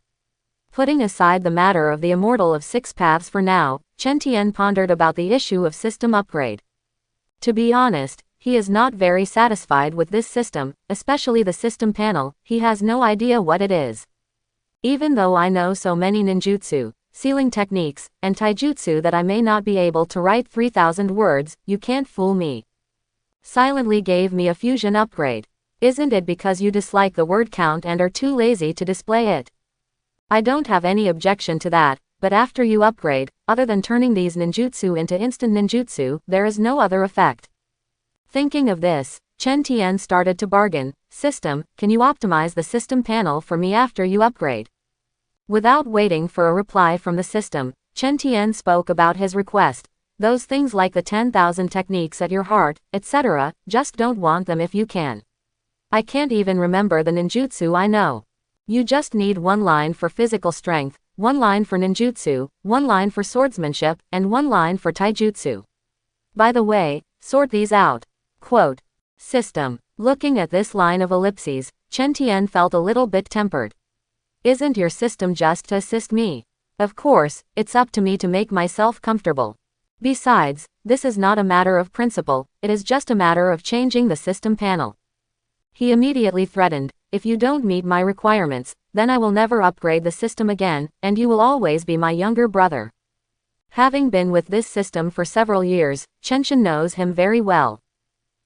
Putting aside the matter of the Immortal of Six Paths for now, Chen Tian pondered about the issue of system upgrade. To be honest, he is not very satisfied with this system, especially the system panel. He has no idea what it is. Even though I know so many ninjutsu, sealing techniques, and taijutsu that I may not be able to write 3,000 words, you can't fool me. Silently gave me a fusion upgrade. Isn't it because you dislike the word count and are too lazy to display it? I don't have any objection to that, but after you upgrade, other than turning these ninjutsu into instant ninjutsu, there is no other effect. Thinking of this, Chen Tian started to bargain. System, can you optimize the system panel for me after you upgrade? Without waiting for a reply from the system, Chen Tian spoke about his request. Those things like the 10,000 techniques at your heart, etc., just don't want them if you can. I can't even remember the ninjutsu I know. You just need one line for physical strength, one line for ninjutsu, one line for swordsmanship, and one line for taijutsu. By the way, sort these out. Quote. System. Looking at this line of ellipses, Chen Tian felt a little bit tempered. Isn't your system just to assist me? Of course, it's up to me to make myself comfortable. Besides, this is not a matter of principle, it is just a matter of changing the system panel. He immediately threatened, if you don't meet my requirements, then I will never upgrade the system again, and you will always be my younger brother. Having been with this system for several years, Chenshin knows him very well.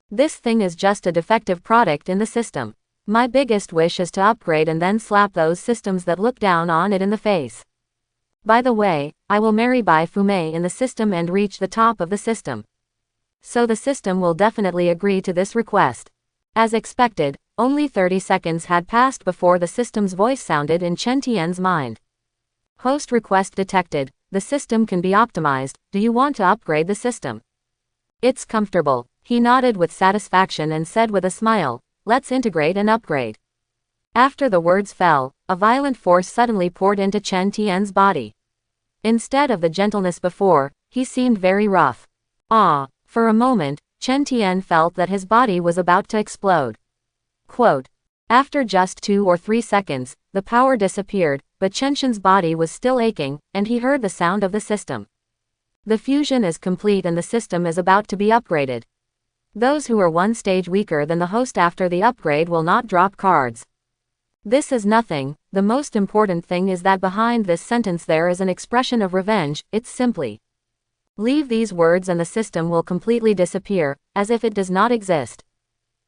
This thing is just a defective product in the system. My biggest wish is to upgrade and then slap those systems that look down on it in the face. By the way, I will marry Bai Fumei in the system and reach the top of the system. So the system will definitely agree to this request. As expected, only 30 seconds had passed before the system's voice sounded in Chen Tian's mind. Host request detected, the system can be optimized, do you want to upgrade the system? It's comfortable. He nodded with satisfaction and said with a smile, let's integrate and upgrade. After the words fell, a violent force suddenly poured into Chen Tian's body. Instead of the gentleness before, he seemed very rough. For a moment, Chen Tian felt that his body was about to explode. Quote. After just 2 or 3 seconds, the power disappeared, but Chenshin's body was still aching, and he heard the sound of the system. The fusion is complete and the system is about to be upgraded. Those who are one stage weaker than the host after the upgrade will not drop cards. This is nothing, the most important thing is that behind this sentence there is an expression of revenge, it's simply. Leave these words and the system will completely disappear, as if it does not exist.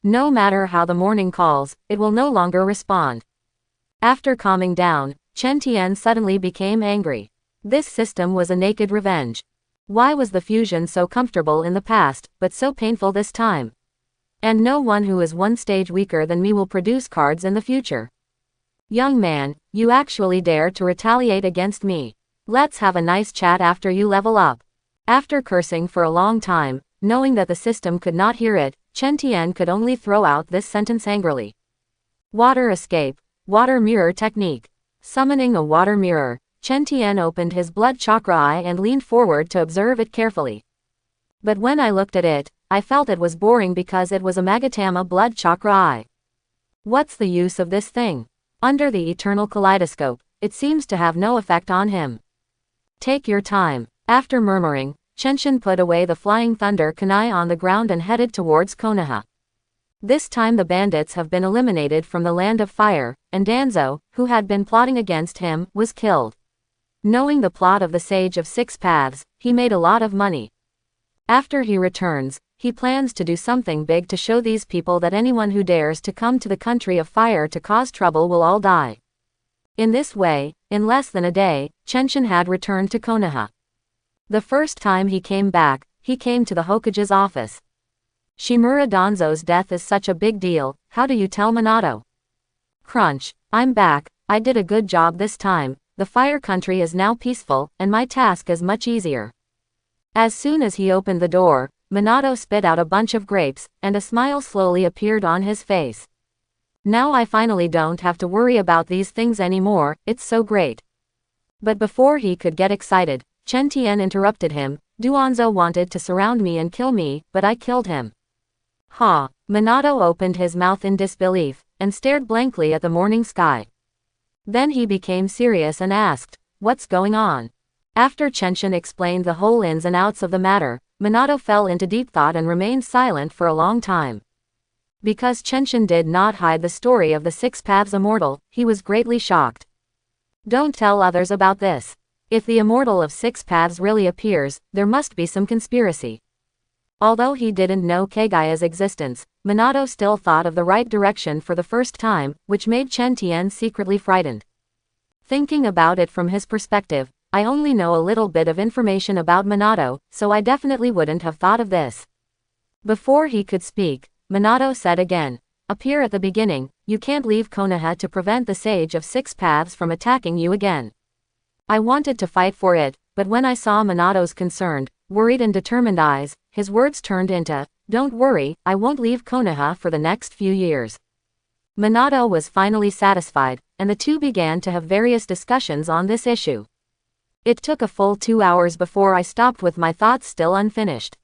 No matter how the morning calls, it will no longer respond. After calming down, Chen Tian suddenly became angry. This system was a naked revenge. Why was the fusion so comfortable in the past, but so painful this time? And no one who is one stage weaker than me will produce cards in the future. Young man, you actually dare to retaliate against me. Let's have a nice chat after you level up. After cursing for a long time, knowing that the system could not hear it, Chen Tian could only throw out this sentence angrily. Water escape, water mirror technique. Summoning a water mirror, Chen Tian opened his blood chakra eye and leaned forward to observe it carefully. But when I looked at it, I felt it was boring because it was a Magatama blood chakra eye. What's the use of this thing? Under the eternal kaleidoscope, it seems to have no effect on him. Take your time. After murmuring, Chenshin put away the flying thunder kunai on the ground and headed towards Konoha. This time the bandits have been eliminated from the land of fire, and Danzo, who had been plotting against him, was killed. Knowing the plot of the Sage of Six Paths, he made a lot of money. After he returns, he plans to do something big to show these people that anyone who dares to come to the country of fire to cause trouble will all die. In this way, in less than a day, Chenshin had returned to Konoha. The first time he came back, he came to the Hokage's office. Shimura Danzo's death is such a big deal, how do you tell Minato? Crunch, I'm back, I did a good job this time, the fire country is now peaceful, and my task is much easier. As soon as he opened the door, Minato spit out a bunch of grapes, and a smile slowly appeared on his face. Now I finally don't have to worry about these things anymore, it's so great. But before he could get excited, Chen Tian interrupted him. Duanzo wanted to surround me and kill me, but I killed him. Ha! Minato opened his mouth in disbelief, and stared blankly at the morning sky. Then he became serious and asked, what's going on? After Chenshin explained the whole ins and outs of the matter, Minato fell into deep thought and remained silent for a long time. Because Chenshin did not hide the story of the Six Paths Immortal, he was greatly shocked. Don't tell others about this. If the Immortal of Six Paths really appears, there must be some conspiracy. Although he didn't know Kagaya's existence, Minato still thought of the right direction for the first time, which made Chen Tian secretly frightened. Thinking about it from his perspective, I only know a little bit of information about Minato, so I definitely wouldn't have thought of this. Before he could speak, Minato said again, appear at the beginning, you can't leave Konoha to prevent the Sage of Six Paths from attacking you again. I wanted to fight for it, but when I saw Minato's concerned, worried and determined eyes, his words turned into, don't worry, I won't leave Konoha for the next few years. Minato was finally satisfied, and the two began to have various discussions on this issue. It took a full 2 hours before I stopped with my thoughts still unfinished.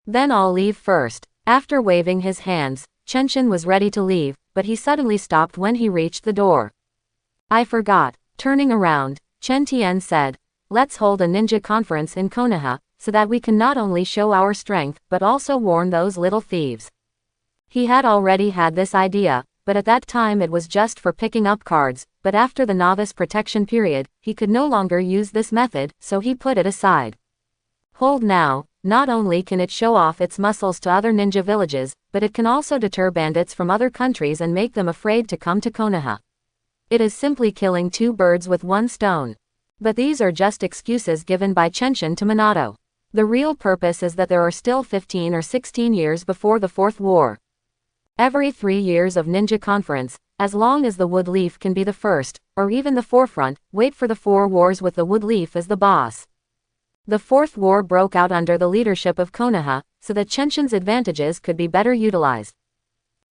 Then I'll leave first. After waving his hands, Chenshin was ready to leave, but he suddenly stopped when he reached the door. I forgot. Turning around, Chen Tian said, let's hold a ninja conference in Konoha, so that we can not only show our strength, but also warn those little thieves. He had already had this idea, but at that time it was just for picking up cards, but after the novice protection period, he could no longer use this method, so he put it aside. Hold now, not only can it show off its muscles to other ninja villages, but it can also deter bandits from other countries and make them afraid to come to Konoha. It is simply killing two birds with one stone. But these are just excuses given by Chenshin to Minato. The real purpose is that there are still 15 or 16 years before the Fourth War. Every 3 years of ninja conference, as long as the wood leaf can be the first, or even the forefront, wait for the 4 wars with the wood leaf as the boss. The Fourth War broke out under the leadership of Konoha, so that Chenshin's advantages could be better utilized.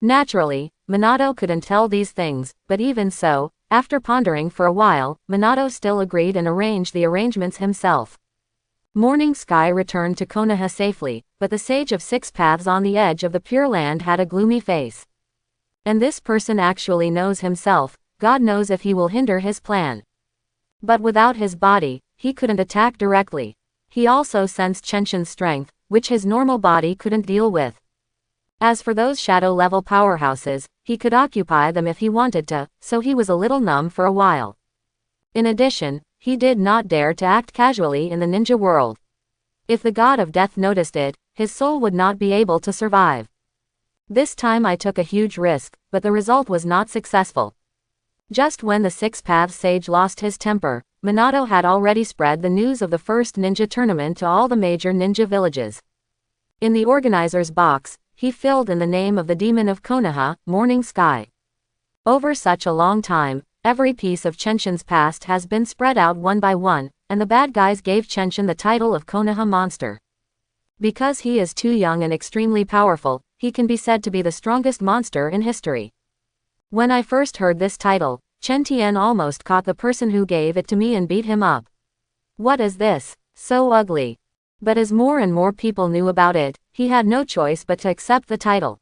Naturally, Minato couldn't tell these things, but even so, after pondering for a while, Minato still agreed and arranged the arrangements himself. Morning Sky returned to Konoha safely, but the Sage of Six Paths on the edge of the Pure Land had a gloomy face. And this person actually knows himself, God knows if he will hinder his plan. But without his body, he couldn't attack directly. He also sensed Chenshin's strength, which his normal body couldn't deal with. As for those shadow-level powerhouses, he could occupy them if he wanted to, so he was a little numb for a while. In addition, he did not dare to act casually in the ninja world. If the god of death noticed it, his soul would not be able to survive. This time I took a huge risk, but the result was not successful. Just when the Six Paths Sage lost his temper, Minato had already spread the news of the first ninja tournament to all the major ninja villages. In the organizer's box, he filled in the name of the demon of Konoha, Morning Sky. Over such a long time, every piece of Chenshin's past has been spread out one by one, and the bad guys gave Chenshin the title of Konoha Monster. Because he is too young and extremely powerful, he can be said to be the strongest monster in history. When I first heard this title, Chen Tian almost caught the person who gave it to me and beat him up. What is this? So ugly. But as more and more people knew about it, he had no choice but to accept the title.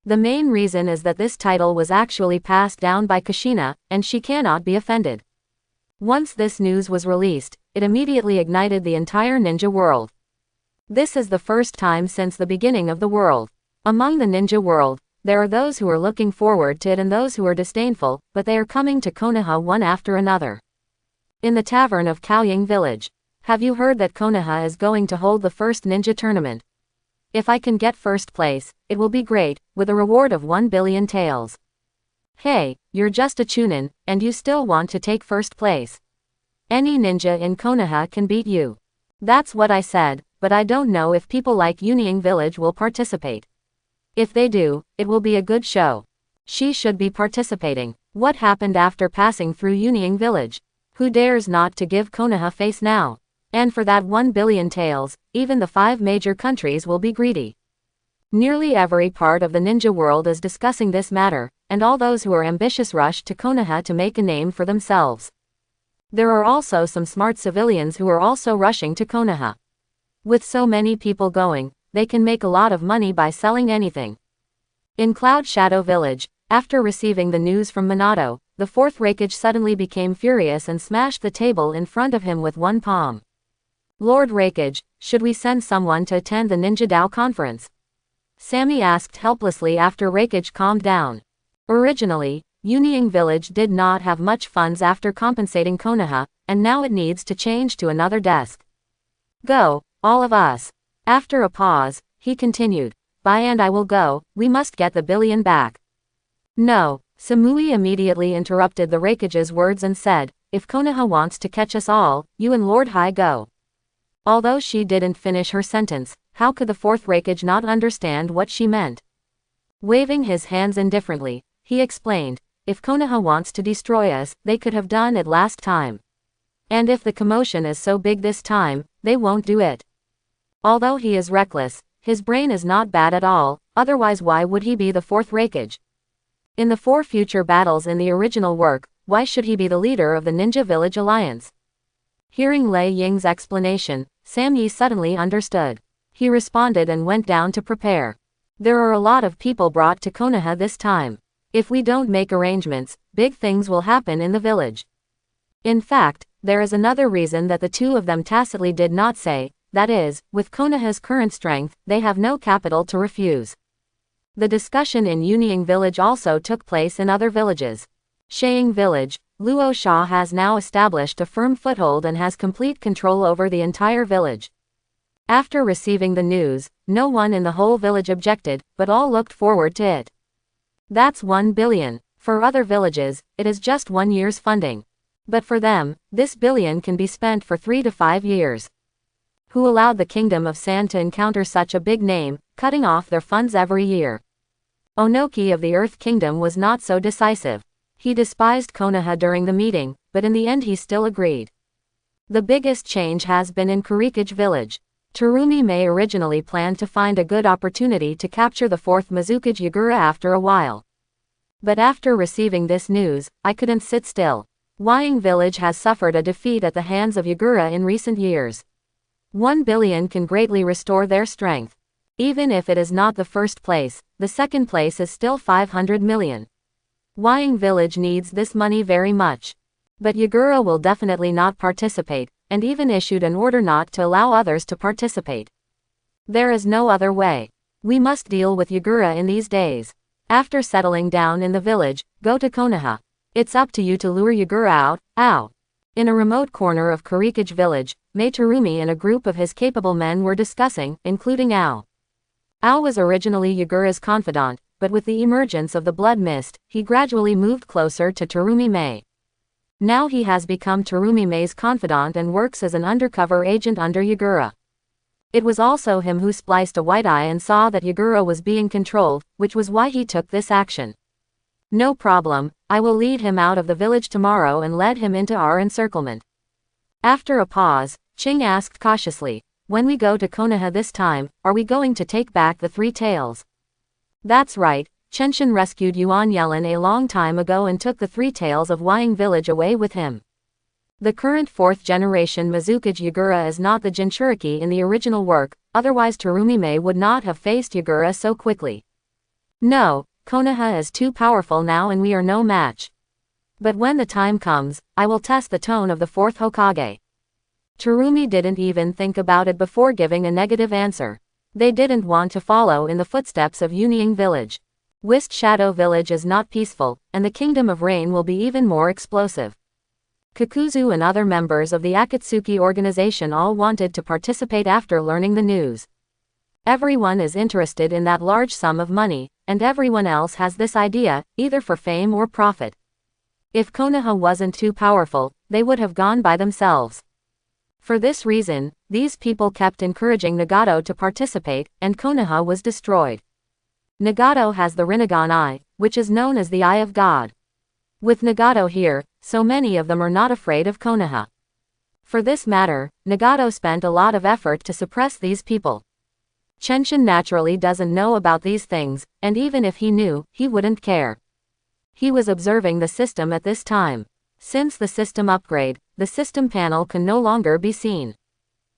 The main reason is that this title was actually passed down by Kushina, and she cannot be offended. Once this news was released, it immediately ignited the entire ninja world. This is the first time since the beginning of the world. Among the ninja world, there are those who are looking forward to it and those who are disdainful, but they are coming to Konoha one after another. In the tavern of Kaoying village. Have you heard that Konoha is going to hold the first ninja tournament? If I can get first place, it will be great, with a reward of 1 billion taels. Hey, you're just a chunin, and you still want to take first place. Any ninja in Konoha can beat you. That's what I said, but I don't know if people like Union Village will participate. If they do, it will be a good show. She should be participating. What happened after passing through Union Village? Who dares not to give Konoha face now? And for that 1 billion taels, even the 5 major countries will be greedy. Nearly every part of the ninja world is discussing this matter, and all those who are ambitious rush to Konoha to make a name for themselves. There are also some smart civilians who are also rushing to Konoha. With so many people going, they can make a lot of money by selling anything. In Cloud Shadow Village, after receiving the news from Minato, the fourth Raikage suddenly became furious and smashed the table in front of him with one palm. Lord Raikage, should we send someone to attend the Ninja Dao conference? Sammy asked helplessly after Raikage calmed down. Originally, Union Village did not have much funds after compensating Konoha, and now it needs to change to another desk. Go, all of us. After a pause, he continued, Bye and I will go, we must get the billion back. No, Samui immediately interrupted the Raikage's words and said, if Konoha wants to catch us all, you and Lord Hai go. Although she didn't finish her sentence, how could the fourth Raikage not understand what she meant? Waving his hands indifferently, he explained, if Konoha wants to destroy us, they could have done it last time. And if the commotion is so big this time, they won't do it. Although he is reckless, his brain is not bad at all, otherwise why would he be the fourth Raikage? In the 4 future battles in the original work, why should he be the leader of the Ninja Village Alliance? Hearing Lei Ying's explanation, Sam Yi suddenly understood. He responded and went down to prepare. There are a lot of people brought to Konoha this time. If we don't make arrangements, big things will happen in the village. In fact, there is another reason that the two of them tacitly did not say, that is, with Konoha's current strength, they have no capital to refuse. The discussion in Union Village also took place in other villages. Sheing Village, Luo Sha has now established a firm foothold and has complete control over the entire village. After receiving the news, no one in the whole village objected, but all looked forward to it. That's 1 billion. For other villages, it is just 1 year's funding. But for them, this billion can be spent for 3 to 5 years. Who allowed the Kingdom of Sand to encounter such a big name, cutting off their funds every year? Onoki of the Earth Kingdom was not so decisive. He despised Konoha during the meeting, but in the end he still agreed. The biggest change has been in Kurikage Village. Terumi Mei originally planned to find a good opportunity to capture the 4th Mizukage Yagura after a while. But after receiving this news, I couldn't sit still. Wying Village has suffered a defeat at the hands of Yagura in recent years. 1 billion can greatly restore their strength. Even if it is not the first place, the second place is still 500 million. Wying Village needs this money very much. But Yagura will definitely not participate, and even issued an order not to allow others to participate. There is no other way. We must deal with Yagura in these days. After settling down in the village, go to Konoha. It's up to you to lure Yagura out, ow. In a remote corner of Kurikage Village, Mei Terumi and a group of his capable men were discussing, including Ao. Ao was originally Yagura's confidant, but with the emergence of the blood mist, he gradually moved closer to Terumi Mei. Now he has become Terumi Mei's confidant and works as an undercover agent under Yagura. It was also him who spliced a white eye and saw that Yagura was being controlled, which was why he took this action. No problem, I will lead him out of the village tomorrow and lead him into our encirclement. After a pause, Ching asked cautiously, when we go to Konoha this time, are we going to take back the 3 tails? That's right, Chenshin rescued Yuan Yelin a long time ago and took the 3 tails of Wying Village away with him. The current 4th-generation Mizukage Yagura is not the Jinchuriki in the original work, otherwise Terumime would not have faced Yagura so quickly. No, Konoha is too powerful now and we are no match. But when the time comes, I will test the tone of the 4th Hokage. Terumi didn't even think about it before giving a negative answer. They didn't want to follow in the footsteps of Union Village. Whist Shadow Village is not peaceful, and the Kingdom of Rain will be even more explosive. Kakuzu and other members of the Akatsuki organization all wanted to participate after learning the news. Everyone is interested in that large sum of money, and everyone else has this idea, either for fame or profit. If Konoha wasn't too powerful, they would have gone by themselves. For this reason, these people kept encouraging Nagato to participate, and Konoha was destroyed. Nagato has the Rinnegan Eye, which is known as the Eye of God. With Nagato here, so many of them are not afraid of Konoha. For this matter, Nagato spent a lot of effort to suppress these people. Chenshin naturally doesn't know about these things, and even if he knew, he wouldn't care. He was observing the system at this time. Since the system upgrade, the system panel can no longer be seen.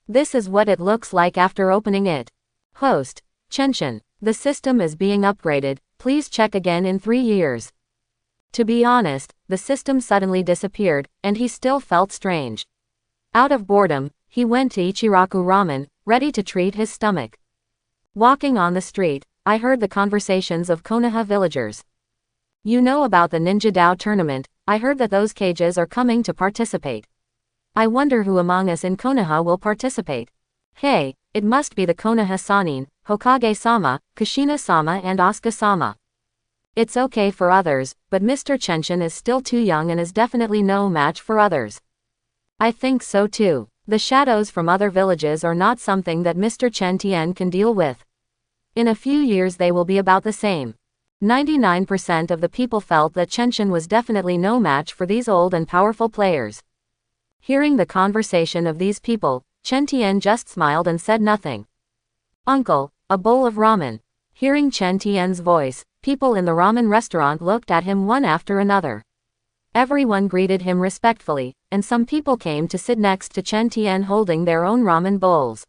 This is what it looks like after opening it. Host, Chenshin, the system is being upgraded, please check again in 3 years. To be honest, the system suddenly disappeared, and he still felt strange. Out of boredom, he went to Ichiraku Ramen, ready to treat his stomach. Walking on the street, I heard the conversations of Konoha villagers. You know about the Ninja Dao tournament, I heard that those cages are coming to participate. I wonder who among us in Konoha will participate. Hey, it must be the Konoha Sannin, Hokage-sama, Kushina-sama and Asuka-sama. It's okay for others, but Mr. Chenshin is still too young and is definitely no match for others. I think so too. The shadows from other villages are not something that Mr. Chen Tien can deal with. In a few years they will be about the same. 99% of the people felt that Chenshin was definitely no match for these old and powerful players. Hearing the conversation of these people, Chen Tien just smiled and said nothing. Uncle, a bowl of ramen. Hearing Chen Tien's voice, people in the ramen restaurant looked at him one after another. Everyone greeted him respectfully, and some people came to sit next to Chen Tien holding their own ramen bowls.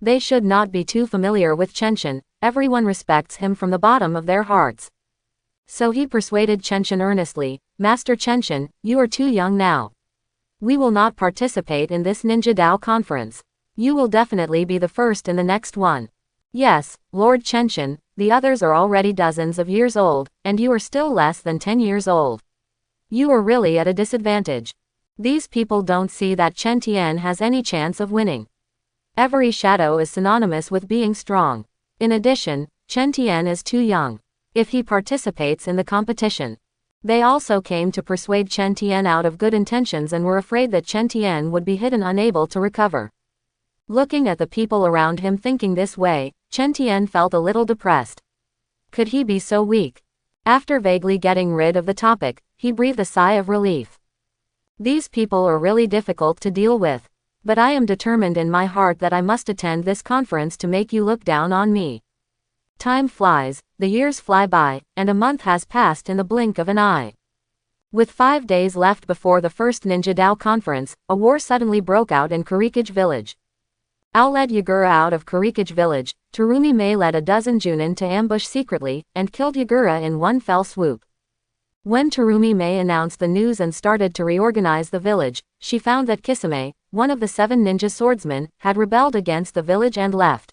They should not be too familiar with Chenshin, everyone respects him from the bottom of their hearts. So he persuaded Chenshin earnestly, Master Chenshin, you are too young now. We will not participate in this Ninja Dao conference. You will definitely be the first in the next one. Yes, Lord Chenshin, the others are already dozens of years old, and you are still less than 10 years old. You are really at a disadvantage. These people don't see that Chen Tien has any chance of winning. Every shadow is synonymous with being strong. In addition, Chen Tien is too young. If he participates in the competition. They also came to persuade Chen Tien out of good intentions and were afraid that Chen Tien would be hit and unable to recover. Looking at the people around him thinking this way, Chen Tien felt a little depressed. Could he be so weak? After vaguely getting rid of the topic, he breathed a sigh of relief. These people are really difficult to deal with. But I am determined in my heart that I must attend this conference to make you look down on me. Time flies, the years fly by, and a month has passed in the blink of an eye. With 5 days left before the first Ninja Dao conference, a war suddenly broke out in Kurikage village. Ao led Yagura out of Kurikage village, Terumi Mei led a dozen Junin to ambush secretly, and killed Yagura in one fell swoop. When Terumi Mei announced the news and started to reorganize the village, she found that Kisame, one of the 7 ninja swordsmen, had rebelled against the village and left.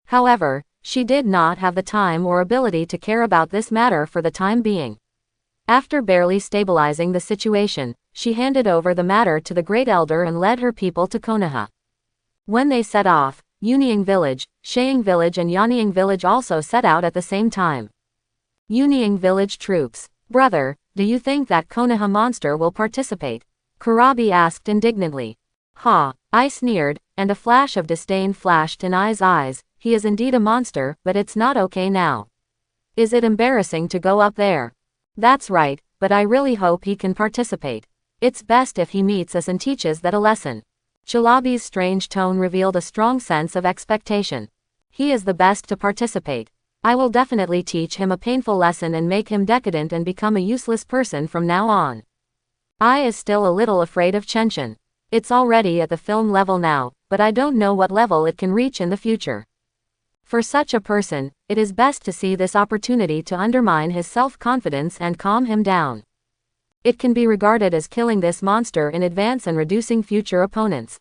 However, she did not have the time or ability to care about this matter for the time being. After barely stabilizing the situation, she handed over the matter to the Great Elder and led her people to Konoha. When they set off, Union Village, Sheing Village and Yanying Village also set out at the same time. Union Village troops. Brother, do you think that Konoha monster will participate? Kurabi asked indignantly. Ha, I sneered, and a flash of disdain flashed in Ai's eyes. He is indeed a monster, but it's not okay now. Is it embarrassing to go up there? That's right, but I really hope he can participate. It's best if he meets us and teaches that a lesson. Chalabi's strange tone revealed a strong sense of expectation. He is the best to participate. I will definitely teach him a painful lesson and make him decadent and become a useless person from now on. I is still a little afraid of Chenshin. It's already at the film level now, but I don't know what level it can reach in the future. For such a person, it is best to see this opportunity to undermine his self-confidence and calm him down. It can be regarded as killing this monster in advance and reducing future opponents.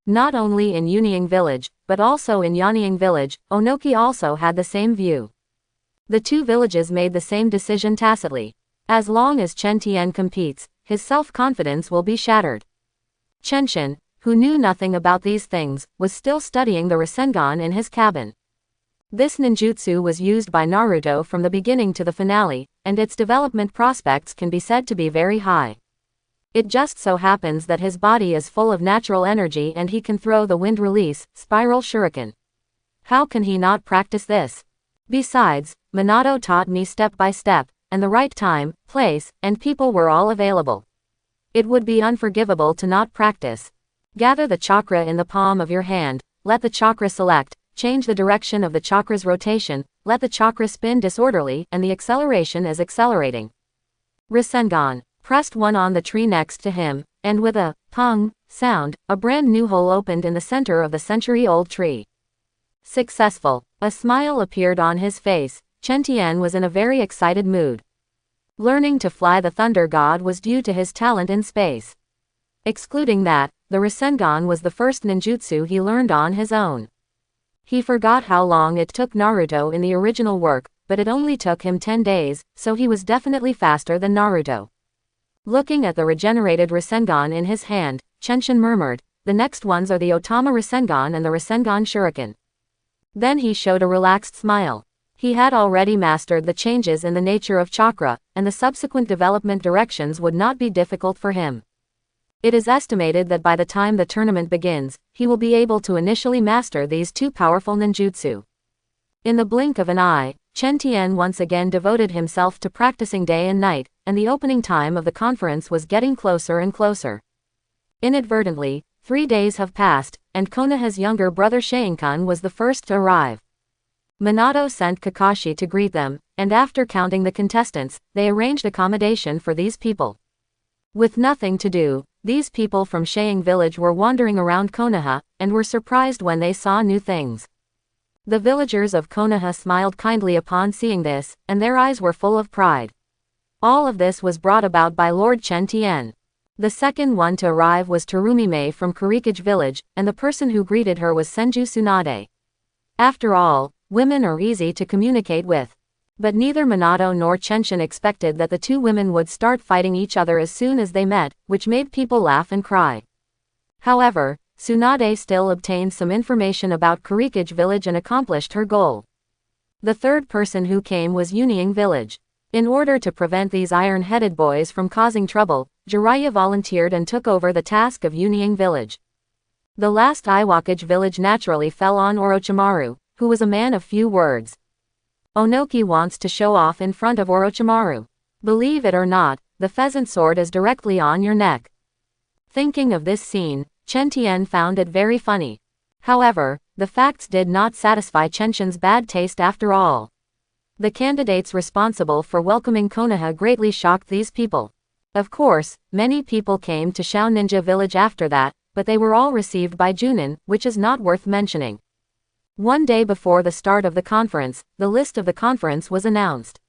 Not only in Yunying Village, but also in Yanying Village, Onoki also had the same view. The two villages made the same decision tacitly. As long as Chen Tian competes, his self-confidence will be shattered. Chenshin, who knew nothing about these things, was still studying the Rasengan in his cabin. This ninjutsu was used by Naruto from the beginning to the finale, and its development prospects can be said to be very high. It just so happens that his body is full of natural energy and he can throw the wind release, spiral shuriken. How can he not practice this? Besides, Minato taught me step by step, and the right time, place, and people were all available. It would be unforgivable to not practice. Gather the chakra in the palm of your hand, let the chakra select, change the direction of the chakra's rotation, let the chakra spin disorderly and the acceleration is accelerating. Rasengan pressed one on the tree next to him, and with a pung sound, a brand new hole opened in the center of the century-old tree. Successful. A smile appeared on his face. Chen Tian was in a very excited mood. Learning to fly the Thunder God was due to his talent in space. Excluding that, the Rasengan was the first ninjutsu he learned on his own. He forgot how long it took Naruto in the original work, but it only took him 10 days, so he was definitely faster than Naruto. Looking at the regenerated Rasengan in his hand, Chenshin murmured, "The next ones are the Otama Rasengan and the Rasengan Shuriken." Then he showed a relaxed smile. He had already mastered the changes in the nature of chakra, and the subsequent development directions would not be difficult for him. It is estimated that by the time the tournament begins, he will be able to initially master these two powerful ninjutsu. In the blink of an eye, Chen Tian once again devoted himself to practicing day and night, and the opening time of the conference was getting closer and closer. Inadvertently, 3 days have passed, and Konoha's younger brother Shainkan was the first to arrive. Minato sent Kakashi to greet them, and after counting the contestants, they arranged accommodation for these people. With nothing to do, these people from Shaying village were wandering around Konoha, and were surprised when they saw new things. The villagers of Konoha smiled kindly upon seeing this, and their eyes were full of pride. All of this was brought about by Lord Chen Tian. The second one to arrive was Terumi Mei from Kurikage village, and the person who greeted her was Senju Tsunade. After all, women are easy to communicate with. But neither Minato nor Chenshin expected that the two women would start fighting each other as soon as they met, which made people laugh and cry. However, Tsunade still obtained some information about Kurikage village and accomplished her goal. The third person who came was Yunying village. In order to prevent these iron-headed boys from causing trouble, Jiraiya volunteered and took over the task of Yunying village. The last Iwakage village naturally fell on Orochimaru, who was a man of few words. Onoki wants to show off in front of Orochimaru. Believe it or not, the pheasant sword is directly on your neck. Thinking of this scene, Chen Tian found it very funny. However, the facts did not satisfy Chenshin's bad taste after all. The candidates responsible for welcoming Konoha greatly shocked these people. Of course, many people came to Shao Ninja village after that, but they were all received by Junin, which is not worth mentioning. One day before the start of the conference, the list of the conference was announced.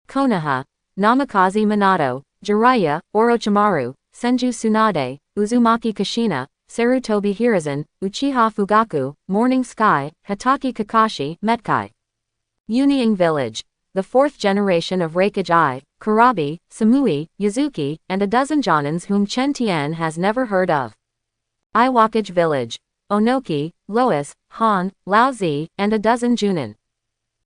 Konoha, Namikaze Minato, Jiraiya, Orochimaru, Senju Tsunade, Uzumaki Kushina, Sarutobi Hiruzen, Uchiha Fugaku, Morning Sky, Hitaki Kakashi, Metkai. Yunying village. The fourth generation of Raikage I, Kurabi, Samui, Yuzuki, and a dozen Jonins whom Chen Tian has never heard of. Iwakage village. Onoki, Lois, Han, Laozi, and a dozen Junin.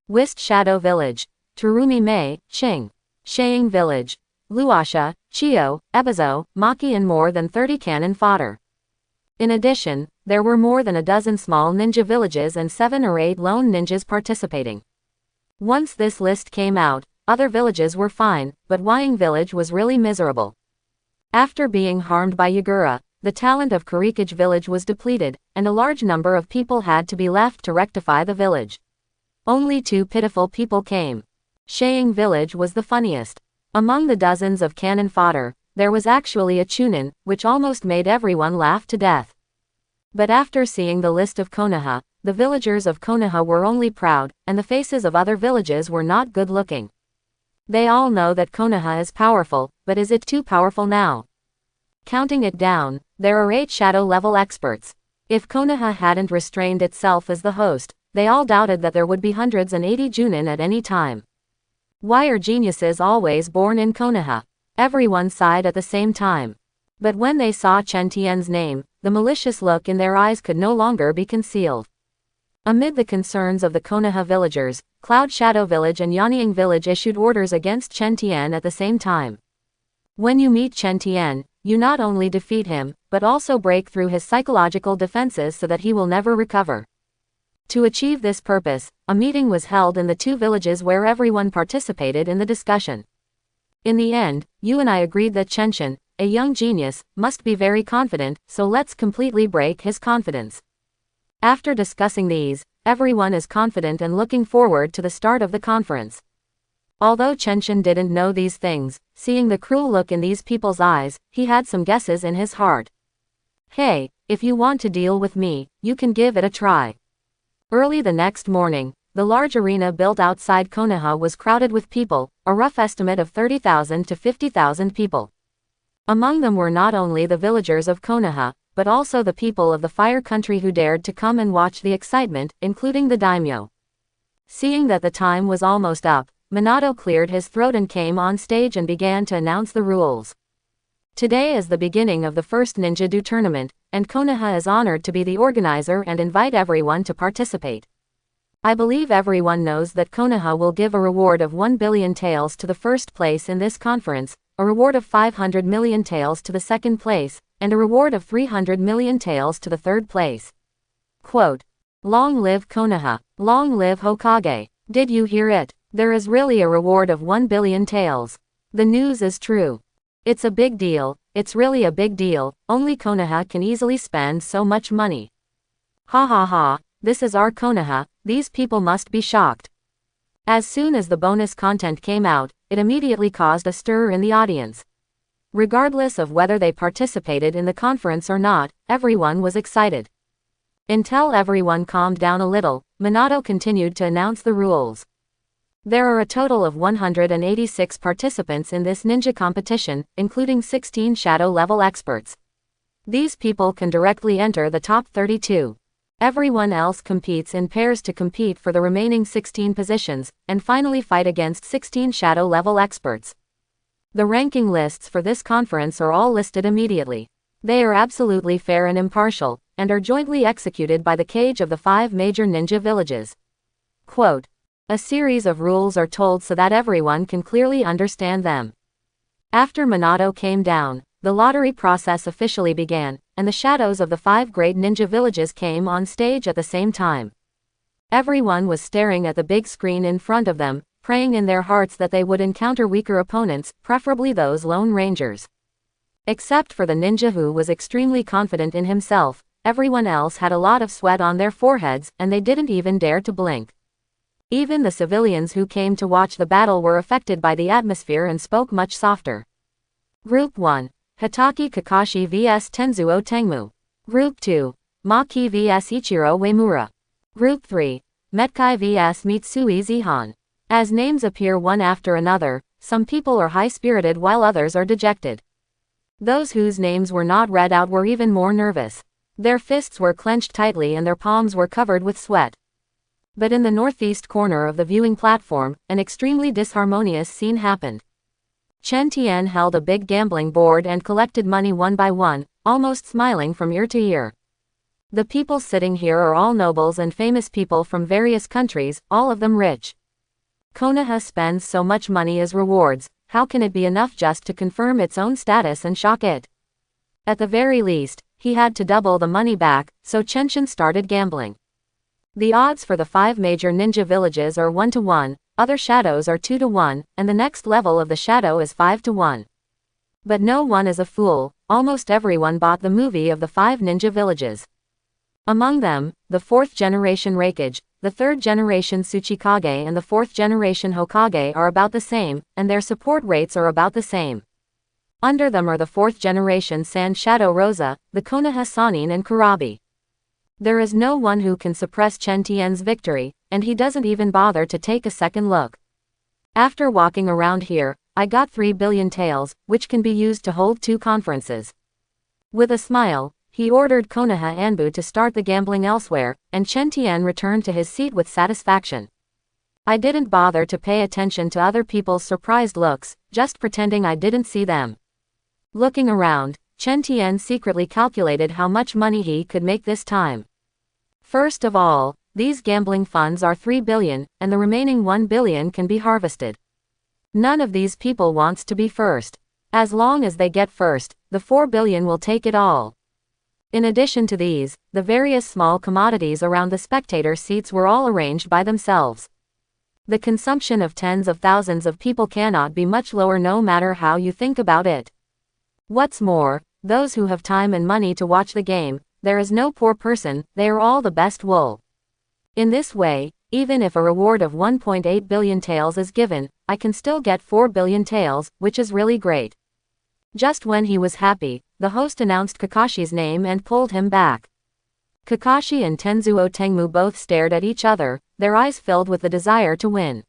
Whist Shadow village. Terumi Mei, Qing. Shaying village. Luasha, Chio, Ebizo, Maki and more than 30 cannon fodder. In addition, there were more than a dozen small ninja villages and 7 or 8 lone ninjas participating. Once this list came out, other villages were fine, but Wying village was really miserable. After being harmed by Yagura, the talent of Kurikage village was depleted, and a large number of people had to be left to rectify the village. Only 2 pitiful people came. Shaying village was the funniest. Among the dozens of cannon fodder, there was actually a Chunin, which almost made everyone laugh to death. But after seeing the list of Konoha, the villagers of Konoha were only proud, and the faces of other villages were not good looking. They all know that Konoha is powerful, but is it too powerful now? Counting it down, there are 8 shadow level experts. If Konoha hadn't restrained itself as the host, they all doubted that there would be 180 Junin at any time. Why are geniuses always born in Konoha? Everyone sighed at the same time. But when they saw Chen Tian's name, the malicious look in their eyes could no longer be concealed. Amid the concerns of the Konoha villagers, Cloud Shadow Village and Yanying Village issued orders against Chen Tian at the same time. When you meet Chen Tian, you not only defeat him, but also break through his psychological defenses so that he will never recover. To achieve this purpose, a meeting was held in the 2 villages where everyone participated in the discussion. In the end, you and I agreed that Chenshin, a young genius, must be very confident, so let's completely break his confidence. After discussing these, everyone is confident and looking forward to the start of the conference. Although Chenshin didn't know these things, seeing the cruel look in these people's eyes, he had some guesses in his heart. Hey, if you want to deal with me, you can give it a try. Early the next morning, the large arena built outside Konoha was crowded with people, a rough estimate of 30,000 to 50,000 people. Among them were not only the villagers of Konoha, but also the people of the Fire Country who dared to come and watch the excitement, including the daimyo. Seeing that the time was almost up, Minato cleared his throat and came on stage and began to announce the rules. Today is the beginning of the first Ninja-Do tournament, and Konoha is honored to be the organizer and invite everyone to participate. I believe everyone knows that Konoha will give a reward of 1 billion taels to the first place in this conference, a reward of 500 million taels to the second place, and a reward of 300 million taels to the third place. Quote, "Long live Konoha, long live Hokage. Did you hear it? There is really a reward of 1 billion taels. The news is true. It's a big deal, it's really a big deal, only Konoha can easily spend so much money. Ha ha ha, this is our Konoha, these people must be shocked." As soon as the bonus content came out, it immediately caused a stir in the audience. Regardless of whether they participated in the conference or not, everyone was excited. Until everyone calmed down a little, Minato continued to announce the rules. There are a total of 186 participants in this ninja competition, including 16 shadow-level experts. These people can directly enter the top 32. Everyone else competes in pairs to compete for the remaining 16 positions, and finally fight against 16 shadow-level experts. The ranking lists for this conference are all listed immediately. They are absolutely fair and impartial, and are jointly executed by the Cage of the 5 major ninja villages. Quote, "A series of rules are told so that everyone can clearly understand them." After Minato came down, the lottery process officially began, and the shadows of the 5 great ninja villages came on stage at the same time. Everyone was staring at the big screen in front of them, praying in their hearts that they would encounter weaker opponents, preferably those Lone Rangers. Except for the ninja who was extremely confident in himself, everyone else had a lot of sweat on their foreheads, and they didn't even dare to blink. Even the civilians who came to watch the battle were affected by the atmosphere and spoke much softer. Group 1. Hitaki Kakashi vs Tenzuo Tengmu. Group 2. Maki vs Ichiro Uemura. Group 3. Metkai vs Mitsui Zihan. As names appear one after another, some people are high-spirited while others are dejected. Those whose names were not read out were even more nervous. Their fists were clenched tightly and their palms were covered with sweat. But in the northeast corner of the viewing platform, an extremely disharmonious scene happened. Chen Tian held a big gambling board and collected money one by one, almost smiling from ear to ear. The people sitting here are all nobles and famous people from various countries, all of them rich. Konoha spends so much money as rewards, how can it be enough just to confirm its own status and shock it? At the very least, he had to double the money back, so Chenshin started gambling. The odds for the 5 major ninja villages are 1 to 1, other shadows are 2 to 1, and the next level of the shadow is 5 to 1. But no one is a fool, almost everyone bought the movie of the 5 ninja villages. Among them, the 4th generation Raikage, the 3rd generation Tsuchikage and the 4th generation Hokage are about the same, and their support rates are about the same. Under them are the 4th-generation Sand Shadow Rosa, the Konoha Sannin and Kurabi. There is no one who can suppress Chen Tian's victory, and he doesn't even bother to take a second look. After walking around here, I got 3 billion taels, which can be used to hold 2 conferences. With a smile, he ordered Konoha Anbu to start the gambling elsewhere, and Chen Tian returned to his seat with satisfaction. I didn't bother to pay attention to other people's surprised looks, just pretending I didn't see them. Looking around, Chen Tian secretly calculated how much money he could make this time. First of all, these gambling funds are 3 billion, and the remaining 1 billion can be harvested. None of these people wants to be first. As long as they get first, the 4 billion will take it all. In addition to these, the various small commodities around the spectator seats were all arranged by themselves. The consumption of tens of thousands of people cannot be much lower no matter how you think about it. What's more, those who have time and money to watch the game, there is no poor person, they are all the best wool. In this way, even if a reward of 1.8 billion taels is given, I can still get 4 billion taels, which is really great. Just when he was happy, the host announced Kakashi's name and pulled him back. Kakashi and Tenzuo Tengmu both stared at each other, their eyes filled with the desire to win.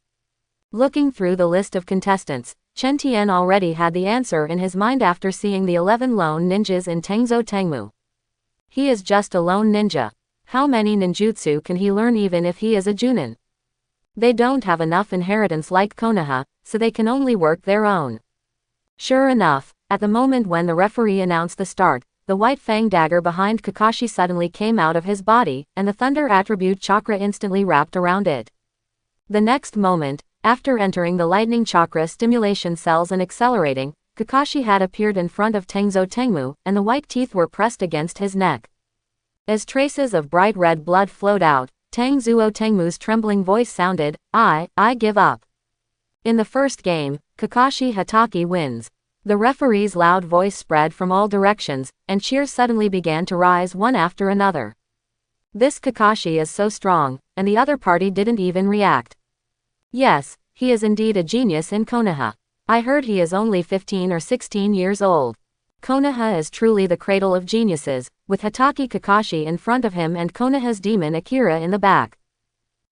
Looking through the list of contestants, Chen Tian already had the answer in his mind after seeing the 11 lone ninjas in Tenzuo Tengmu. He is just a lone ninja. How many ninjutsu can he learn even if he is a Junin? They don't have enough inheritance like Konoha, so they can only work their own. Sure enough, at the moment when the referee announced the start, the white fang dagger behind Kakashi suddenly came out of his body, and the thunder attribute chakra instantly wrapped around it. The next moment, after entering the lightning chakra stimulation cells and accelerating, Kakashi had appeared in front of Tenzuo Tengmu, and the white teeth were pressed against his neck. As traces of bright red blood flowed out, Tenzuo Tengmu's trembling voice sounded, I give up. In the first game, Kakashi Hatake wins. The referee's loud voice spread from all directions, and cheers suddenly began to rise one after another. This Kakashi is so strong, and the other party didn't even react. Yes, he is indeed a genius in Konoha. I heard he is only 15 or 16 years old. Konoha is truly the cradle of geniuses, with Hatake Kakashi in front of him and Konoha's demon Akira in the back.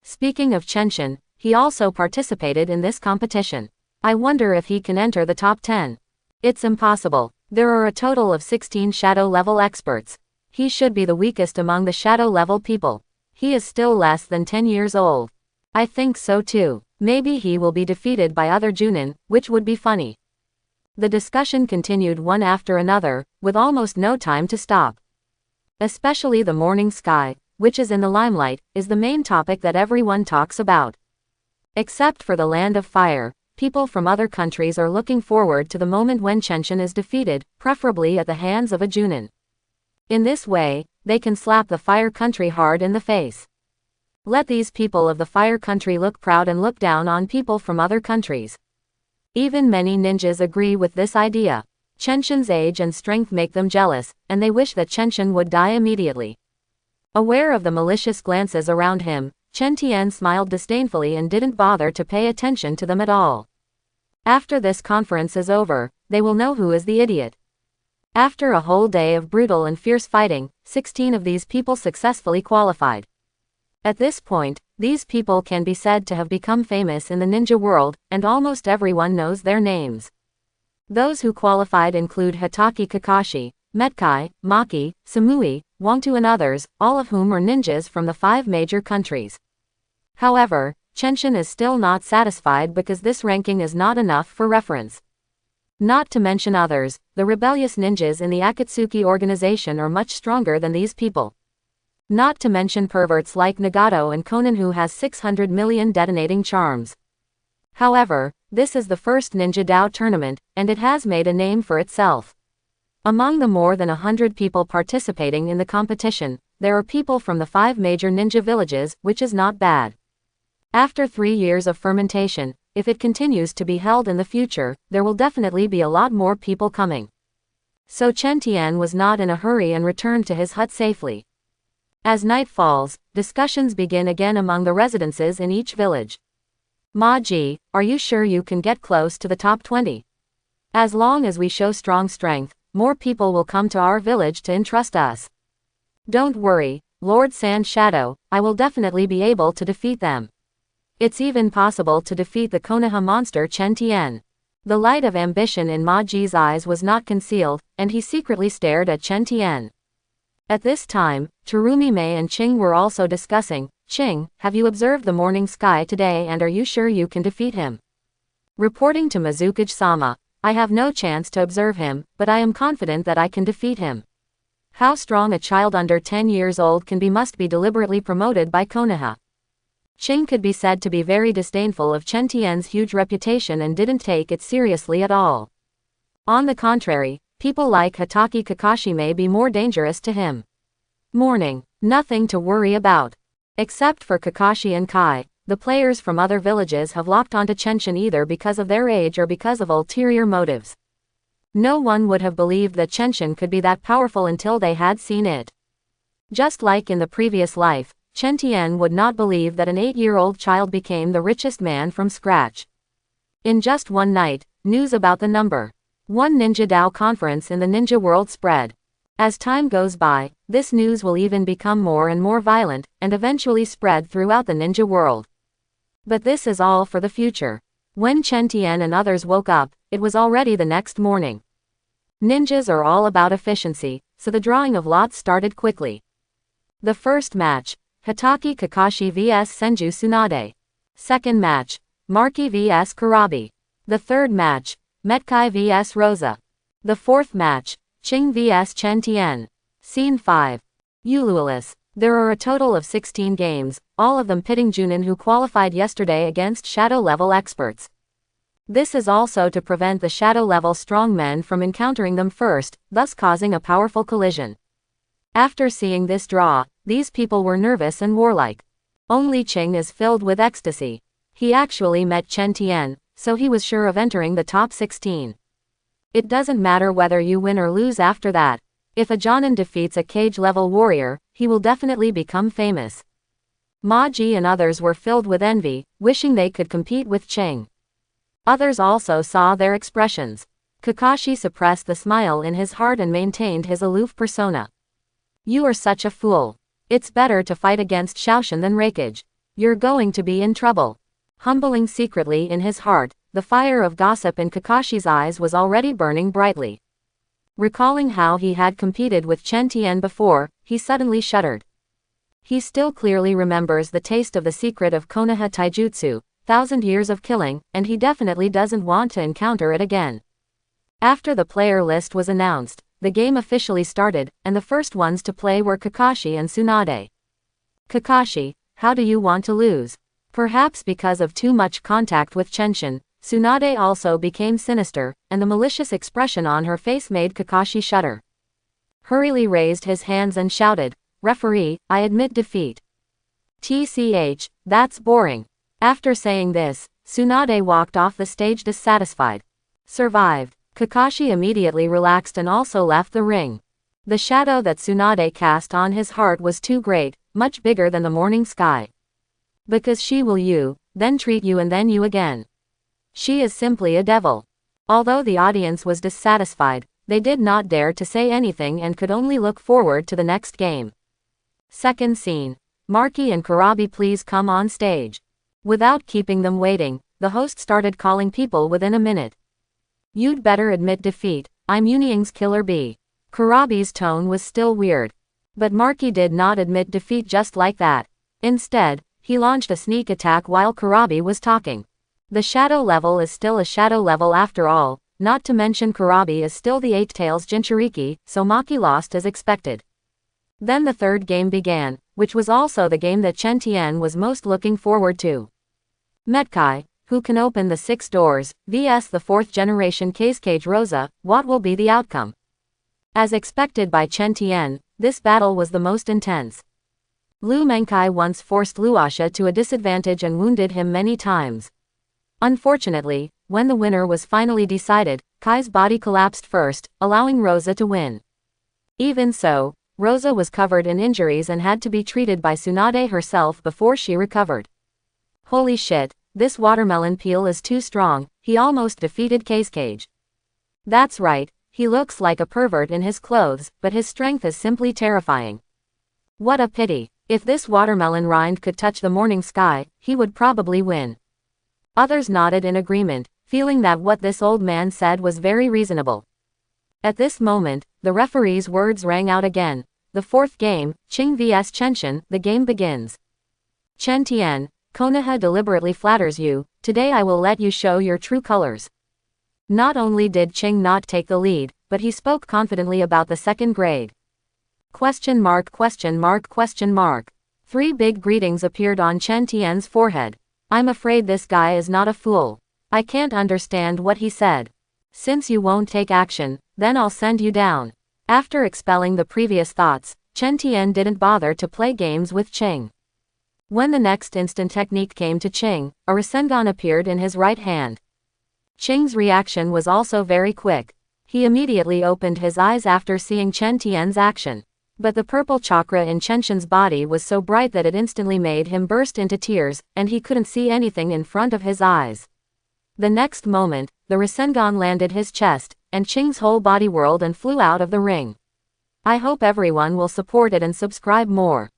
Speaking of Chenshin, he also participated in this competition. I wonder if he can enter the top 10. It's impossible. There are a total of 16 shadow-level experts. He should be the weakest among the shadow-level people. He is still less than 10 years old. I think so too. Maybe he will be defeated by other Junin, which would be funny. The discussion continued one after another, with almost no time to stop. Especially the morning sky, which is in the limelight, is the main topic that everyone talks about. Except for the Land of Fire, people from other countries are looking forward to the moment when Chenshin is defeated, preferably at the hands of a Junin. In this way, they can slap the Fire Country hard in the face. Let these people of the Fire Country look proud and look down on people from other countries. Even many ninjas agree with this idea. Chenshin's age and strength make them jealous, and they wish that Chenshin would die immediately. Aware of the malicious glances around him, Chen Tian smiled disdainfully and didn't bother to pay attention to them at all. After this conference is over, they will know who is the idiot. After a whole day of brutal and fierce fighting, 16 of these people successfully qualified. At this point, these people can be said to have become famous in the ninja world, and almost everyone knows their names. Those who qualified include Hatake Kakashi, Metkai, Maki, Samui, Wangtu and others, all of whom are ninjas from the 5 major countries. However, Chenshin is still not satisfied because this ranking is not enough for reference. Not to mention others, the rebellious ninjas in the Akatsuki organization are much stronger than these people. Not to mention perverts like Nagato and Konan who has 600 million detonating charms. However, this is the first Ninja Dao tournament, and it has made a name for itself. Among the more than 100 people participating in the competition, there are people from the 5 major ninja villages, which is not bad. After 3 years of fermentation, if it continues to be held in the future, there will definitely be a lot more people coming. So Chen Tian was not in a hurry and returned to his hut safely. As night falls, discussions begin again among the residences in each village. Ma Ji, are you sure you can get close to the top 20? As long as we show strong strength, more people will come to our village to entrust us. Don't worry, Lord Sand Shadow, I will definitely be able to defeat them. It's even possible to defeat the Konoha monster Chen Tian. The light of ambition in Ma Ji's eyes was not concealed, and he secretly stared at Chen Tian. At this time, Terumi Mei and Qing were also discussing. Qing, have you observed the morning sky today and are you sure you can defeat him? Reporting to Mizukage-sama, I have no chance to observe him, but I am confident that I can defeat him. How strong a child under 10 years old can be must be deliberately promoted by Konoha. Qing could be said to be very disdainful of Chen Tian's huge reputation and didn't take it seriously at all. On the contrary, people like Hitaki Kakashi may be more dangerous to him. Morning. Nothing to worry about. Except for Kakashi and Kai, the players from other villages have locked onto Chenshin either because of their age or because of ulterior motives. No one would have believed that Chenshin could be that powerful until they had seen it. Just like in the previous life, Chen Tian would not believe that an 8-year-old child became the richest man from scratch. In just one night, news about the number 1 Ninja Dao conference in the ninja world spread. As time goes by, this news will even become more and more violent, and eventually spread throughout the ninja world. But this is all for the future. When Chen Tian and others woke up, it was already the next morning. Ninjas are all about efficiency, so the drawing of lots started quickly. The first match, Hitaki Kakashi vs Senju Tsunade. Second match, Marky vs Kurabi. The third match, Metkai vs Rosa. The fourth match, Qing vs Chen Tian. Scene 5. Uluolis. There are a total of 16 games, all of them pitting Junin who qualified yesterday against shadow-level experts. This is also to prevent the shadow-level strongmen from encountering them first, thus causing a powerful collision. After seeing this draw, these people were nervous and warlike. Only Qing is filled with ecstasy. He actually met Chen Tian, so he was sure of entering the top 16. It doesn't matter whether you win or lose after that. If a Jonin defeats a cage-level warrior, he will definitely become famous. Ma Ji and others were filled with envy, wishing they could compete with Qing. Others also saw their expressions. Kakashi suppressed the smile in his heart and maintained his aloof persona. You are such a fool. It's better to fight against Shaoshin than Raikage. You're going to be in trouble. Humbling secretly in his heart, the fire of gossip in Kakashi's eyes was already burning brightly. Recalling how he had competed with Chen Tian before, he suddenly shuddered. He still clearly remembers the taste of the secret of Konoha Taijutsu, 1,000 years of killing, and he definitely doesn't want to encounter it again. After the player list was announced, the game officially started, and the first ones to play were Kakashi and Tsunade. Kakashi, how do you want to lose? Perhaps because of too much contact with Chenshin, Tsunade also became sinister, and the malicious expression on her face made Kakashi shudder. Hurriedly raised his hands and shouted, "Referee, I admit defeat." TCH, that's boring. After saying this, Tsunade walked off the stage dissatisfied. Survived. Kakashi immediately relaxed and also left the ring. The shadow that Tsunade cast on his heart was too great, much bigger than the morning sky. Because she will you, then treat you and then you again. She is simply a devil. Although the audience was dissatisfied, they did not dare to say anything and could only look forward to the next game. Second scene. Marky and Kurabi, please come on stage. Without keeping them waiting, the host started calling people within a minute. You'd better admit defeat, I'm Uniying's killer bee. Kurabi's tone was still weird. But Marky did not admit defeat just like that. Instead, he launched a sneak attack while Kurabi was talking. The shadow level is still a shadow level after all, not to mention Kurabi is still the 8-Tails Jinchuriki, so Maki lost as expected. Then the third game began, which was also the game that Chen Tian was most looking forward to. Metkai, who can open the 6 doors, vs the 4th generation Cage Rosa, what will be the outcome? As expected by Chen Tian, this battle was the most intense. Lu Menkai once forced Luasha to a disadvantage and wounded him many times. Unfortunately, when the winner was finally decided, Kai's body collapsed first, allowing Rosa to win. Even so, Rosa was covered in injuries and had to be treated by Tsunade herself before she recovered. Holy shit, this watermelon peel is too strong, he almost defeated Cage. That's right, he looks like a pervert in his clothes, but his strength is simply terrifying. What a pity. If this watermelon rind could touch the morning sky, he would probably win. Others nodded in agreement, feeling that what this old man said was very reasonable. At this moment, the referee's words rang out again. The fourth game, Qing vs Chenshin, the game begins. Chen Tian, Konoha deliberately flatters you, today I will let you show your true colors. Not only did Qing not take the lead, but he spoke confidently about the second grade. Question mark question mark question mark. 3 big greetings appeared on Chen Tian's forehead. I'm afraid this guy is not a fool. I can't understand what he said. Since you won't take action, then I'll send you down. After expelling the previous thoughts, Chen Tian didn't bother to play games with Qing. When the next instant technique came to Qing, a Rasengan appeared in his right hand. Qing's reaction was also very quick. He immediately opened his eyes after seeing Chen Tian's action. But the purple chakra in Chenshin's body was so bright that it instantly made him burst into tears, and he couldn't see anything in front of his eyes. The next moment, the Rasengan landed his chest, and Qing's whole body whirled and flew out of the ring. I hope everyone will support it and subscribe more.